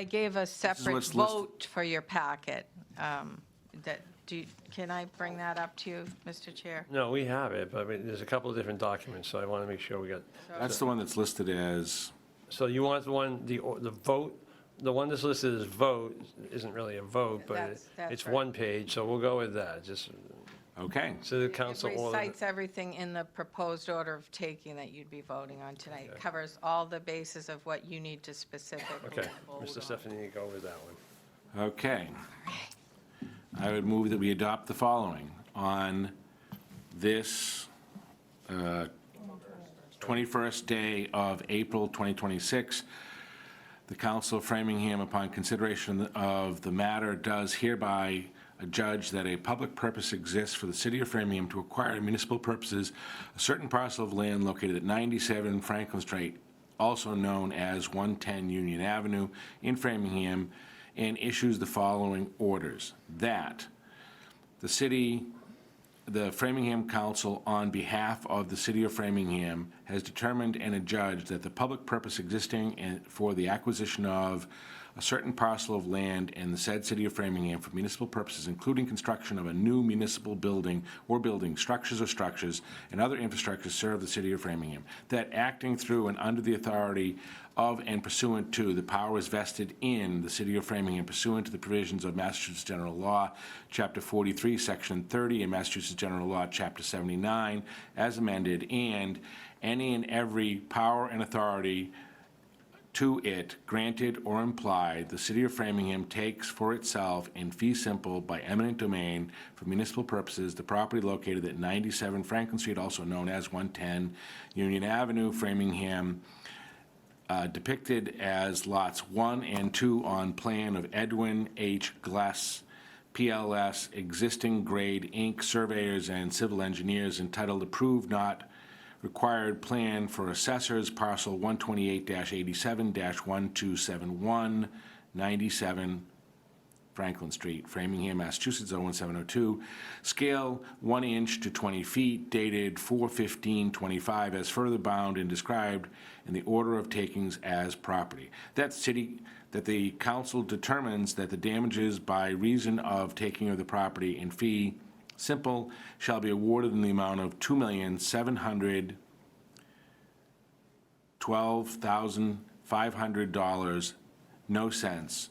gave a separate what's listed. vote for your packet. Can I bring that up to you, Mr. Chair? no, we have it, but I mean, there's a couple of different documents, so I want to make sure we got. That's the one that's listed as, So you want the one, the vote, the one that's listed as vote isn't really a vote, but That's it's right. one page, so we'll go with that, just, okay. so the It council order. recites everything in the proposed order of taking that you'd be voting on tonight. It covers all the bases of what you need to specifically Okay, vote Mr. on. Stephanie, go with that one. Okay. I would move that we adopt the following. On this 21st day of April 2026, the Council of Framingham, upon consideration of the matter, does hereby adjudge that a public purpose exists for the City of Framingham to acquire municipal purposes a certain parcel of land located at 97 Franklin Street, also known as 110 Union Avenue in Framingham, and issues the following orders. That the Framingham Council, on behalf of the City of Framingham, has determined and adjudged that the public purpose existing for the acquisition of a certain parcel of land in the said City of Framingham for municipal purposes, including construction of a new municipal building or buildings, structures and other infrastructure serve the City of Framingham. That acting through and under the authority of and pursuant to the powers vested in the City of Framingham pursuant to the provisions of Massachusetts General Law, Chapter 43, Section 30, and Massachusetts General Law, Chapter 79, as amended, and any and every power and authority to it, granted or implied, the City of Framingham takes for itself in fee simple by eminent domain for municipal purposes the property located at 97 Franklin Street, also known as 110 Union Avenue, Framingham, depicted as lots 1 and 2 on plan of Edwin H. Gless, PLS, existing grade Inc., surveyors and civil engineers, entitled Approved Not Required Plan for Assessors, Parcel 128-87-1271, 97 Franklin Street, Framingham, Massachusetts, 01702. Scale 1 inch to 20 feet, dated 4/15/25, as further bound and described in the order of takings as property. That the council determines that the damages by reason of taking of the property in fee simple shall be awarded in the amount of $2,712,500, no cents,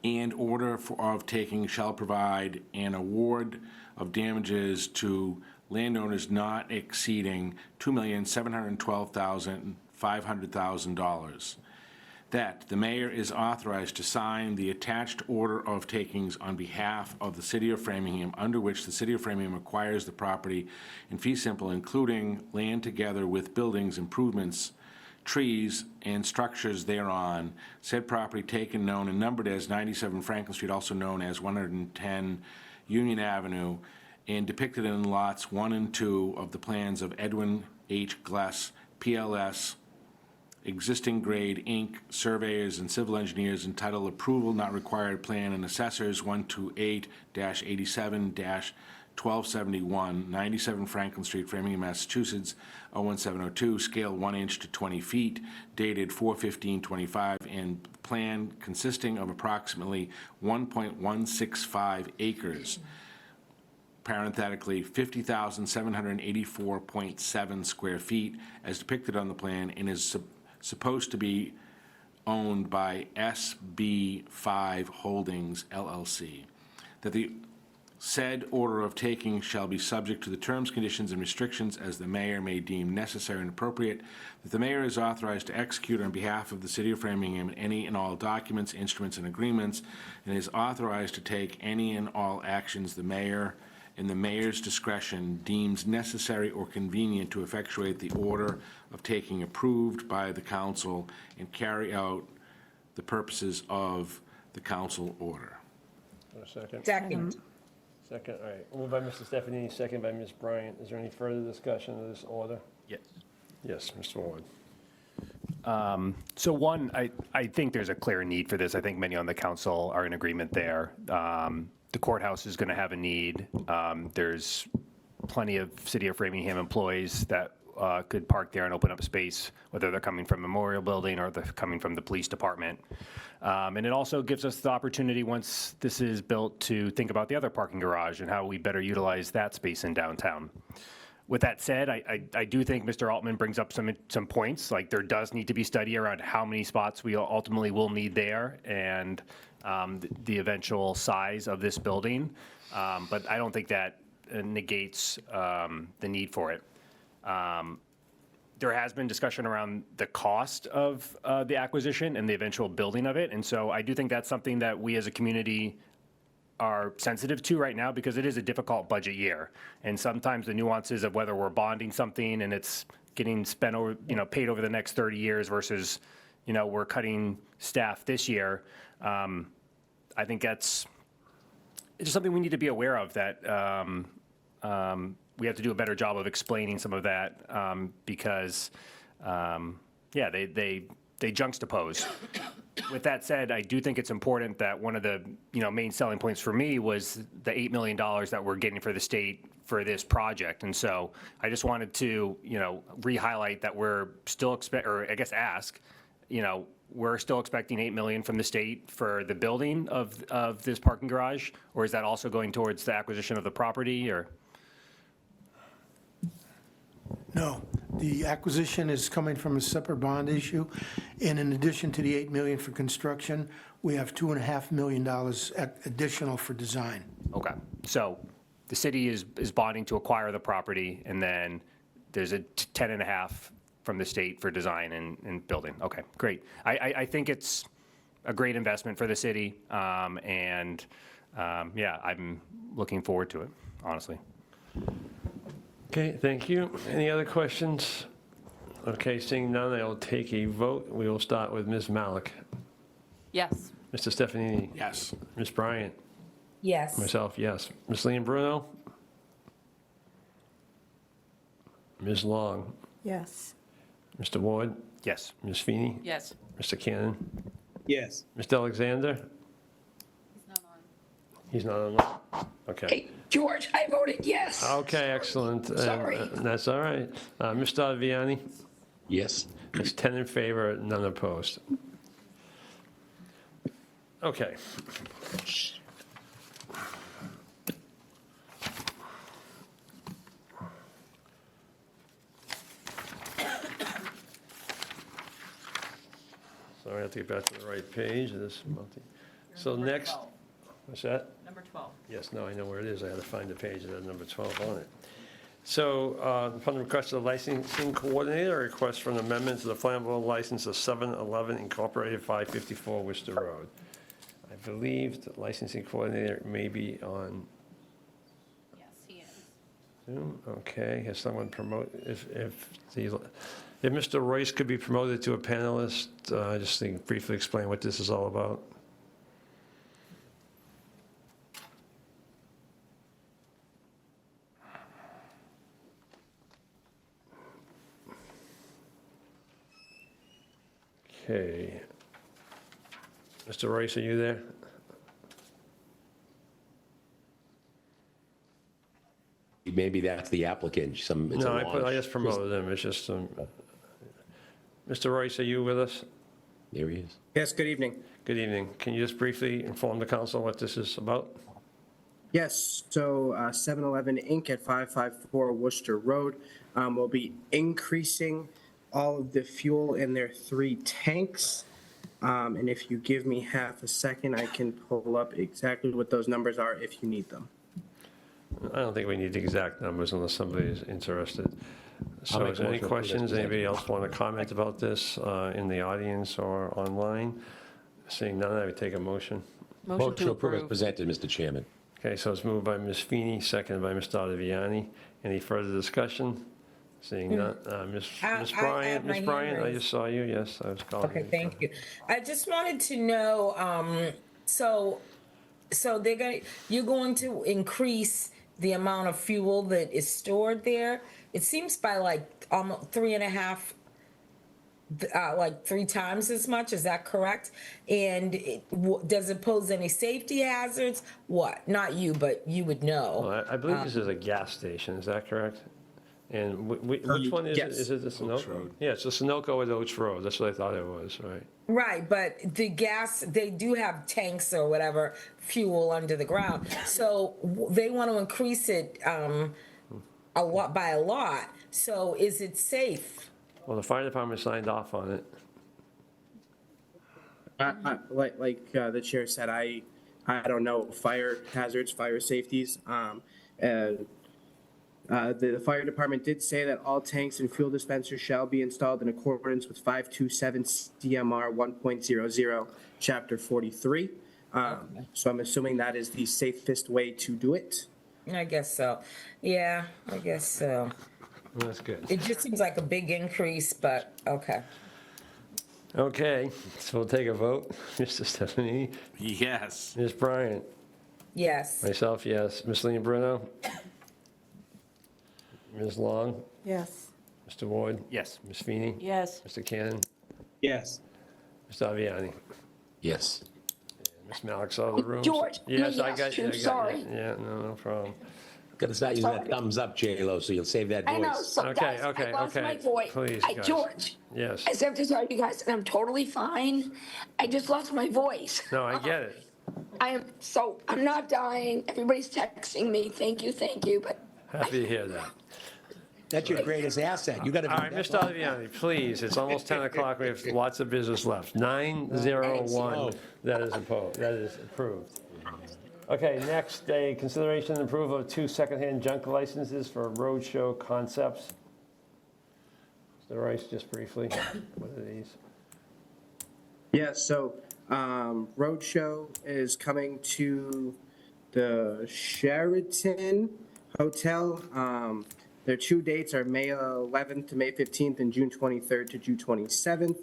and order of taking shall provide an award of damages to landowners not exceeding $2,712,500. That the mayor is authorized to sign the attached order of takings on behalf of the city of Framingham, under which the city of Framingham acquires the property in fee simple, including land together with buildings, improvements, trees, and structures thereon. Said property taken, known and numbered as 97 Franklin Street, also known as 110 Union Avenue, and depicted in lots 1 and 2 of the plans of Edwin H. Gless, PLS, Existing Grade, Inc., surveyors and civil engineers, entitled Approval Not Required Plan and Assessors 128-87-1271, 97 Franklin Street, Framingham, Massachusetts, 01702, scale 1 inch to 20 feet, dated 4/15/25, and plan consisting of approximately 1.165 acres, parenthetically 50,784.7 square feet, as depicted on the plan, and is supposed to be owned by SB5 Holdings, LLC. That the said order of taking shall be subject to the terms, conditions, and restrictions as the mayor may deem necessary and appropriate. That the mayor is authorized to execute on behalf of the city of Framingham any and all documents, instruments, and agreements, and is authorized to take any and all actions the mayor, in the mayor's discretion, deems necessary or convenient to effectuate the order of taking approved by the council and carry out the purposes of the council order. A second? Second. Second, all right. Moved by Mr. Stefanini, second by Ms. Bryant. Is there any further discussion of this order? Yes. Yes, Mr. Ward. So one, I think there's a clear need for this. I think many on the council are in agreement there. The courthouse is going to have a need. There's plenty of City of Framingham employees that could park there and open up space, whether they're coming from Memorial Building or they're coming from the police department. And it also gives us the opportunity, once this is built, to think about the other parking garage and how we better utilize that space in downtown. With that said, I do think Mr. Altman brings up some points. Like, there does need to be study around how many spots we ultimately will need there, and the eventual size of this building. But I don't think that negates the need for it. There has been discussion around the cost of the acquisition and the eventual building of it. And so I do think that's something that we as a community are sensitive to right now, because it is a difficult budget year. And sometimes the nuances of whether we're bonding something and it's getting spent over, paid over the next 30 years versus, we're cutting staff this year. I think it's just something we need to be aware of, that we have to do a better job of explaining some of that, because, they juxtapose. With that said, I do think it's important that one of the main selling points for me was the $8 million that we're getting for the state for this project. And so I just wanted to re-highlight that we're still we're still expecting $8 million from the state for the building of this parking garage, or is that also going towards the acquisition of the property, or? No, the acquisition is coming from a separate bond issue, and in addition to the $8 million for construction, we have $2.5 million additional for design. Okay, so the city is bonding to acquire the property, and then there's a 10.5 from the state for design and building. Okay, great. I think it's a great investment for the city, and I'm looking forward to it, honestly. Okay, thank you. Any other questions? Okay, seeing none, I will take a vote. We will start with Ms. Malik. Yes. Mr. Stefanini? Yes. Ms. Bryant? Yes. Myself, yes. Ms. Leon-Bruno? Ms. Long? Yes. Mr. Ward? Yes. Ms. Feeney? Yes. Mr. Cannon? Yes. Mr. Alexander? He's not on. Okay. Hey, George, I voted yes. Okay, excellent. Sorry. That's all right. Mr. Vianney? Yes. It's 10 in favor, none opposed. Okay. So I have to get back to the right page of this multi. So next, what's that? Number 12. Yes, no, I know where it is. I had to find the page that had number 12 on it. So upon the request of the licensing coordinator, a request for an amendment to the flammable license of 7-Eleven Incorporated, 554 Worcester Road. I believe the licensing coordinator may be on Yes, he is. Zoom. Okay, has someone promote, if Mr. Royce could be promoted to a panelist, just to briefly explain what this is all about. Okay. Mr. Royce, are you there? Maybe that's the applicant, it's a No, I launch. just promoted him, it's just, Mr. Royce, are you with us? There he is. Yes, good evening. Good evening. Can you just briefly inform the council what this is about? Yes, so 7-Eleven Inc. at 554 Worcester Road will be increasing all of the fuel in their 3 tanks. And if you give me half a second, I can pull up exactly what those numbers are if you need them. I don't think we need the exact numbers unless somebody is interested. So make is a there any motion to approve as questions? Anybody presented. else want to comment about this in the audience or online? Seeing none, I would take a motion. Vote to approve as presented, Mr. Chairman. Okay, so it's moved by Ms. Feeney, seconded by Mr. Ottaviani. Any further discussion? Seeing none, Ms. I Bryant, have my Ms. hand Bryant, I raised. just saw you, yes, I was calling you. Okay, thank you. I just wanted to know, so you're going to increase the amount of fuel that is stored there? It seems by like almost 3.5, like 3 times as much, is that correct? And does it pose any safety hazards? What? Not you, but you would know. Well, I believe this is a gas station, is that correct? And which one is it? yes. Is it the Sunoco? Yeah, it's the Sunoco at Oaks Road, that's what I thought it was, right? Right, but the gas, they do have tanks or whatever, fuel under the ground. So they want to increase it a lot by a lot. So is it safe? Well, the fire department signed off on it. Like the chair said, I don't know fire hazards, fire safeties. The fire department did say that all tanks and fuel dispensers shall be installed in accordance with 527 CMR 1.00, Chapter 43. So I'm assuming that is the safest way to do it. I guess so. Yeah, I guess so. That's good. It just seems like a big increase, but okay. Okay, so we'll take a vote. Mr. Stephanie, Yes. Ms. Bryant, Yes. myself, yes. Ms. Lean Bruno? Ms. Long? Yes. Mr. Ward? Yes. Ms. Feeney? Yes. Mr. Cannon? Yes. Mr. Aviani? Yes. Ms. Malik's out of the room. George, Yes, may I I got ask you. you? I got you. Sorry. Yeah, no problem. Gotta start using that thumbs up, J-Lo, so you'll save that voice. I know, sometimes Okay, I lost okay. my voice. Please, Hi, guys. George. Yes. I said to tell you guys that I'm totally fine. I just lost my voice. No, I get it. I'm not dying. Everybody's texting me. Thank you, but Happy to hear that. That's your greatest asset. You gotta be. All right, Mr. Aviani, please, it's almost 10 o'clock, we have lots of business left. 901, that is opposed, that is approved. Okay, next, a consideration and approval of 2 secondhand junk licenses for Roadshow Concepts. Mr. Rice, just briefly, what are these? Yeah, so Roadshow is coming to the Sheraton Hotel. Their 2 dates are May 11th to May 15th and June 23rd to June 27th.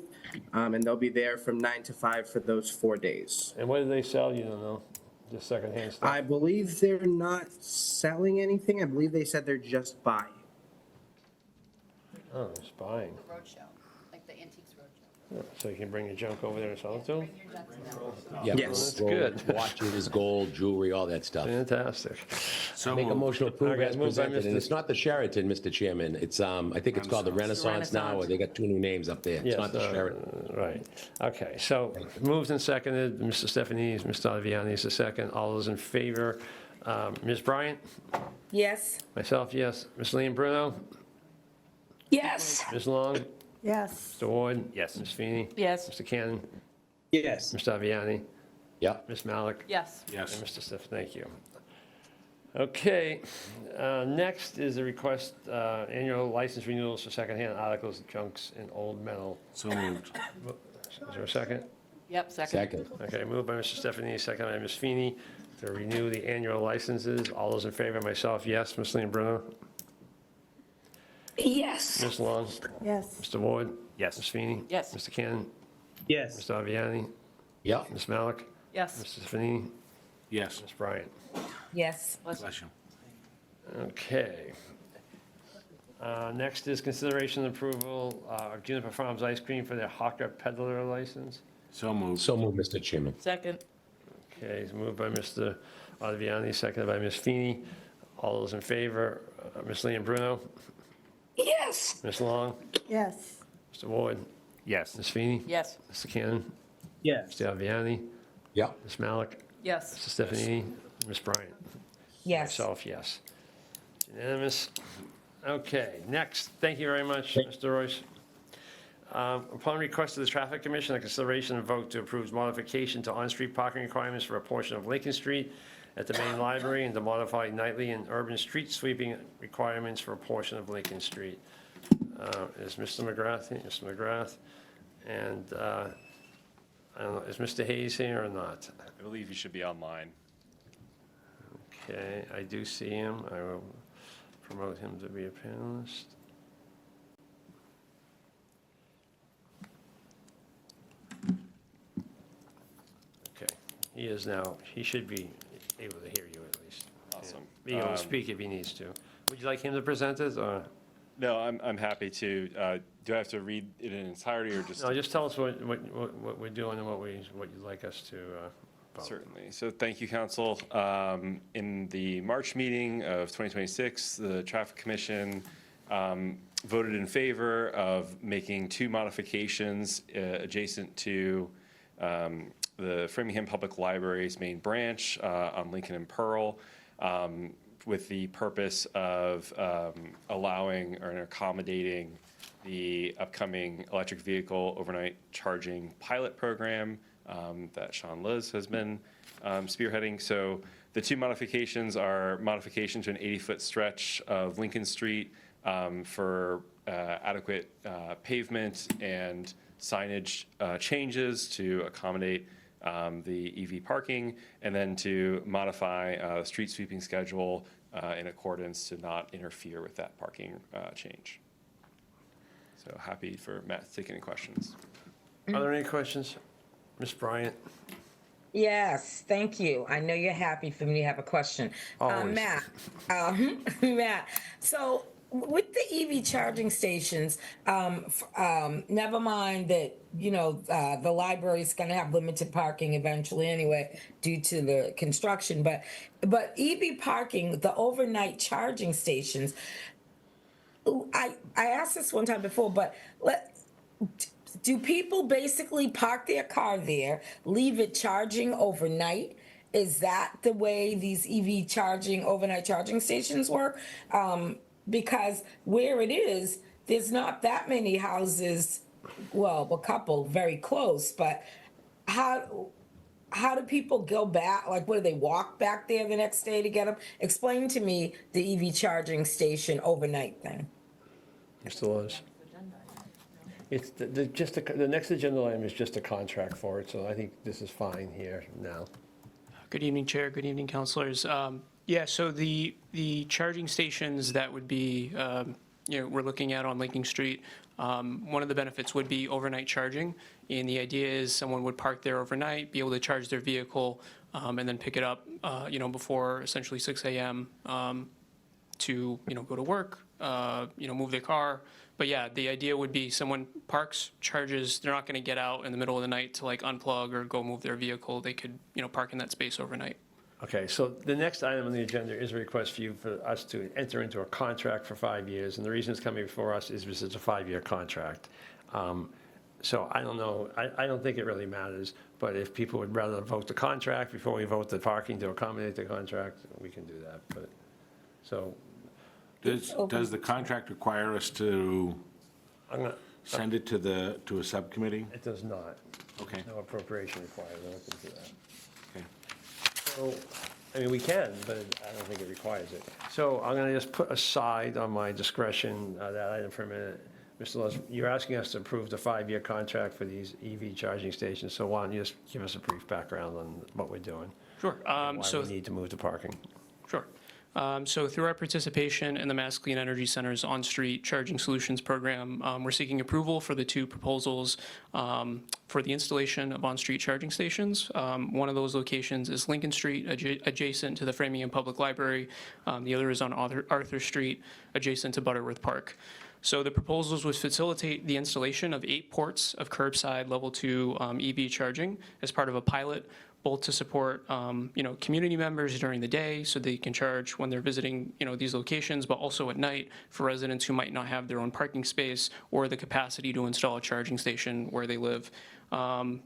And they'll be there from 9 to 5 for those 4 days. And what do they sell, you don't know? Just secondhand stuff? I believe they're not selling anything. I believe they said they're just buying. Oh, they're buying. Roadshow, like the Antiques Roadshow. So you can bring your junk over there and sell it to them? Yeah, Yes. That's good. Watches, gold, jewelry, all that stuff. Fantastic. So Make a moved. motion to approve Okay, as moved by presented, and Mr. it's not the Sheraton, Mr. Chairman. It's, I think it's called the Renaissance now, or Renaissance. they got 2 new names up there. It's Yes, not the Sheraton. right. Okay, so moved and seconded, Mr. Stephanie, Mr. Aviani is the second. All those in favor? Ms. Bryant? Yes. Myself, yes. Ms. Lean Bruno? yes. Ms. Long? Yes. Mr. Ward? Yes. Ms. Feeney? Yes. Mr. Cannon? Yes. Mr. Aviani? Yep. Ms. Malik? Yes. Yes. And Mr. Stiff, thank you. Okay, next is a request, annual license renewals for secondhand articles, junks, and old metal. So moved. Is there a second? Yep, second. Second. Okay, moved by Mr. Stephanie, second by Ms. Feeney, to renew the annual licenses. All those in favor, myself, yes. Ms. Bruno? Yes. Ms. Long? Yes. Mr. Ward? Yes. Ms. Feeney? Yes. Mr. Cannon? Yes. Mr. Aviani? Yep. Ms. Malik? Yes. Mr. Stephanie? Yes. Ms. Bryant? Yes. Bless you. Okay. Next is consideration and approval of Juniper Farms Ice Cream for their hawker peddler license. So moved. So moved, Mr. Chairman. Second. Okay, it's moved by Mr. Ottaviani, seconded by Ms. Feeney. All those in favor, Ms. Bruno, Yes. Ms. Long, Yes. Mr. Ward, Yes. Ms. Feeney, Yes. Mr. Cannon, Yes. Mr. Ottaviani, Yep. Ms. Malik, Yes. Mr. Stephanie, Ms. Bryant. Yes. Myself, yes. Unanimous. Okay, next, thank you very much, Mr. Royce. Upon request of the Traffic Commission, a consideration and vote to approve modification to on-street parking requirements for a portion of Lincoln Street at the main library and to modify nightly and urban street sweeping requirements for a portion of Lincoln Street. Is Mr. McGrath here? Mr. McGrath? And, I don't know, is Mr. Hayes here or not? I believe he should be online. Okay, I do see him. I will promote him to be a panelist. Okay, he is now, he should be able to hear you at least. Awesome. Be able to speak if he needs to. Would you like him to present it, or? No, I'm happy to. Do I have to read it in entirety or just? No, just tell us what we're doing and what you'd like us to vote. Certainly. So thank you, Council. In the March meeting of 2026, the Traffic Commission voted in favor of making two modifications adjacent to the Framingham Public Library's main branch on Lincoln and Pearl, with the purpose of allowing or accommodating the upcoming electric vehicle overnight charging pilot program that Sean Liz has been spearheading. So the two modifications are modification to an 80-foot stretch of Lincoln Street for adequate pavement and signage changes to accommodate the EV parking, and then to modify the street sweeping schedule in accordance to not interfere with that parking change. So happy for Matt to take any questions. Are there any questions? Ms. Bryant? Yes, thank you. I know you're happy for me to have a question. Always. Matt, Matt, so with the EV charging stations, never mind that, the library's gonna have limited parking eventually anyway due to the construction, but EV parking, the overnight charging stations, I asked this one time before, but do people basically park their car there, leave it charging overnight? Is that the way these EV charging, overnight charging stations work? Because where it is, there's not that many houses, well, a couple very close, but how do people go back? Like, what, do they walk back there the next day to get them? Explain to me the EV charging station overnight thing. Mr. Lewis? It's the next agenda item is just a contract for it, so I think this is fine here now. Good evening, Chair. Good evening, councilors. Yeah, so the charging stations that would be, we're looking at on Lincoln Street, one of the benefits would be overnight charging. And the idea is someone would park there overnight, be able to charge their vehicle, and then pick it up, before essentially 6 a.m. To, go to work, move their car. But yeah, the idea would be someone parks, charges, they're not going to get out in the middle of the night to like unplug or go move their vehicle. They could, park in that space overnight. Okay, so the next item on the agenda is a request for us to enter into a contract for 5 years, and the reason it's coming before us is because it's a 5-year contract. So I don't know, I don't think it really matters, but if people would rather vote the contract before we vote the parking to accommodate the contract, we can do that, but, so. Does the contract require us to send it to a subcommittee? It does not. Okay. No appropriation required, I don't think that. Okay. So, I mean, we can, but I don't think it requires it. So I'm going to just put aside on my discretion that item for a minute. Mr. Lewis, you're asking us to approve the 5-year contract for these EV charging stations, so why don't you just give us a brief background on what we're doing? Sure. and Why So we need to move to parking. Sure. So through our participation in the Mass Clean Energy Center's on-street charging solutions program, we're seeking approval for the 2 proposals for the installation of on-street charging stations. One of those locations is Lincoln Street, adjacent to the Framingham Public Library. The other is on Arthur Street, adjacent to Butterworth Park. So the proposals would facilitate the installation of 8 ports of curbside level 2 EV charging as part of a pilot, both to support, community members during the day so they can charge when they're visiting, these locations, but also at night for residents who might not have their own parking space or the capacity to install a charging station where they live.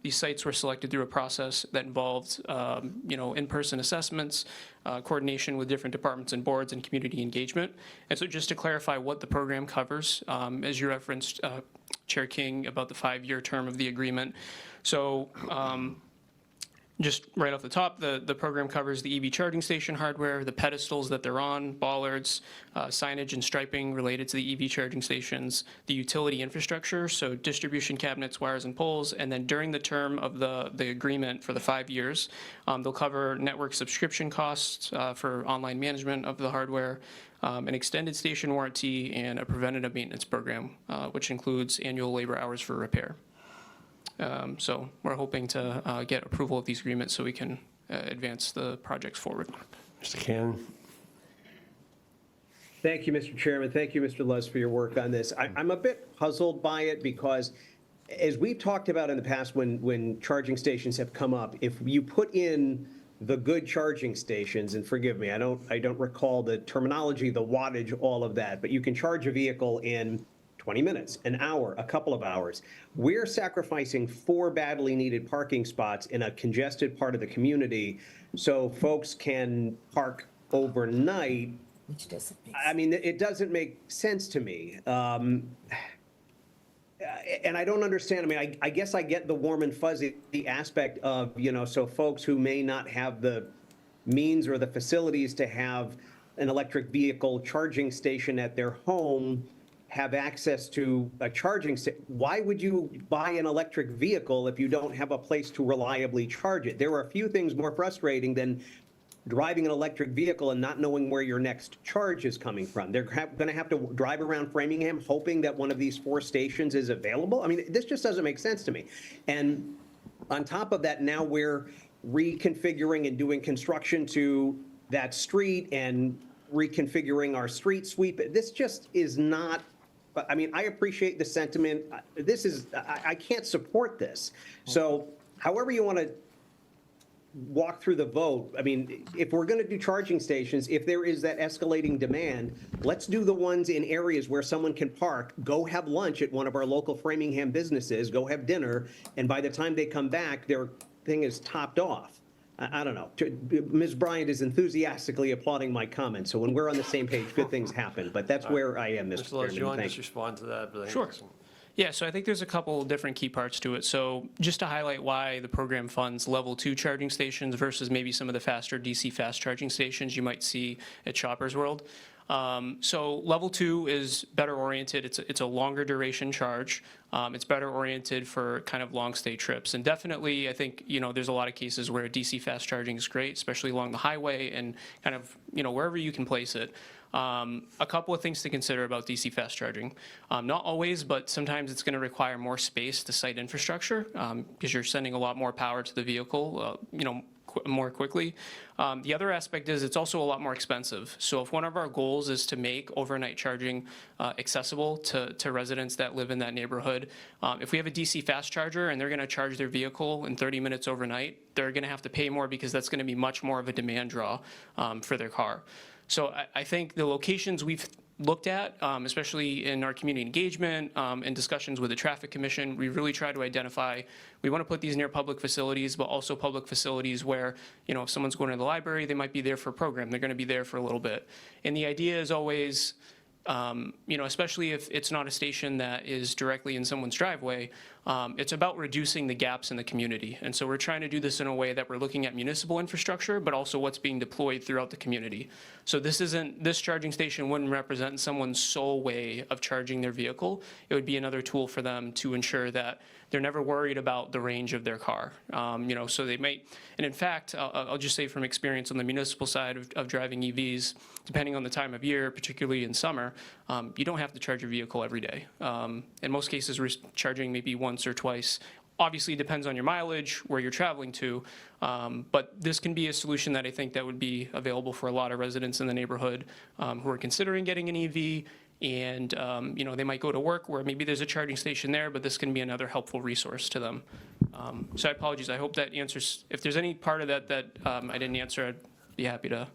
These sites were selected through a process that involved, in-person assessments, coordination with different departments and boards, and community engagement. And so just to clarify what the program covers, as you referenced, Chair King, about the 5-year term of the agreement. So, just right off the top, the program covers the EV charging station hardware, the pedestals that they're on, bollards, signage and striping related to the EV charging stations, the utility infrastructure, so distribution cabinets, wires and poles, and then during the term of the agreement for the 5 years, they'll cover network subscription costs for online management of the hardware, an extended station warranty, and a preventative maintenance program, which includes annual labor hours for repair. So we're hoping to get approval of these agreements so we can advance the projects forward. Mr. Cannon? Thank you, Mr. Chairman. Thank you, Mr. Luz, for your work on this. I'm a bit puzzled by it because, as we've talked about in the past, when charging stations have come up, if you put in the good charging stations, and forgive me, I don't recall the terminology, the wattage, all of that, but you can charge a vehicle in 20 minutes, an hour, a couple of hours. We're sacrificing 4 badly needed parking spots in a congested part of the community so folks can park overnight. Which doesn't make I mean, it doesn't make sense to me. And I don't understand. I mean, I guess I get the warm and fuzzy aspect of, so folks who may not have the means or the facilities to have an electric vehicle charging station at their home have access to a charging station. Why would you buy an electric vehicle if you don't have a place to reliably charge it? There are a few things more frustrating than driving an electric vehicle and not knowing where your next charge is coming from. They're going to have to drive around Framingham hoping that one of these 4 stations is available. I mean, this just doesn't make sense to me. And on top of that, now we're reconfiguring and doing construction to that street and reconfiguring our street sweep. This just is not, I mean, I appreciate the sentiment. I can't support this. So however you want to walk through the vote, I mean, if we're going to do charging stations, if there is that escalating demand, let's do the ones in areas where someone can park, go have lunch at one of our local Framingham businesses, go have dinner, and by the time they come back, their thing is topped off. I don't know. Ms. Bryant is enthusiastically applauding my comment, so when we're on the same page, good things happen. But that's where I am, Mr. Mr. Lewis, Chairman. you want to Thank just you. respond to that? Sure. Yeah, so I think there's a couple different key parts to it. So just to highlight why the program funds level 2 charging stations versus maybe some of the faster DC fast charging stations you might see at Shoppers World. So level 2 is better oriented. It's a longer duration charge. It's better oriented for kind of long stay trips. And definitely, I think, there's a lot of cases where DC fast charging is great, especially along the highway and kind of, wherever you can place it. A couple of things to consider about DC fast charging. Not always, but sometimes it's going to require more space to site infrastructure because you're sending a lot more power to the vehicle, more quickly. The other aspect is it's also a lot more expensive. So if one of our goals is to make overnight charging accessible to residents that live in that neighborhood, if we have a DC fast charger and they're going to charge their vehicle in 30 minutes overnight, they're going to have to pay more because that's going to be much more of a demand draw for their car. So I think the locations we've looked at, especially in our community engagement and discussions with the Traffic Commission, we really try to identify, we want to put these near public facilities, but also public facilities where, if someone's going to the library, they might be there for a program. They're going to be there for a little bit. And the idea is always, Especially if it's not a station that is directly in someone's driveway, it's about reducing the gaps in the community. And so we're trying to do this in a way that we're looking at municipal infrastructure, but also what's being deployed throughout the community. So this charging station wouldn't represent someone's sole way of charging their vehicle. It would be another tool for them to ensure that they're never worried about the range of their car. So they might, and in fact, I'll just say from experience on the municipal side of driving EVs, depending on the time of year, particularly in summer, you don't have to charge your vehicle every day. In most cases, we're charging maybe once or twice. Obviously, it depends on your mileage, where you're traveling to, but this can be a solution that I think that would be available for a lot of residents in the neighborhood who are considering getting an EV, and they might go to work where maybe there's a charging station there, but this can be another helpful resource to them. So I apologize. I hope that answers. If there's any part of that I didn't answer, I'd be happy to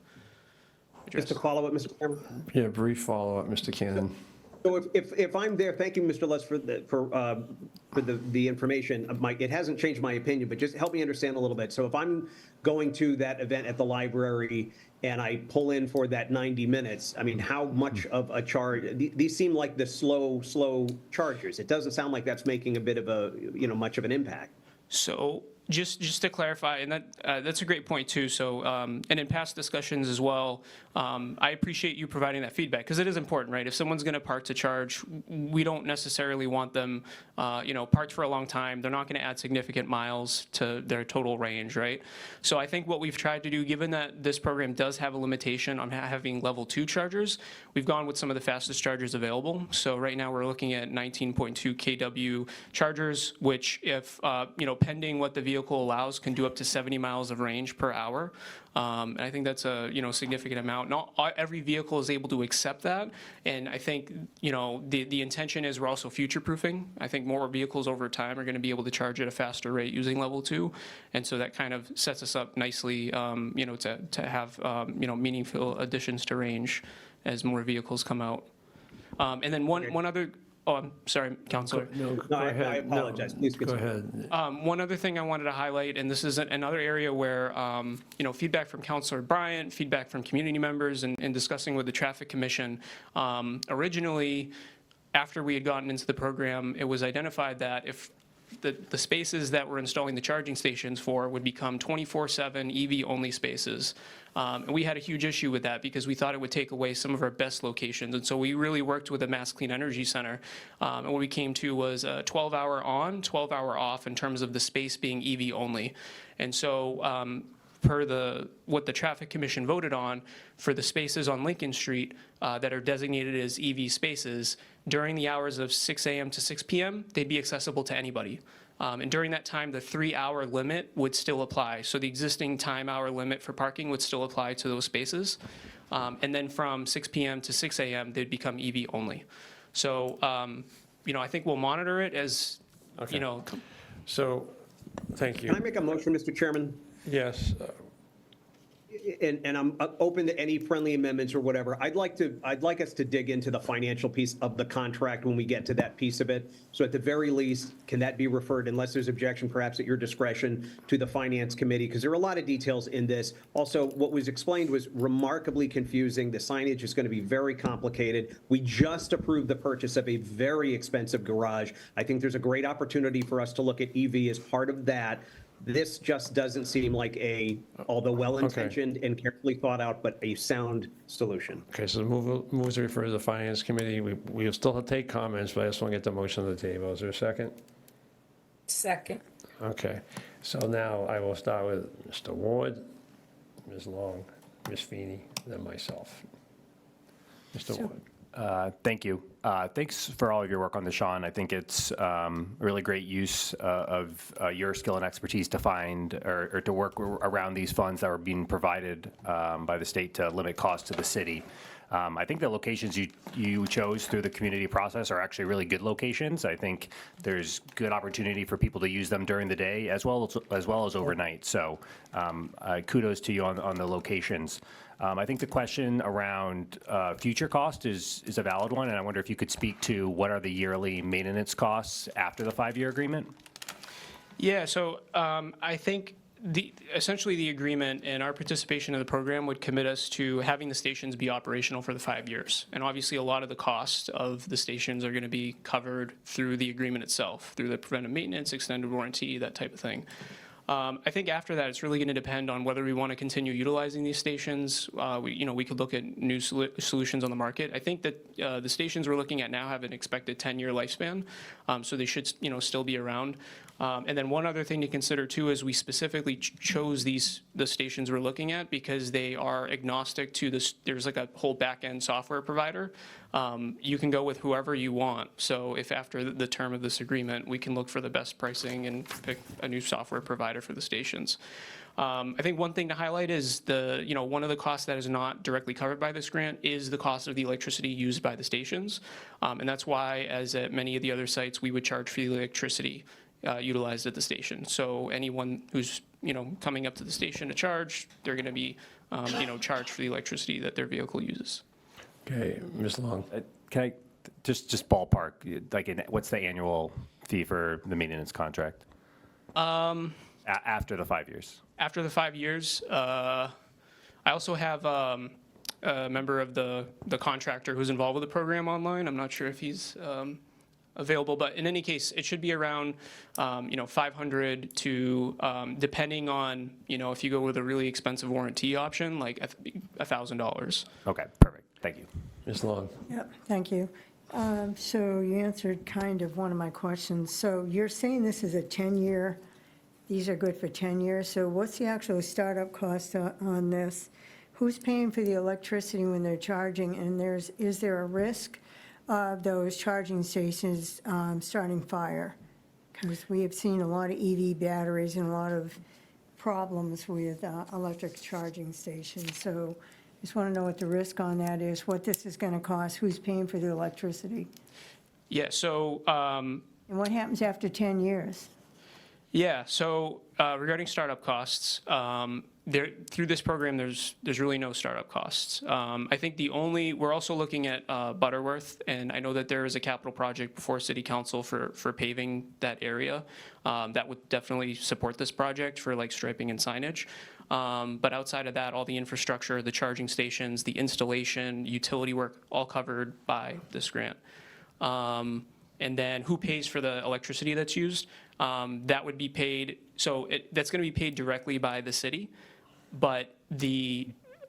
address. Just a follow-up, Mr. Chairman? Yeah, brief follow-up, Mr. Cannon. So if I'm there, thank you, Mr. Lutz, for the information. It hasn't changed my opinion, but just help me understand a little bit. So if I'm going to that event at the library and I pull in for that 90 minutes, I mean, how much of a charge? These seem like the slow chargers. It doesn't sound like that's making a bit of a, much of an impact. So just to clarify, and that's a great point too. So, and in past discussions as well, I appreciate you providing that feedback because it is important, right? If someone's going to park to charge, we don't necessarily want them, parked for a long time. They're not going to add significant miles to their total range, right? So I think what we've tried to do, given that this program does have a limitation on having level 2 chargers, we've gone with some of the fastest chargers available. So right now we're looking at 19.2 kW chargers, which if, pending what the vehicle allows, can do up to 70 miles of range per hour. And I think that's a significant amount. Not every vehicle is able to accept that, and I think the intention is we're also future-proofing. I think more vehicles over time are going to be able to charge at a faster rate using level 2, and so that kind of sets us up nicely, to have meaningful additions to range as more vehicles come out. And then one other. Oh, I'm sorry, Councilor. No, I apologize. Please Go continue. ahead. One other thing I wanted to highlight, and this is another area where, feedback from Councilor Bryant, feedback from community members, and discussing with the Traffic Commission. Originally, after we had gotten into the program, it was identified that if the spaces that we're installing the charging stations for would become 24/7 EV-only spaces. And we had a huge issue with that because we thought it would take away some of our best locations. And so we really worked with the Mass Clean Energy Center. And what we came to was a 12-hour on, 12-hour off in terms of the space being EV only. And so per what the Traffic Commission voted on, for the spaces on Lincoln Street that are designated as EV spaces, during the hours of 6 a.m. to 6 p.m., they'd be accessible to anybody. And during that time, the 3-hour limit would still apply. So the existing time-hour limit for parking would still apply to those spaces. And then from 6 p.m. to 6 a.m., they'd become EV only. So, I think we'll monitor it as, So, thank you. Can I make a motion, Mr. Chairman? Yes. And I'm open to any friendly amendments or whatever. I'd like us to dig into the financial piece of the contract when we get to that piece of it. So at the very least, can that be referred, unless there's objection, perhaps at your discretion, to the Finance Committee? Because there are a lot of details in this. Also, what was explained was remarkably confusing. The signage is going to be very complicated. We just approved the purchase of a very expensive garage. I think there's a great opportunity for us to look at EV as part of that. This just doesn't seem like although well-intentioned and carefully thought out, but a sound solution. Okay, so the move to refer to the Finance Committee. We'll still take comments, but I just want to get the motion on the table. Is there a second? Second. Okay, so now I will start with Mr. Ward, Ms. Long, Ms. Feeney, then myself. Mr. Ward. Thank you. Thanks for all of your work on this, Sean. I think it's a really great use of your skill and expertise to find or to work around these funds that were being provided by the state to limit costs to the city. I think the locations you chose through the community process are actually really good locations. I think there's good opportunity for people to use them during the day as well as overnight. So kudos to you on the locations. I think the question around future cost is a valid one, and I wonder if you could speak to what are the yearly maintenance costs after the 5-year agreement? Yeah, so I think Essentially, the agreement and our participation in the program would commit us to having the stations be operational for the 5 years. And obviously, a lot of the cost of the stations are going to be covered through the agreement itself, through the preventive maintenance, extended warranty, that type of thing. I think after that, it's really going to depend on whether we want to continue utilizing these stations. We could look at new solutions on the market. I think that the stations we're looking at now have an expected 10-year lifespan, so they should, still be around. And then one other thing to consider too is we specifically chose the stations we're looking at because they are agnostic to this. There's like a whole back-end software provider. You can go with whoever you want. So if after the term of this agreement, we can look for the best pricing and pick a new software provider for the stations. I think one thing to highlight is one of the costs that is not directly covered by this grant is the cost of the electricity used by the stations. And that's why, as at many of the other sites, we would charge for the electricity utilized at the station. So anyone who's, coming up to the station to charge, they're going to be, charged for the electricity that their vehicle uses. Okay, Ms. Long. Can I, just ballpark, what's the annual fee for the maintenance contract? After the 5 years? After the 5 years, I also have a member of the contractor who's involved with the program online. I'm not sure if he's available, but in any case, it should be around, 500 to, depending on, if you go with a really expensive warranty option, like $1,000. Okay, perfect. Thank you. Ms. Long. Yep, thank you. So you answered kind of one of my questions. So you're saying this is a 10-year, these are good for 10 years. So what's the actual startup cost on this? Who's paying for the electricity when they're charging? And is there a risk of those charging stations starting fire? Because we have seen a lot of EV batteries and a lot of problems with electric charging stations. So just want to know what the risk on that is, what this is going to cost, who's paying for the electricity, Yeah, so and what happens after 10 years? Yeah, so regarding startup costs, through this program, there's really no startup costs. I think we're also looking at Butterworth, and I know that there is a capital project before City Council for paving that area. That would definitely support this project for like striping and signage. But outside of that, all the infrastructure, the charging stations, the installation, utility work, all covered by this grant. And then who pays for the electricity that's used? That would be paid, that's going to be paid directly by the city, but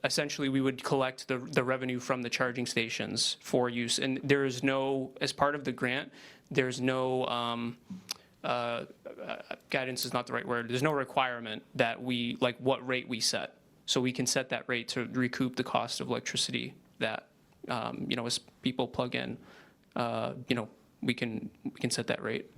essentially we would collect the revenue from the charging stations for use. And there is no, as part of the grant, there's no, guidance is not the right word, there's no requirement that what rate we set. So we can set that rate to recoup the cost of electricity that, as people plug in, we can set that rate.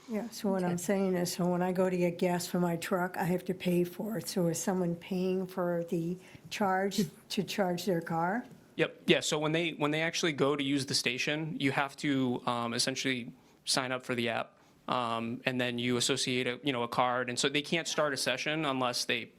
Yeah, so what I'm saying is, so when I go to get gas for my truck, I have to pay for it. So is someone paying for the charge to charge their car? Yep, yeah, so when they actually go to use the station, you have to essentially sign up for the app, and then you associate a card, and so they can't start a session unless they,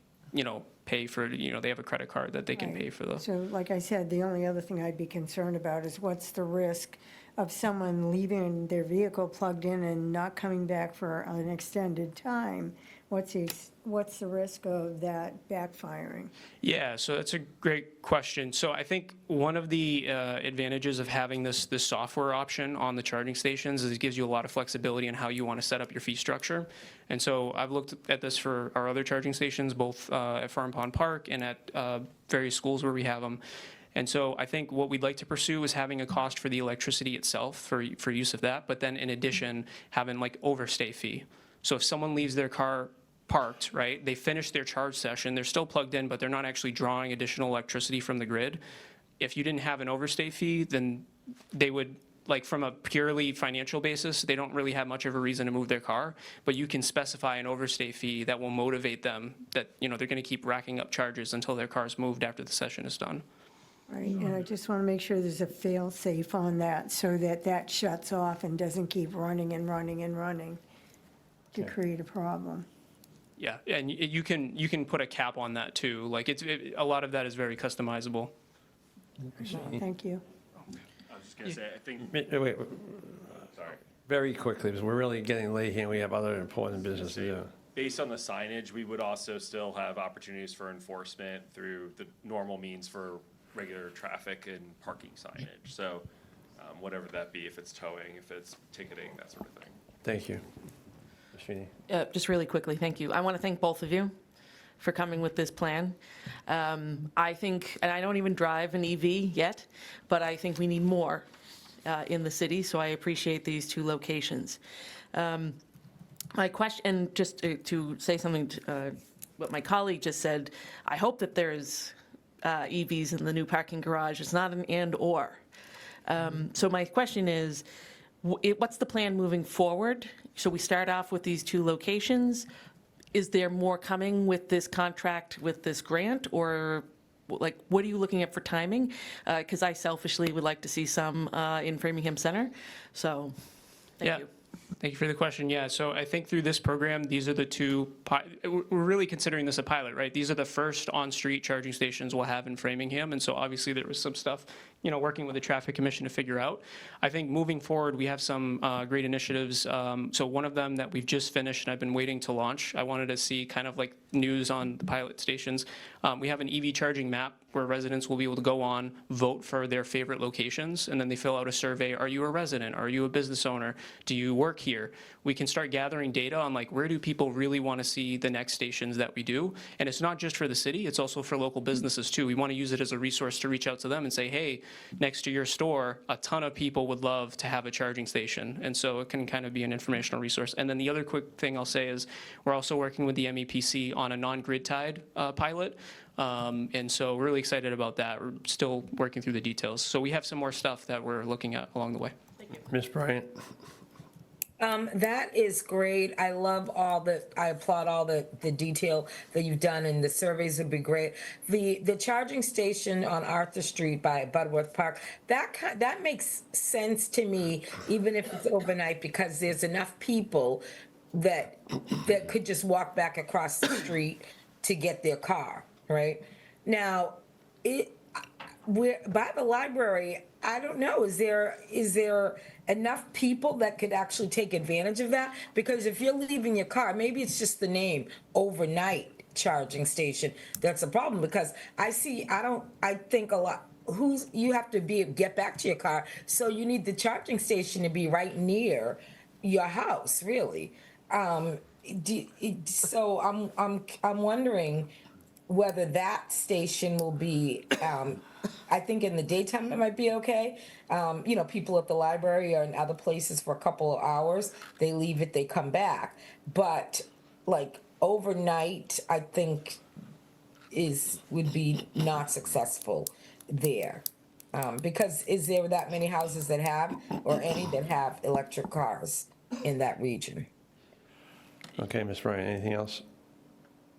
pay for, they have a credit card that they can pay for the. So like I said, the only other thing I'd be concerned about is what's the risk of someone leaving their vehicle plugged in and not coming back for an extended time? What's the risk of that backfiring? Yeah, so that's a great question. So I think one of the advantages of having this software option on the charging stations is it gives you a lot of flexibility in how you want to set up your fee structure. And so I've looked at this for our other charging stations, both at Farm Pond Park and at various schools where we have them. And so I think what we'd like to pursue is having a cost for the electricity itself for use of that, but then in addition, having like overstay fee. So if someone leaves their car parked, right, they finish their charge session, they're still plugged in, but they're not actually drawing additional electricity from the grid. If you didn't have an overstay fee, then they would, like from a purely financial basis, they don't really have much of a reason to move their car, but you can specify an overstay fee that will motivate them that, they're going to keep racking up charges until their car's moved after the session is done. Right, and I just want to make sure there's a fail-safe on that so that shuts off and doesn't keep running and running and running to create a problem. Yeah, and you can put a cap on that too. Like a lot of that is very customizable. Thank you. I was just going to say, I think. Wait, sorry. Very quickly, because we're really getting late here, and we have other important business to do. based on the signage, we would also still have opportunities for enforcement through the normal means for regular traffic and parking signage. So whatever that be, if it's towing, if it's ticketing, that sort of thing. Thank you. Ms. Feeney? Just really quickly, thank you. I want to thank both of you for coming with this plan. I think, and I don't even drive an EV yet, but I think we need more in the city, so I appreciate these two locations. My question, and just to say something to what my colleague just said, I hope that there's EVs in the new parking garage. It's not an and/or. So my question is, what's the plan moving forward? So we start off with these two locations. Is there more coming with this contract, with this grant, or like, what are you looking at for timing? Because I selfishly would like to see some in Framingham Center. So, thank you. Thank you for the question. Yeah, so I think through this program, these are the two, we're really considering this a pilot, right? These are the first on-street charging stations we'll have in Framingham, and so obviously there was some stuff, working with the Traffic Commission to figure out. I think moving forward, we have some great initiatives. So one of them that we've just finished and I've been waiting to launch, I wanted to see kind of like news on the pilot stations. We have an EV charging map where residents will be able to go on, vote for their favorite locations, and then they fill out a survey. Are you a resident? Are you a business owner? Do you work here? We can start gathering data on like, where do people really want to see the next stations that we do? And it's not just for the city, it's also for local businesses too. We want to use it as a resource to reach out to them and say, hey, next to your store, a ton of people would love to have a charging station. And so it can kind of be an informational resource. And then the other quick thing I'll say is we're also working with the MEPC on a non-grid tied pilot. And so we're really excited about that. We're still working through the details. So we have some more stuff that we're looking at along the way. Ms. Bryant? That is great. I applaud all the detail that you've done, and the surveys would be great. The charging station on Arthur Street by Butterworth Park, that makes sense to me, even if it's overnight, because there's enough people that could just walk back across the street to get their car, right? Now, by the library, I don't know, is there enough people that could actually take advantage of that? Because if you're leaving your car, maybe it's just the name, overnight charging station, that's a problem. Because I think a lot, you have to get back to your car, so you need the charging station to be right near your house, really. So I'm wondering whether that station will be, I think in the daytime it might be okay. People at the library or in other places for a couple of hours, they leave it, they come back. But like overnight, I think would be not successful there. Because is there that many houses that have, or any that have electric cars in that region? Okay, Ms. Bryant, anything else?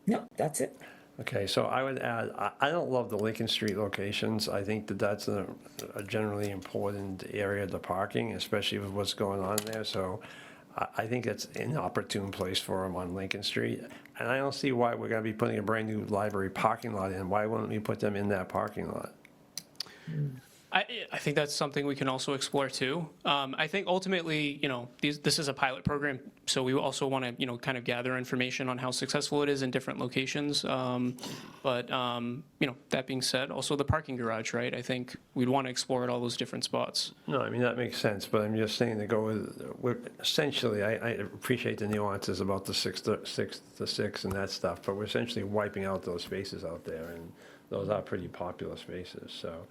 No, that's it. Okay, so I would add, I don't love the Lincoln Street locations. I think that's a generally important area of the parking, especially with what's going on there. So I think it's an opportune place for them on Lincoln Street. And I don't see why we're going to be putting a brand new library parking lot in. Why wouldn't we put them in that parking lot? I think that's something we can also explore too. I think ultimately, this is a pilot program, so we also want to, kind of gather information on how successful it is in different locations. But that being said, also the parking garage, right? I think we'd want to explore at all those different spots. No, I mean, that makes sense, but I'm just saying to go with essentially, I appreciate the nuances about the 6 to 6 and that stuff, but we're essentially wiping out those spaces out there, and those are pretty popular spaces, so.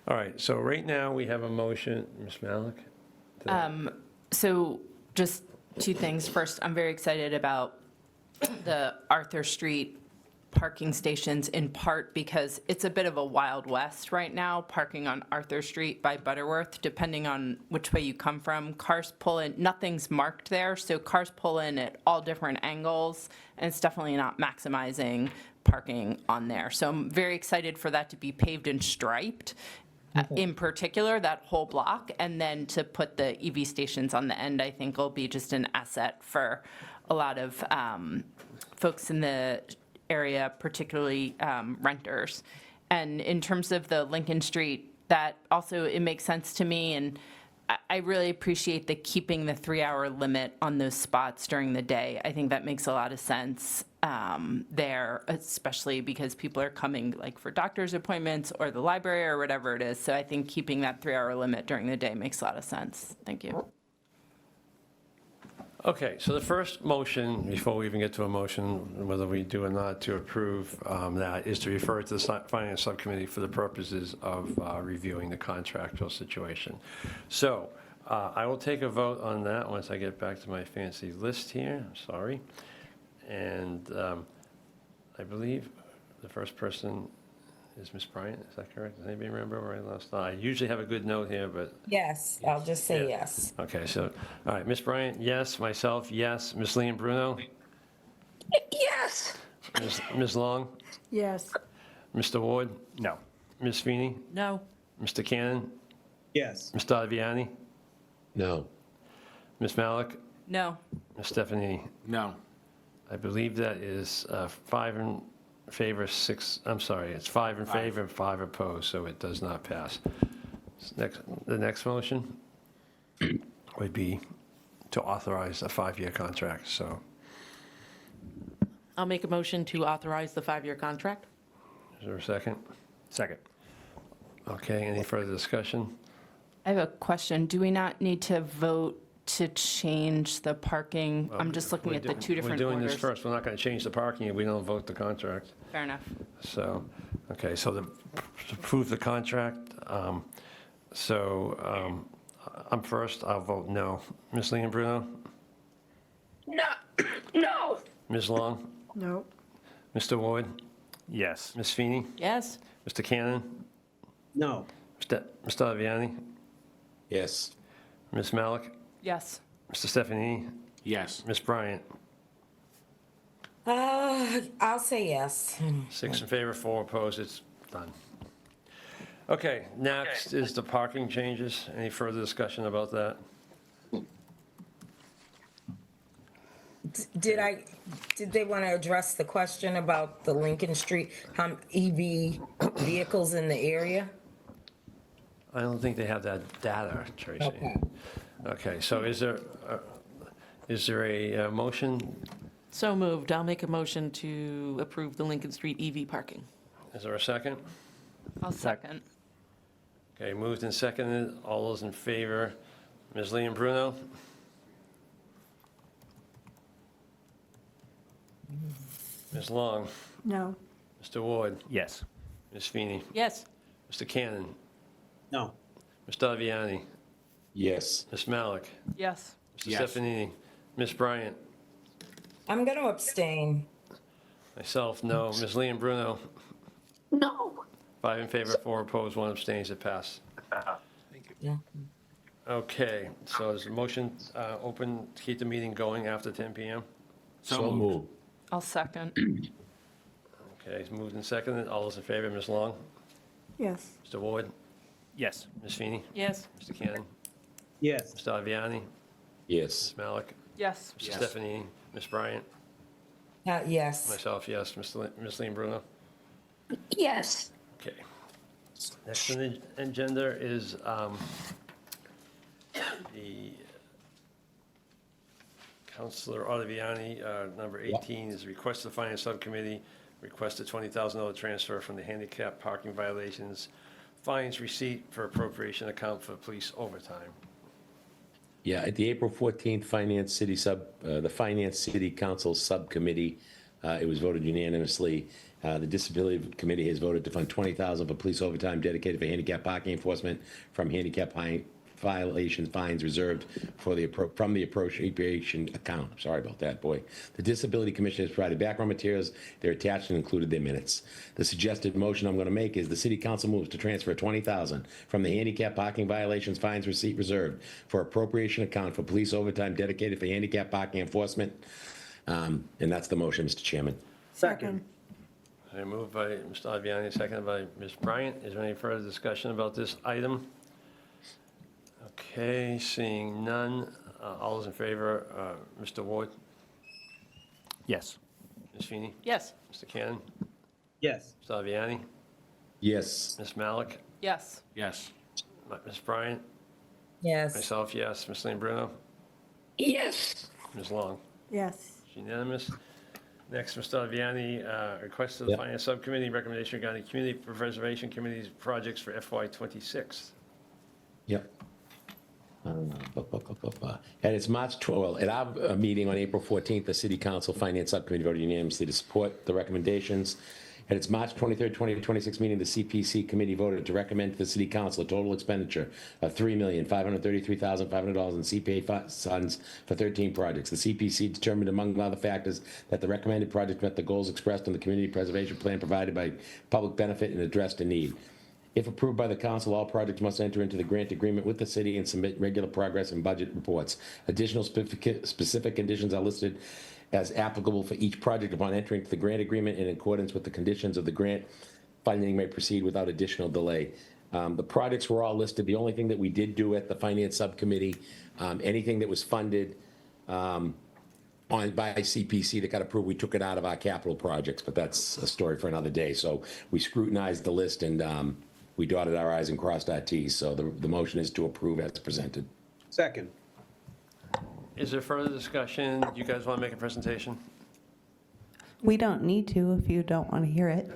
All right, so right now we have a motion, Ms. Malik? So just two things. First, I'm very excited about the Arthur Street parking stations, in part because it's a bit of a Wild West right now, parking on Arthur Street by Butterworth, depending on which way you come from. Cars pull in, nothing's marked there, so cars pull in at all different angles, and it's definitely not maximizing parking on there. So I'm very excited for that to be paved and striped. In particular, that whole block, and then to put the EV stations on the end, I think will be just an asset for a lot of folks in the area, particularly renters. And in terms of the Lincoln Street, that also, it makes sense to me, and I really appreciate the keeping the 3-hour limit on those spots during the day. I think that makes a lot of sense there, especially because people are coming like for doctor's appointments or the library or whatever it is. So I think keeping that 3-hour limit during the day makes a lot of sense. Thank you. Okay, so the first motion, before we even get to a motion, whether we do or not to approve that, is to refer it to the Finance Subcommittee for the purposes of reviewing the contractual situation. So I will take a vote on that once I get back to my fancy list here. I'm sorry. And I believe the first person is Ms. Bryant. Is that correct? Does anybody remember where I lost? I usually have a good note here, but Yes, I'll just say yes. okay, so, all right, Ms. Bryant, yes. Myself, yes. Ms. Leon Bruno? Yes. Ms. Long? Yes. Mr. Ward? No. Ms. Feeney? No. Mr. Cannon? Yes. Mr. Ottaviani? No. Ms. Malik? No. Ms. Stefanini? No. I believe that is 5 in favor, 6, I'm sorry, it's 5 in favor and 5 opposed, so it does not pass. The next motion would be to authorize a 5-year contract, so I'll make a motion to authorize the 5-year contract. is there a second? Second. Okay, any further discussion? I have a question. Do we not need to vote to change the parking? I'm just looking at the two different We're doing this orders. first, we're not going to change the parking if we don't vote the contract. Fair enough. So, okay, so to approve the contract, I'm first, I'll vote no. Ms. Leon Bruno? No. No. Ms. Long? No. Mr. Ward? Yes. Ms. Feeney? Yes. Mr. Cannon? No. Mr. Ottaviani? Yes. Ms. Malik? Yes. Mr. Stefanini? Yes. Ms. Bryant? I'll say yes. 6 in favor, 4 opposed, it's done. Okay, next is the parking changes. Any further discussion about that? Did they want to address the question about the Lincoln Street, EV vehicles in the area? I don't think they have that data, Tracy. Okay. Okay, so is there a motion? So moved. I'll make a motion to approve the Lincoln Street EV parking. Is there a second? I'll second. Okay, moved and seconded. All those in favor? Ms. Leon Bruno? Ms. Long? No. Mr. Ward? Yes. Ms. Feeney? Yes. Mr. Cannon? No. Mr. Ottaviani? Yes. Ms. Malik? Yes. Mr. Yes. Stefanini? Ms. Bryant? I'm going to abstain. Myself, no. Ms. Leon Bruno? No. 5 in favor, 4 opposed, 1 abstains. It passed. Yeah. Okay, so is the motion open to keep the meeting going after 10 PM? So moved. I'll second. Okay, it's moved and seconded. All those in favor, Ms. Long? Yes. Mr. Ward? Yes. Ms. Feeney? Yes. Mr. Cannon? Yes. Mr. Ottaviani? Yes. Ms. Malik? Yes. Mr. Yes. Stefanini? Ms. Bryant? Yes. Myself, yes. Ms. Leon Bruno? Yes. Okay. Next on the agenda is the Councilor Ottaviani, number 18, is request of the Finance Subcommittee, request a $20,000 transfer from the handicap parking violations fines receipt for appropriation account for police overtime. Yeah, at the April 14th the Finance City Council Subcommittee, it was voted unanimously. The Disability Committee has voted to fund $20,000 for police overtime dedicated for handicap parking enforcement from handicap violation fines reserved from the appropriation account. Sorry about that, boy. The Disability Commission has provided background materials. They're attached and included their minutes. The suggested motion I'm going to make is the City Council moves to transfer $20,000 from the handicap parking violations fines receipt reserved for appropriation account for police overtime dedicated for handicap parking enforcement. And that's the motion, Mr. Chairman. Second. Moved by Mr. Ottaviani, seconded by Ms. Bryant. Is there any further discussion about this item? Okay, seeing none. All those in favor, Mr. Ward? Yes. Ms. Feeney? Yes. Mr. Cannon? Yes. Mr. Ottaviani? Yes. Ms. Malik? Yes. Yes. Ms. Bryant? Yes. Myself, yes. Ms. Lane Bruno? Yes. Ms. Long? Yes. It's unanimous. Next, Mr. Vianney, request of the Yep. Finance Subcommittee, recommendation regarding Community Preservation Committee's projects for FY '26. Yep. At its March 12, at our meeting on April 14th, the City Council Finance Subcommittee voted unanimously to support the recommendations. At its March 23rd, 2026 meeting, the CPC Committee voted to recommend to the City Council a total expenditure of $3,533,500 in CPA funds for 13 projects. The CPC determined, among other factors, that the recommended projects met the goals expressed in the Community Preservation Plan provided by public benefit and addressed a need. If approved by the council, all projects must enter into the grant agreement with the city and submit regular progress and budget reports. Additional specific conditions are listed as applicable for each project. Upon entering into the grant agreement in accordance with the conditions of the grant, funding may proceed without additional delay. The projects were all listed. The only thing that we did do at the Finance Subcommittee, anything that was funded by CPC that got approved, we took it out of our capital projects, but that's a story for another day. So we scrutinized the list and we dotted our i's and crossed our t's. So the motion is to approve as presented. Second. Is there further discussion? You guys want to make a presentation? We don't need to if you don't want to hear it.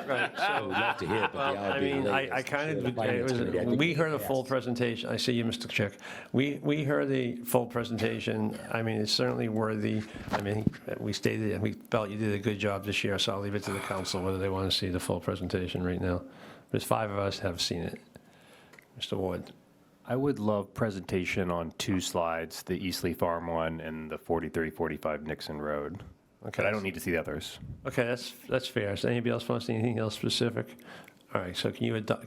Right, so, We'd love to hear it, but the well, hour I being mean, late, I kind the of, Finance Committee, I think we we heard a passed. full presentation. I see you, Mr. Chick. We heard the full presentation. I mean, it's certainly worthy. I mean, we stated, and we felt you did a good job this year, so I'll leave it to the council whether they want to see the full presentation right now. There's 5 of us have seen it. Mr. Ward. I would love presentation on 2 slides, the Eastleigh Farm one and the 4345 Nixon Road. Okay. But I don't need to see the others. Okay, that's fair. Does anybody else want to see anything else specific? All right, so can you go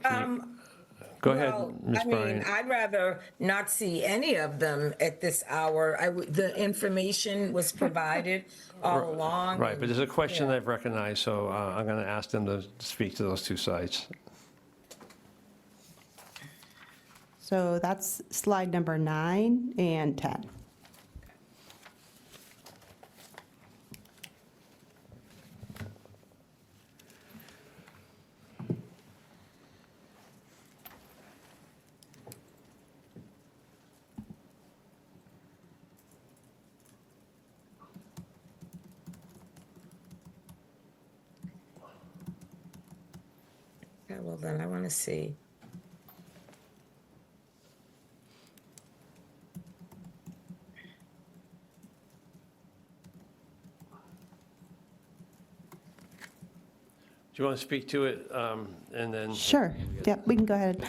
ahead, Well, Ms. I mean, Bryant. I'd rather not see any of them at this hour. The information was provided all along. Right, but there's a question I've recognized, so I'm going to ask them to speak to those 2 sites. So that's slide number 9 and 10. Okay, well, then I want to see. Do you want to speak to it, and then? Sure, yeah, we can go ahead.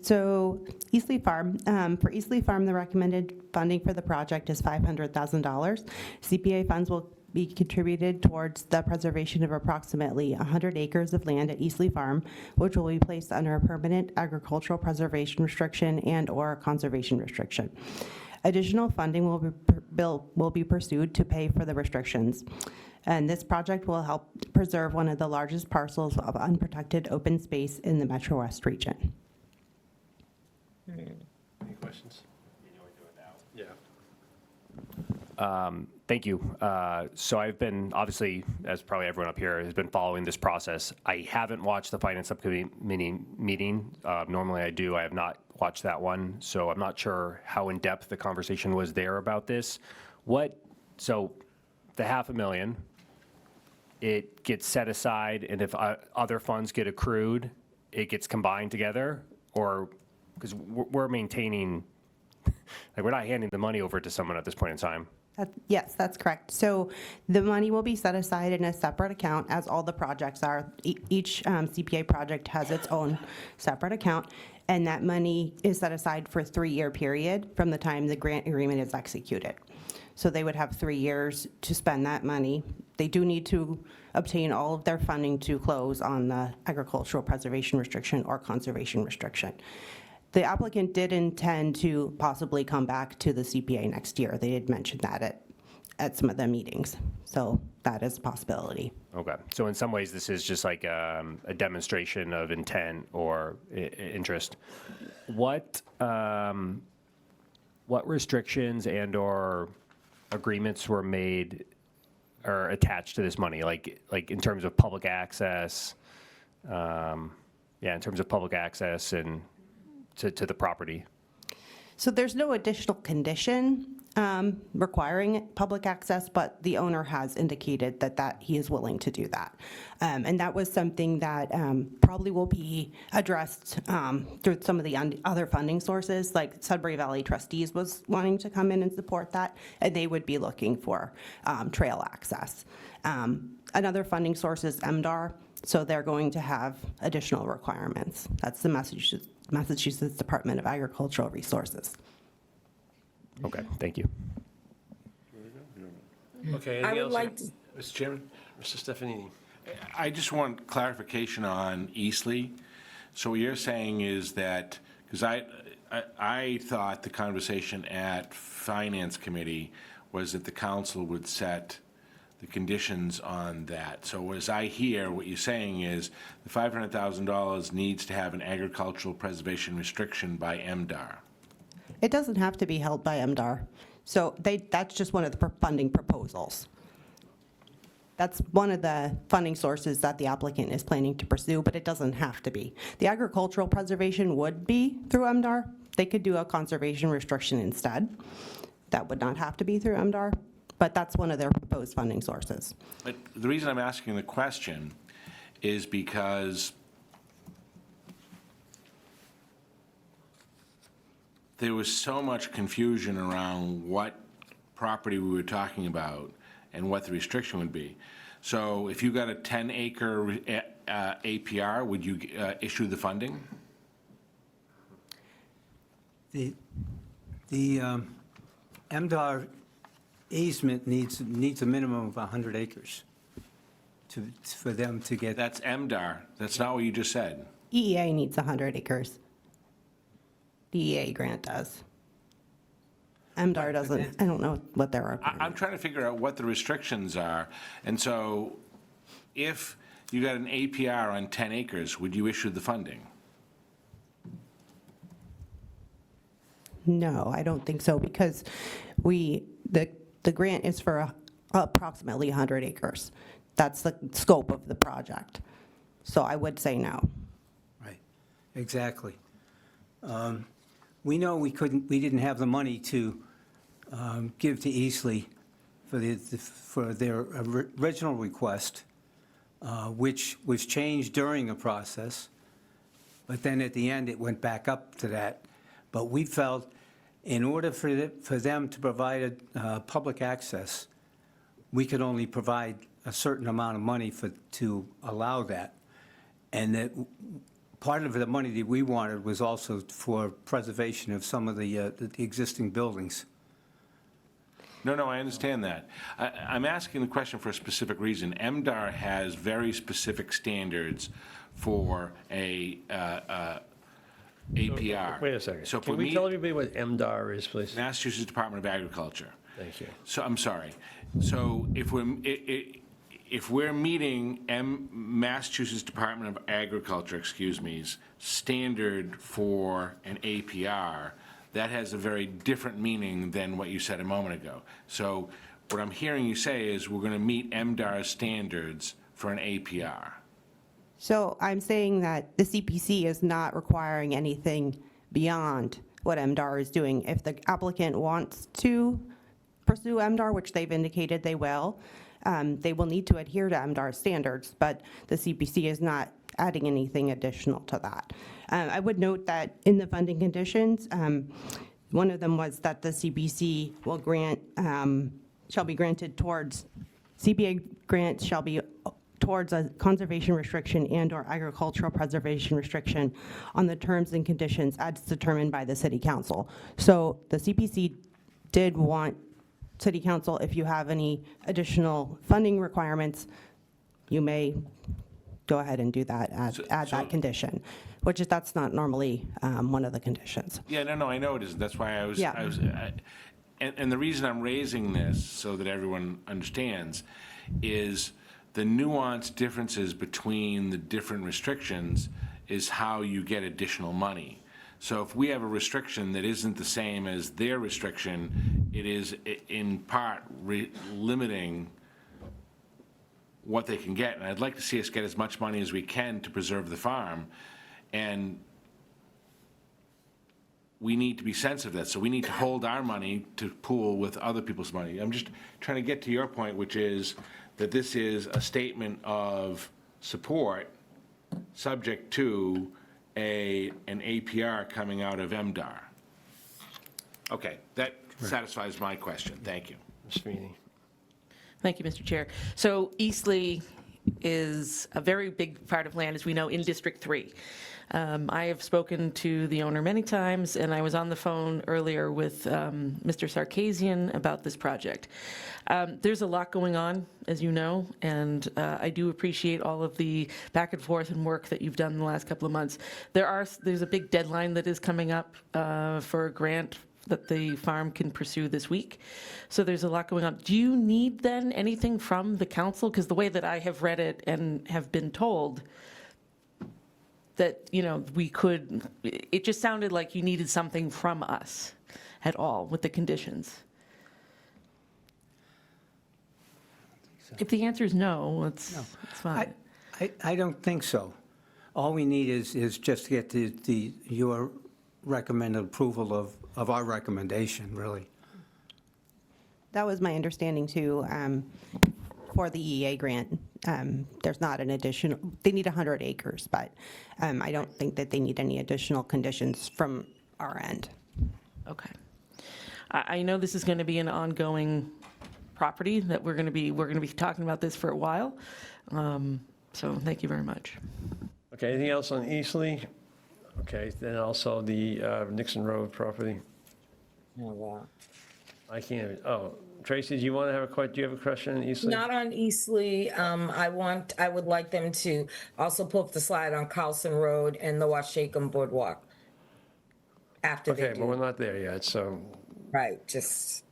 So Eastleigh Farm, for Eastleigh Farm, the recommended funding for the project is $500,000. CPA funds will be contributed towards the preservation of approximately 100 acres of land at Eastleigh Farm, which will be placed under a permanent agricultural preservation restriction and/or conservation restriction. Additional funding will be pursued to pay for the restrictions. And this project will help preserve one of the largest parcels of unprotected open space in the Metro West region. Any questions? Yeah. Thank you. So I've been, obviously, as probably everyone up here has been following this process. I haven't watched the Finance Subcommittee meeting. Normally I do. I have not watched that one. So I'm not sure how in-depth the conversation was there about this. So the $500,000, it gets set aside, and if other funds get accrued, it gets combined together? Or, because we're maintaining, like, we're not handing the money over to someone at this point in time. Yes, that's correct. So the money will be set aside in a separate account, as all the projects are. Each CPA project has its own separate account, and that money is set aside for a 3-year period from the time the grant agreement is executed. So they would have 3 years to spend that money. They do need to obtain all of their funding to close on the agricultural preservation restriction or conservation restriction. The applicant did intend to possibly come back to the CPA next year. They did mention that at some of the meetings. So that is a possibility. Okay. So in some ways, this is just like a demonstration of intent or interest. What restrictions and/or agreements were made or attached to this money? Like in terms of public access, in terms of public access and to the property. So there's no additional condition requiring public access, but the owner has indicated that he is willing to do that. And that was something that probably will be addressed through some of the other funding sources, like Sudbury Valley Trustees was wanting to come in and support that, and they would be looking for trail access. Another funding source is MDAR, so they're going to have additional requirements. That's the Massachusetts Department of Agricultural Resources. Okay, thank you. Okay, I anything would else? like to- Mr. Chairman? Mr. Stefanini? I just want clarification on Eastleigh. So what you're saying is that, because I thought the conversation at Finance Committee was that the council would set the conditions on that. So as I hear, what you're saying is the $500,000 needs to have an agricultural preservation restriction by MDAR. It doesn't have to be held by MDAR. So that's just one of the funding proposals. That's one of the funding sources that the applicant is planning to pursue, but it doesn't have to be. The agricultural preservation would be through MDAR. They could do a conservation restriction instead. That would not have to be through MDAR, but that's one of their proposed funding sources. But the reason I'm asking the question is because there was so much confusion around what property we were talking about and what the restriction would be. So if you got a 10-acre APR, would you issue the funding? The MDAR easement needs a minimum of 100 acres for them to get. That's MDAR. That's not what you just said. EEA needs 100 acres. The EEA grant does. MDAR doesn't. I don't know what their requirements. I'm trying to figure out what the restrictions are. And so if you got an APR on 10 acres, would you issue the funding? No, I don't think so, because the grant is for approximately 100 acres. That's the scope of the project. So I would say no. Right, exactly. We know we didn't have the money to give to Eastleigh for their original request, which was changed during the process, but then at the end, it went back up to that. But we felt in order for them to provide public access, we could only provide a certain amount of money to allow that. And that part of the money that we wanted was also for preservation of some of the existing buildings. No, I understand that. I'm asking the question for a specific reason. MDAR has very specific standards for a APR. Wait a second. So Can for we me, tell everybody what MDAR is, please? Massachusetts Department of Agriculture. Thank you. So, I'm sorry. So if we're meeting Massachusetts Department of Agriculture, standard for an APR, that has a very different meaning than what you said a moment ago. So what I'm hearing you say is we're going to meet MDAR standards for an APR. So I'm saying that the CPC is not requiring anything beyond what MDAR is doing. If the applicant wants to pursue MDAR, which they've indicated they will need to adhere to MDAR standards, but the CPC is not adding anything additional to that. I would note that in the funding conditions, one of them was that the CPC will shall be granted towards, CPA grants shall be towards a conservation restriction and/or agricultural preservation restriction on the terms and conditions as determined by the City Council. So the CPC did want City Council, if you have any additional funding requirements, you may go ahead and do that, add that condition, that's not normally one of the conditions. Yeah, no, I know it isn't. That's why I was, Yeah. and the reason I'm raising this, so that everyone understands, is the nuanced differences between the different restrictions is how you get additional money. So if we have a restriction that isn't the same as their restriction, it is in part limiting what they can get. And I'd like to see us get as much money as we can to preserve the farm. And we need to be sensitive to that. So we need to hold our money to pool with other people's money. I'm just trying to get to your point, which is that this is a statement of support subject to an APR coming out of MDR. Okay, that satisfies my question. Thank you. Ms. Feeney. Thank you, Mr. Chair. So Eastleigh is a very big part of land, as we know, in District 3. I have spoken to the owner many times, and I was on the phone earlier with Mr. Sarkisian about this project. There's a lot going on, as you know, and I do appreciate all of the back and forth and work that you've done in the last couple of months. There's a big deadline that is coming up for a grant that the farm can pursue this week. So there's a lot going on. Do you need then anything from the council? Because the way that I have read it and have been told that, you know, it just sounded like you needed something from us at all with the conditions. If the answer is no, it's fine. I don't think so. All we need is just to get your recommended approval of our recommendation, really. That was my understanding too, for the EA grant. There's not an additional, they need 100 acres, but I don't think that they need any additional conditions from our end. Okay. I know this is going to be an ongoing property that we're going to be talking about this for a while. So thank you very much. Okay, anything else on Eastleigh? Okay, then also the Nixon Road property. Oh, wow. I can't, Tracy, do you have a question on Eastleigh? Not on Eastleigh. I would like them to also pull up the slide on Carlson Road and the Washacum Boardwalk. After they Okay, do. but we're not there yet, so Right, just,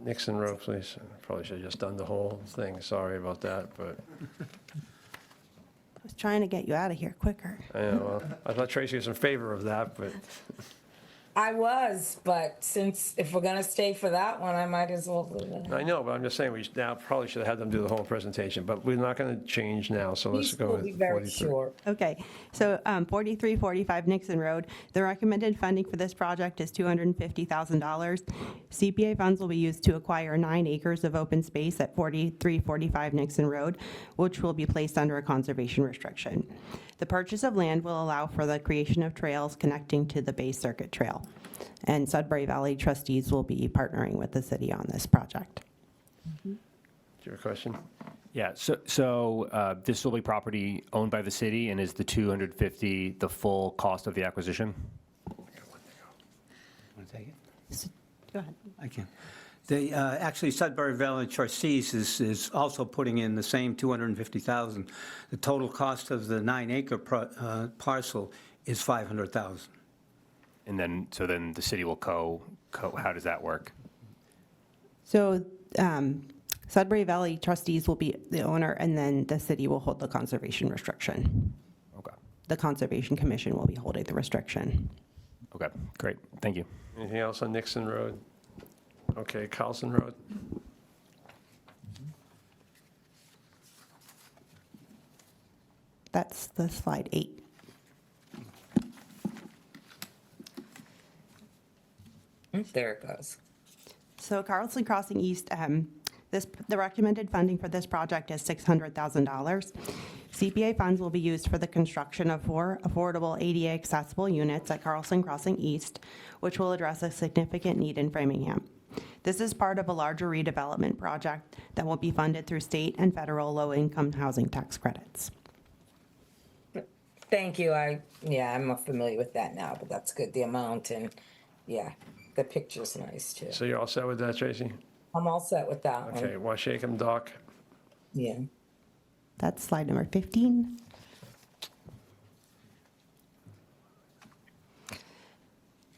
Nixon Road, please. Probably should have just done the whole thing. Sorry about that, but I was trying to get you out of here quicker. I know, well, I thought Tracy was in favor of that, but I was, but if we're gonna stay for that one, I might as well do that. I know, but I'm just saying we now probably should have had them do the whole presentation, but we're not going to change now, so let's go We'll with be very 43. short. Okay, so 4345 Nixon Road, the recommended funding for this project is $250,000. CPA funds will be used to acquire 9 acres of open space at 4345 Nixon Road, which will be placed under a conservation restriction. The purchase of land will allow for the creation of trails connecting to the Bay Circuit Trail. And Sudbury Valley trustees will be partnering with the city on this project. Do you have a question? Yeah, so this will be property owned by the city, and is the 250 the full cost of the acquisition? Want to take it? Go ahead. I can. Actually, Sudbury Valley Trustees is also putting in the same $250,000. The total cost of the 9-acre parcel is $500,000. And then, so then the city will how does that work? So Sudbury Valley trustees will be the owner, and then the city will hold the conservation restriction. Okay. The Conservation Commission will be holding the restriction. Okay, great, thank you. Anything else on Nixon Road? Okay, Carlson Road. That's the slide 8. There it goes. So Carlson Crossing East, the recommended funding for this project is $600,000. CPA funds will be used for the construction of 4 affordable ADA accessible units at Carlson Crossing East, which will address a significant need in Framingham. This is part of a larger redevelopment project that will be funded through state and federal low-income housing tax credits. Thank you. I'm familiar with that now, but that's good. The amount and, yeah, the picture's nice too. So you're all set with that, Tracy? I'm all set with that one. Okay, Washacum Dock. Yeah. That's slide number 15.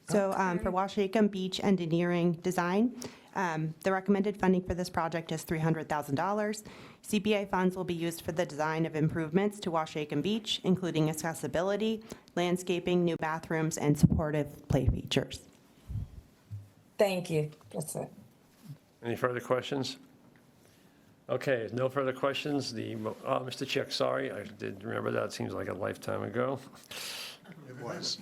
So for Washacum Beach Engineering Design, the recommended funding for this project is $300,000. CPA funds will be used for the design of improvements to Washacum Beach, including accessibility, landscaping, new bathrooms, and supportive play features. Thank you. That's it. Any further questions? Okay, no further questions. Mr. Chick, sorry, I did remember that. It seems like a lifetime ago. It was.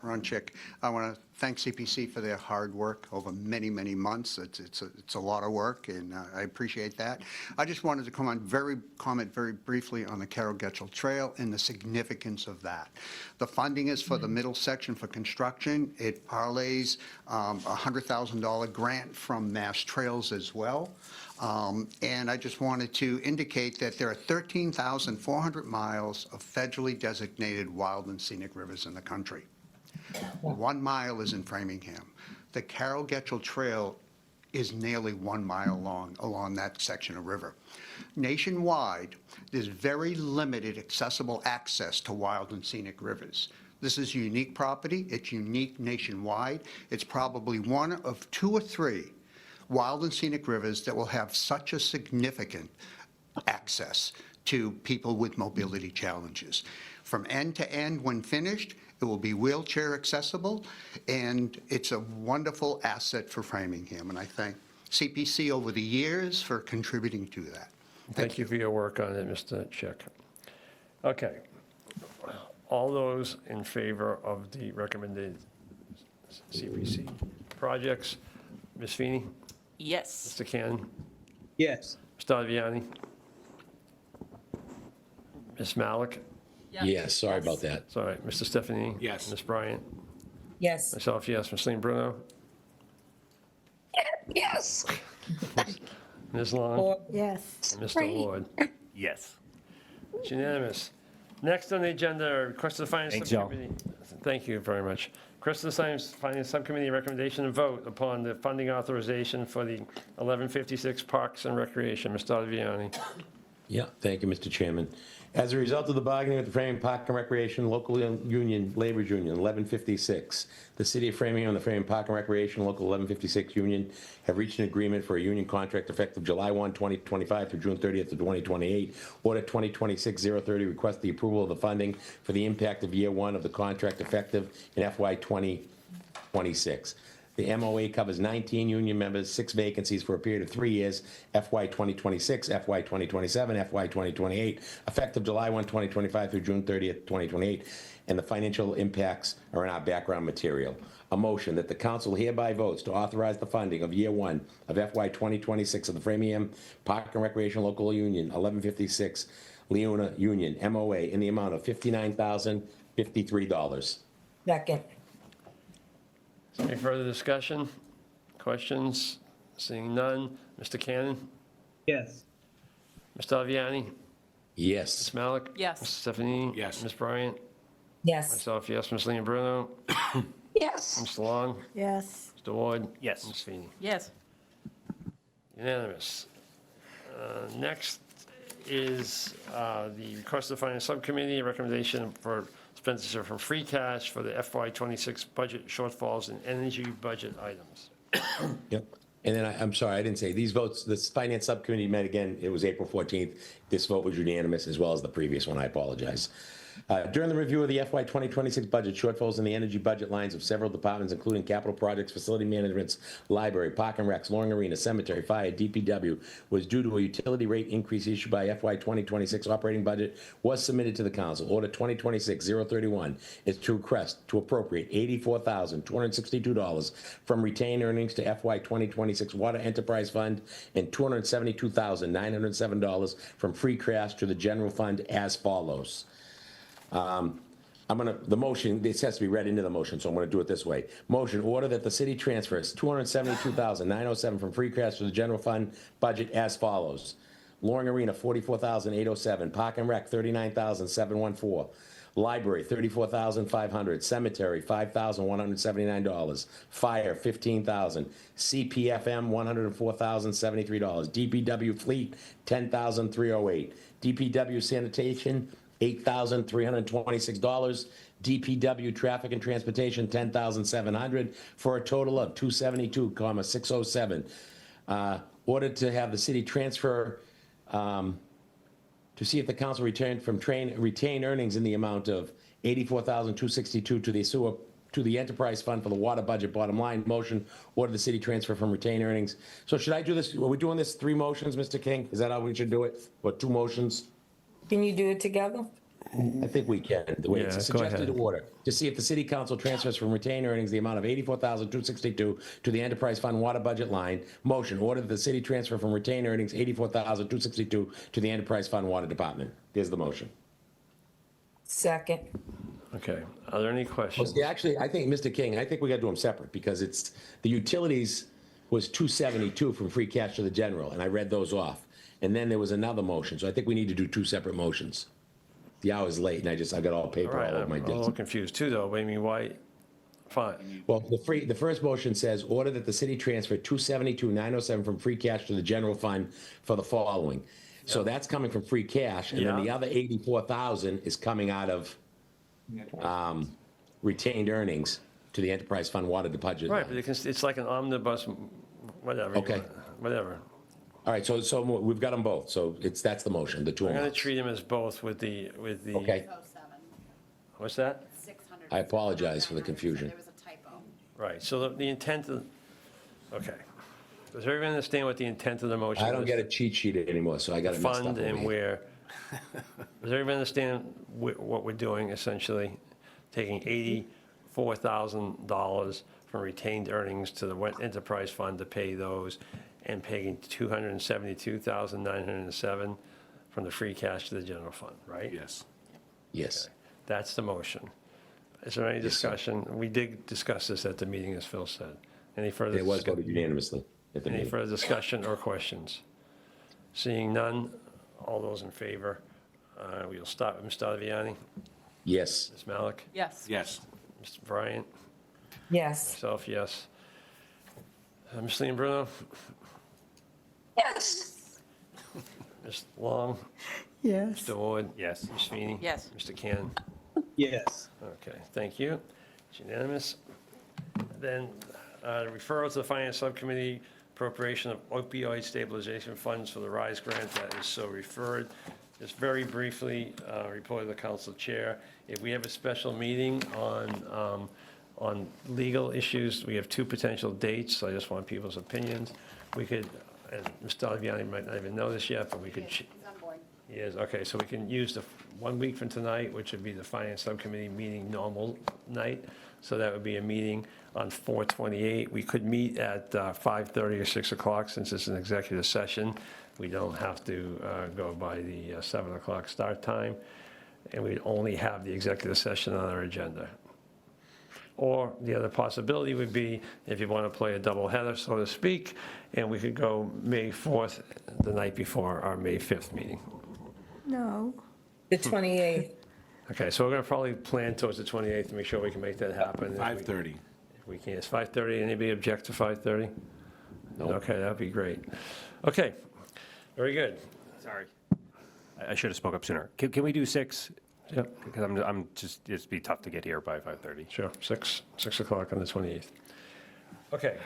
Ron Chick. I want to thank CPC for their hard work over many, many months. It's a lot of work, and I appreciate that. I just wanted to comment very briefly on the Carol Getchell Trail and the significance of that. The funding is for the middle section for construction. It parlays a $100,000 grant from Mass Trails as well. And I just wanted to indicate that there are 13,400 miles of federally designated wild and scenic rivers in the country. 1 mile is in Framingham. The Carol Getchell Trail is nearly 1 mile long along that section of river. Nationwide, there's very limited accessible access to wild and scenic rivers. This is unique property. It's unique nationwide. It's probably one of 2 or 3 wild and scenic rivers that will have such a significant access to people with mobility challenges. From end to end, when finished, it will be wheelchair accessible, and it's a wonderful asset for Framingham. And I thank CPC over the years for contributing to that. Thank you for your work on it, Mr. Chick. Okay. All those in favor of the recommended CPC projects? Ms. Feeney? Yes. Mr. Cannon? Yes. Mr. Aviani? Ms. Malik? Yes, sorry about that. Sorry, Mr. Stephanie? Yes. Ms. Bryant? Yes. Myself, yes. Ms. Lean Bruno? Yes. Ms. Long? Yes. And Mr. Right. Ward? Yes. It's unanimous. Next on the agenda, request of the Finance Thanks, Joe. Subcommittee. Thank you very much. Request of the Finance Subcommittee recommendation and vote upon the funding authorization for the 1156 Parks and Recreation. Mr. Aviani? Yeah, thank you, Mr. Chairman. As a result of the bargaining with the Framingham Park and Recreation Local Union, Labor Union 1156, the City of Framingham and the Framingham Park and Recreation Local 1156 Union have reached an agreement for a union contract effective July 1, 2025 through June 30th of 2028. Order 2026-030 requests the approval of the funding for the impact of year 1 of the contract effective in FY 2026. The MOA covers 19 union members, 6 vacancies for a period of 3 years, FY 2026, FY 2027, FY 2028, effective July 1, 2025 through June 30th, 2028, and the financial impacts are in our background material. A motion that the council hereby votes to authorize the funding of year 1 of FY 2026 of the Framingham Park and Recreation Local Union 1156 Leona Union MOA in the amount of $59,053. Second. Any further discussion? Questions? Seeing none. Mr. Cannon? Yes. Mr. Aviani? Yes. Ms. Malik? Yes. Mr. Stephanie? Yes. Ms. Bryant? Yes. Myself, yes. Ms. Lean Bruno? Yes. Mr. Long? Yes. Mr. Ward? Yes. Ms. Feeney? Yes. Unanimous. Next is the request of the Finance Subcommittee, a recommendation for expenditure from free cash for the FY 26 budget shortfalls and energy budget items. Yep. And then I'm sorry, I didn't say, these votes, this Finance Subcommittee met again, it was April 14th. This vote was unanimous as well as the previous one, I apologize. During the review of the FY 2026 budget, shortfalls in the energy budget lines of several departments, including capital projects, facility managements, library, park and recs, Loring Arena, cemetery, fire, DPW, was due to a utility rate increase issued by FY 2026 operating budget, was submitted to the council. Order 2026-031 is to request to appropriate $84,262 from retained earnings to FY 2026 Water Enterprise Fund and $272,907 from free cash to the general fund as follows. The motion, this has to be read into the motion, so I'm gonna do it this way. Motion, order that the city transfers $272,907 from free cash to the general fund budget as follows. Loring Arena, $44,807, Park and Rec, $39,714, Library, $34,500, Cemetery, $5,179, Fire, $15,000, CPFM, $104,073, DPW Fleet, $10,308, DPW Sanitation, $8,326, DPW Traffic and Transportation, $10,700, for a total of $272,607. Ordered to have the city transfer to see if the council returned from retained earnings in the amount of $84,262 to the enterprise fund for the water budget. Bottom line motion, order the city transfer from retained earnings. So should I do this? Are we doing this 3 motions, Mr. King? Is that how we should do it? Or 2 motions? Can you do it together? I think we can. Wait, it's a Yeah, go suggested ahead. order. To see if the city council transfers from retained earnings the amount of $84,262 to the enterprise fund water budget line. Motion, order that the city transfer from retained earnings $84,262 to the enterprise fund water department. There's the motion. Second. Okay, are there any Well, questions? see, actually, I think, Mr. King, I think we got to do them separate because it's, the utilities was 272 from free cash to the general, and I read those off. And then there was another motion, so I think we need to do two separate motions. The hour's late, and I got all All paper right, all over I'm my a little desk. confused too, though. I mean, why, fine. Well, the first motion says, order that the city transfer 272,907 from free cash to the general fund for the following. So that's coming from free cash, and then the Yeah. other 84,000 is coming out of retained earnings to the enterprise fund water budget. Right, but it's like an omnibus, whatever. Okay. Whatever. All right, so we've got them both, so that's the motion, the two I'm going to amounts. treat them as both with the. Okay, What's that? I apologize for the confusion. There was a typo. Right, so the intent of, okay. Does everyone understand what the intent of the motion is? I don't get a cheat sheet anymore, so I got it messed up Fund over and here. where, does everyone understand what we're doing essentially? Taking $84,000 from retained earnings to the enterprise fund to pay those, and paying $272,907 from the free cash to the general fund, right? Yes. Yes. That's the motion. Is there any discussion? We did discuss this at the meeting, as Phil said. Any further? It was discuss- voted unanimously at the Any meeting. further discussion or questions? Seeing none, all those in favor, we'll start with Mr. Ottaviani, Yes. Ms. Malik, Yes. Yes. Mr. Bryant, Yes. myself, yes. Ms. Leon Bruno, Yes. Ms. Long, Yes. Mr. Ward, Yes. Ms. Feeney. Yes. Mr. Cannon. Yes. Okay, thank you. It's unanimous. Then referral to the Finance Subcommittee, appropriation of opioid stabilization funds for the RISE grant, that is so referred. Just very briefly, report to the council chair. If we have a special meeting on legal issues, we have two potential dates, so I just want people's opinions. We could, and Mr. Ottaviani might not even know this yet, but we could. He's on board. Yes, okay, so we can use the 1 week from tonight, which would be the Finance Subcommittee meeting normal night. So that would be a meeting on 4/28. We could meet at 5:30 or 6 o'clock, since it's an executive session. We don't have to go by the 7 o'clock start time, and we'd only have the executive session on our agenda. Or the other possibility would be, if you want to play a double header, so to speak, and we could go May 4th, the night before our May 5th meeting. No. The 28th. Okay, so we're going to probably plan towards the 28th to make sure we can make that happen. 5:30. If we can, it's 5:30. Anybody object to 5:30? No. Okay, that'd be great. Okay, very good. Sorry. I should have spoke up sooner. Can we do 6? Yep. Because I'm just, it'd be tough to get here by 5:30. Sure, 6 o'clock on the 28th. Okay,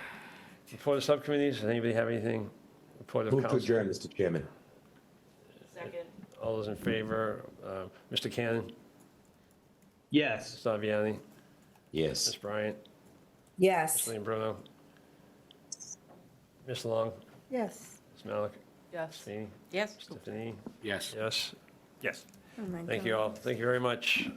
report of subcommittees, does anybody have anything? Report of Move to council? adjourn, Mr. Chairman. Second. All those in favor, Mr. Cannon, Yes. Mr. Aviani, Yes. Ms. Bryant, Yes. Ms. Leon Bruno, Ms. Long, Yes. Ms. Malik, Ms. Yes. Feeney, Yes. Mr. Fanini, Yes. yes. Yes. Oh, my Thank God. you all. Thank you very much.